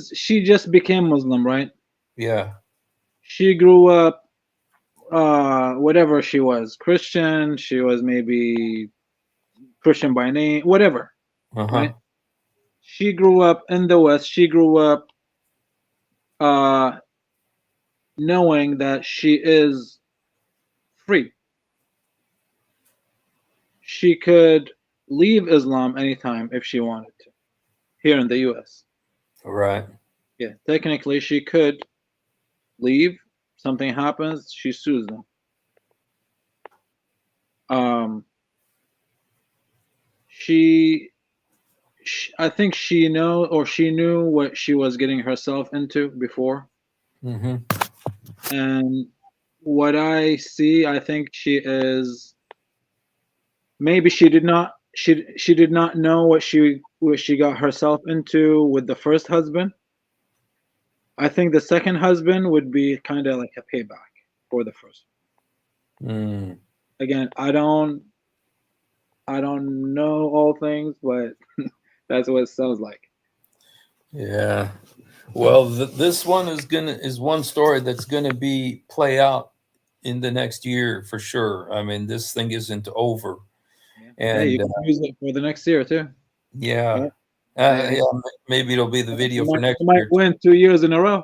just became Muslim, right? Yeah. She grew up, whatever she was, Christian. She was maybe Christian by name, whatever, right? She grew up in the West. She grew up knowing that she is free. She could leave Islam anytime if she wanted to, here in the U.S. Right. Yeah, technically she could leave. Something happens, she sues them. I think she knew what she was getting herself into before. Mm-hmm. And what I see, I think she is, maybe she did not know what she got herself into with the first husband. I think the second husband would be kind of like a payback for the first. Again, I don't know all things, but that's what it sounds like. Yeah. Well, this one is one story that's gonna play out in the next year for sure. I mean, this thing isn't over. And you can use it for the next year too. Yeah. Yeah. Yeah, maybe it'll be the video for next you might year. win 2 years in a row.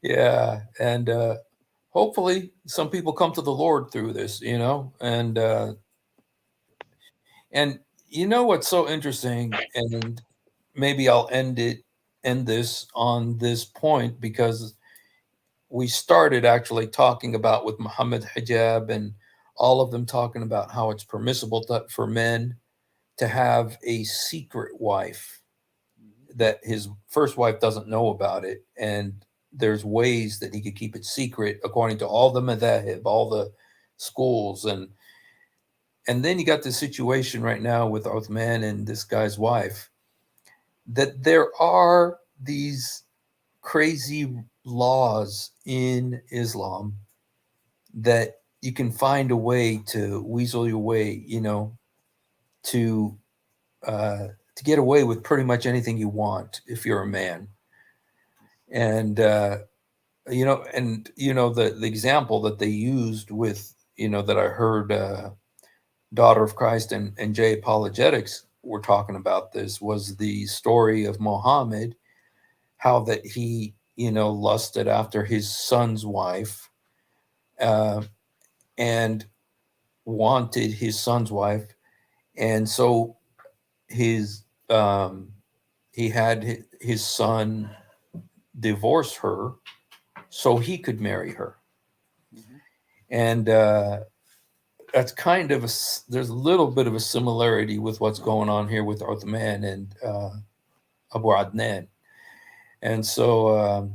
Yeah, and hopefully some people come to the Lord through this, and what's so interesting, and maybe I'll end this on this point, because we started actually talking about with Muhammad hijab and all of them talking about how it's permissible for men to have a secret wife, that his first wife doesn't know about it, and there's ways that he could keep it secret according to all the madhahib, all the schools, and then you got the situation right now with Uthman and this guy's wife, that there are these crazy laws in Islam that you can find a way to weasel your way, to get away with pretty much anything you want if you're a man. And the example that they used with, that I heard Daughter of Christ and J Apologetics were talking about this, was the story of Muhammad, how that he, lusted after his son's wife, and wanted his son's wife. And so he had his son divorce her so he could marry her. And that's kind of there's a little bit of a similarity with what's going on here with Uthman and Abu Adnan. And so,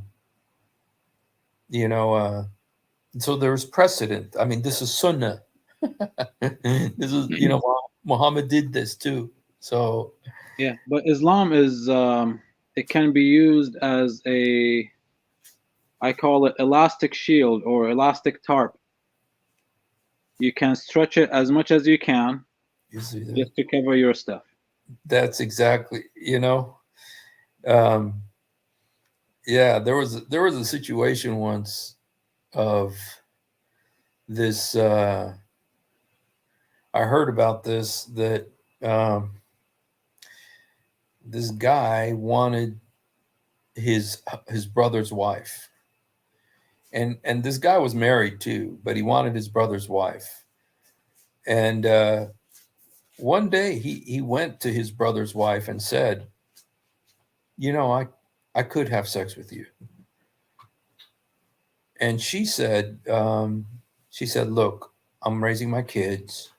so there's precedent. I mean, this is Sunnah. This is, Muhammad did this too. So yeah, but Islam is it can be used as I call it elastic shield or elastic tarp. you can stretch it as much as you can You see that? just to cover your stuff. That's exactly, yeah, there was a situation once of this. I heard about this, that this guy wanted his brother's wife, and this guy was married too, but he wanted his brother's wife. And one day he went to his brother's wife and said, I could have sex with you. And she said, look, I'm raising my kids.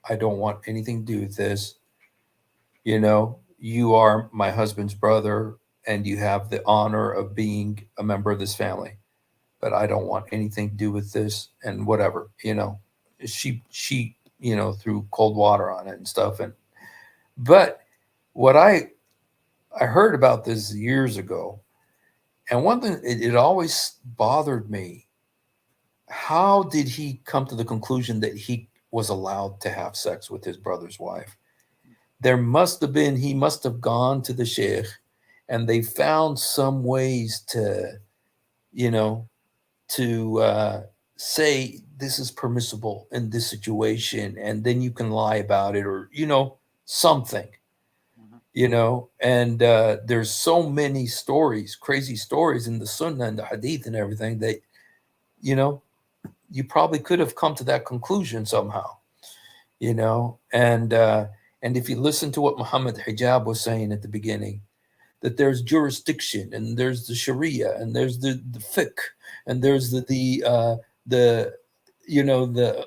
I don't want anything to do with this. You are my husband's brother and you have the honor of being a member of this family, but I don't want anything to do with this, and whatever, she threw cold water on it and stuff. But what I heard about this years ago, and one thing, it always bothered me. How did he come to the conclusion that he was allowed to have sex with his brother's wife? He must have gone to the sheikh, and they found some ways to, say this is permissible in this situation, and then you can lie about it, or, something. And there's so many stories, crazy stories in the Sunnah and the Hadith and everything that, you probably could have come to that conclusion somehow, and if you listen to what Muhammad Hijab was saying at the beginning, that there's jurisdiction, and there's the Sharia, and there's the fiqh, and there's the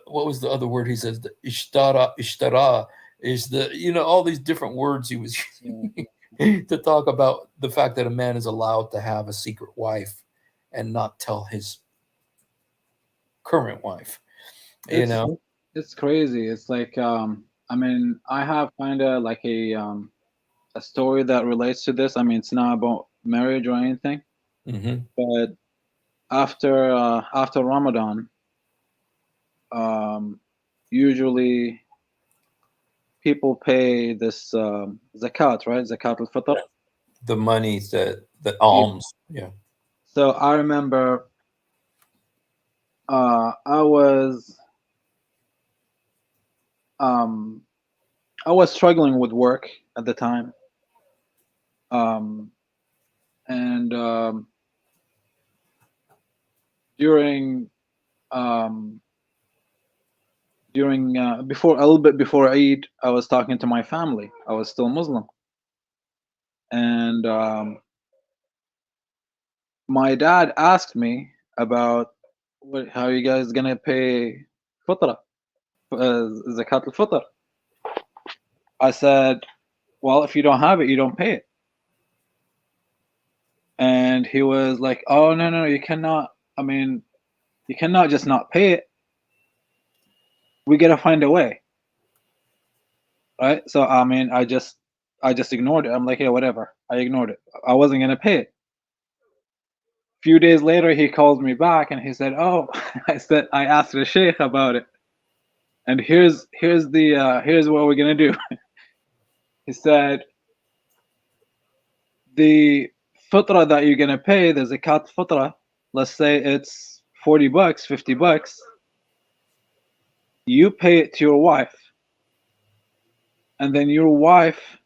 what was the other word he says, the ishtara is the, all these different words he was using to talk about the fact that a man is allowed to have a secret wife and not tell his current wife. It's crazy. It's like I have kind of like a story that relates to this. It's not about marriage or anything, but after Ramadan, usually people pay this zakat, right? Zakat al-fitr. The money, the alms. Yeah. So I remember I was struggling with work at the time, and during before, a little bit before Eid, I was talking to my family. I was still Muslim, and my dad asked me about how you guys gonna pay fitra, zakat al-fitr. I said, well, if you don't have it, you don't pay it. And he was like, oh, no, you cannot. You cannot just not pay it. We gotta find a way, right? So I just ignored it. I'm like, yeah, whatever. I ignored it. I wasn't gonna pay it. A few days later, he calls me back and he said, oh, I asked the sheikh about it, and here's what we're gonna do. He said, the fitra that you're gonna pay, the zakat fitra, let's say it's $40, $50. You pay it to your wife, and then your wife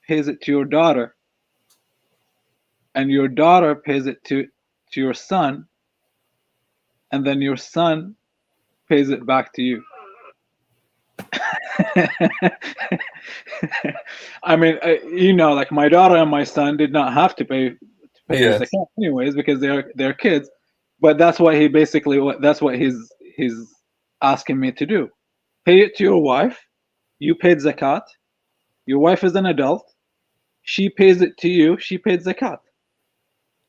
pays it to your daughter, and your daughter pays it to your son, and then your son pays it back to you. Like my daughter and my son did not have to pay Yes. the zakat anyways, because they're kids, but that's what he's asking me to do. Pay it to your wife. You paid zakat. Your wife is an adult. She pays it to you. She paid zakat.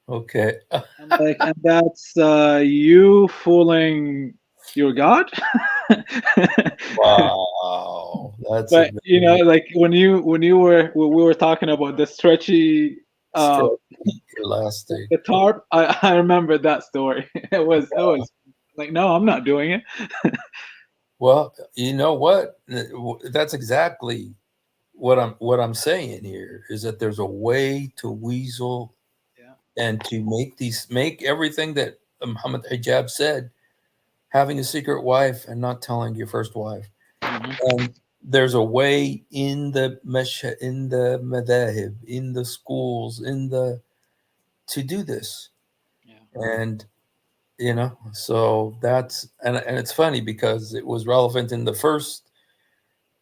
Okay. And that's you fooling your God. Wow, that's. But like when we were talking about the stretchy elastic, the tarp, I remember that story. It was like, no, I'm not doing it. Well, you know what? That's exactly what I'm saying here, is that there's a way to weasel and to make everything that Muhammad Hijab said, having a secret wife and not telling your first wife. And there's a way in the madahib, in the schools, to do this. And so that's and it's funny because it was relevant in the first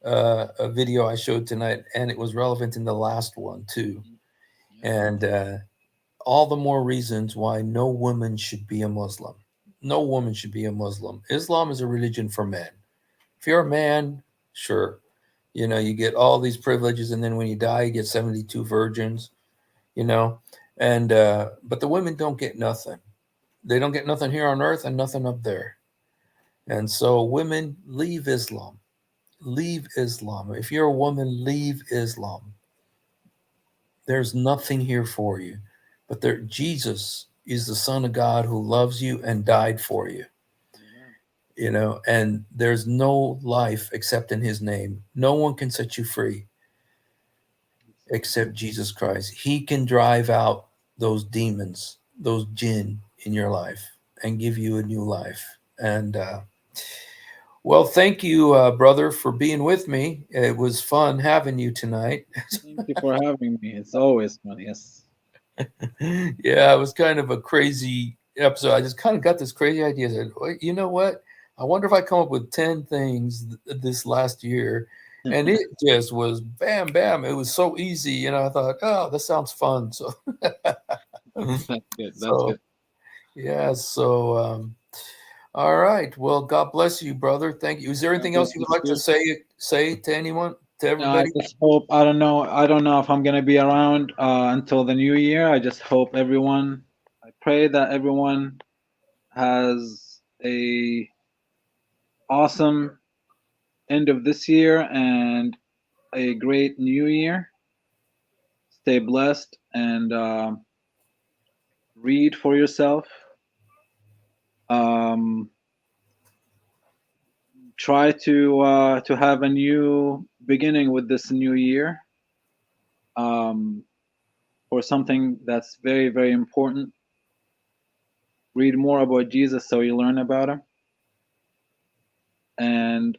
video I showed tonight, and it was relevant in the last one too. And all the more reasons why no woman should be a Muslim. No woman should be a Muslim. Islam is a religion for men. If you're a man, sure, you get all these privileges, and then when you die, you get 72 virgins, and but the women don't get nothing. They don't get nothing here on earth and nothing up there. And so women, leave Islam. Leave Islam. If you're a woman, leave Islam. There's nothing here for you. But Jesus is the Son of God who loves you and died for you. And there's no life except in his name. No one can set you free except Jesus Christ. He can drive out those demons, those jinn in your life, and give you a new life. And well, thank you, brother, for being with me. It was fun having you tonight. Thank you for having me. It's always fun. Yes. Yeah, it was kind of a crazy episode. I just kind of got this crazy idea. I said, well, you know what? I wonder if I come up with 10 things this last year. And it just was bam, bam. It was so easy. I thought, oh, that sounds fun. So That's good. That's good. Yeah. So, all right. Well, God bless you, brother. Thank you. Is there anything else you would like to say to anyone, to everybody? I just hope, I don't know if I'm going to be around until the new year. I just hope I pray that everyone has a awesome end of this year and a great new year. Stay blessed and read for yourself. Try to have a new beginning with this new year for something that's very, very important. Read more about Jesus so you learn about him. And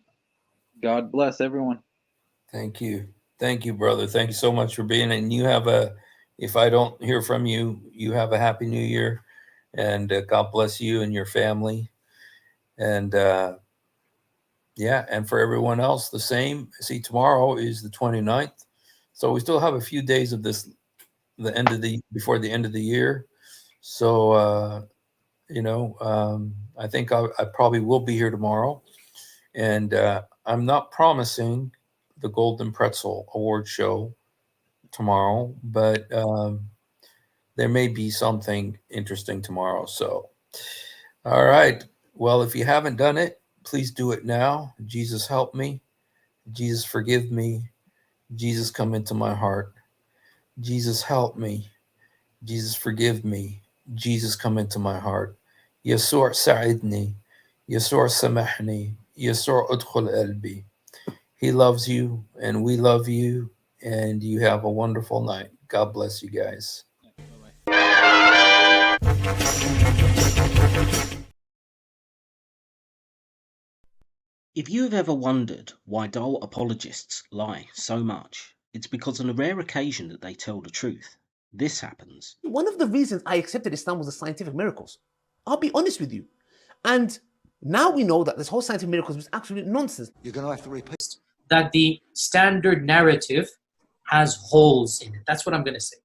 God bless everyone. Thank you. Thank you, brother. Thank you so much for being. And if I don't hear from you, you have a happy new year. And God bless you and your family. And and for everyone else, the same. See, tomorrow is the 29th. So we still have a few days of this, before the end of the year. So, I think I probably will be here tomorrow. And I'm not promising the Golden Pretzel Award show tomorrow, but there may be something interesting tomorrow. So, all right. Well, if you haven't done it, please do it now. Jesus, help me. Jesus, forgive me. Jesus, come into my heart. Jesus, help me. Jesus, forgive me. Jesus, come into my heart. Yesur sa'idni. Yesur samahni. Yesur udkhul qalbi. He loves you and we love you, and you have a wonderful night. God bless you guys. If you have ever wondered why Dawa apologists lie so much, it's because on a rare occasion that they tell the truth. This happens. One of the reasons I accepted Islam was the scientific miracles. I'll be honest with you. And now we know that this whole scientific miracles was absolute nonsense. You're going to have to repeat that the standard narrative has holes in it. That's what I'm going to say.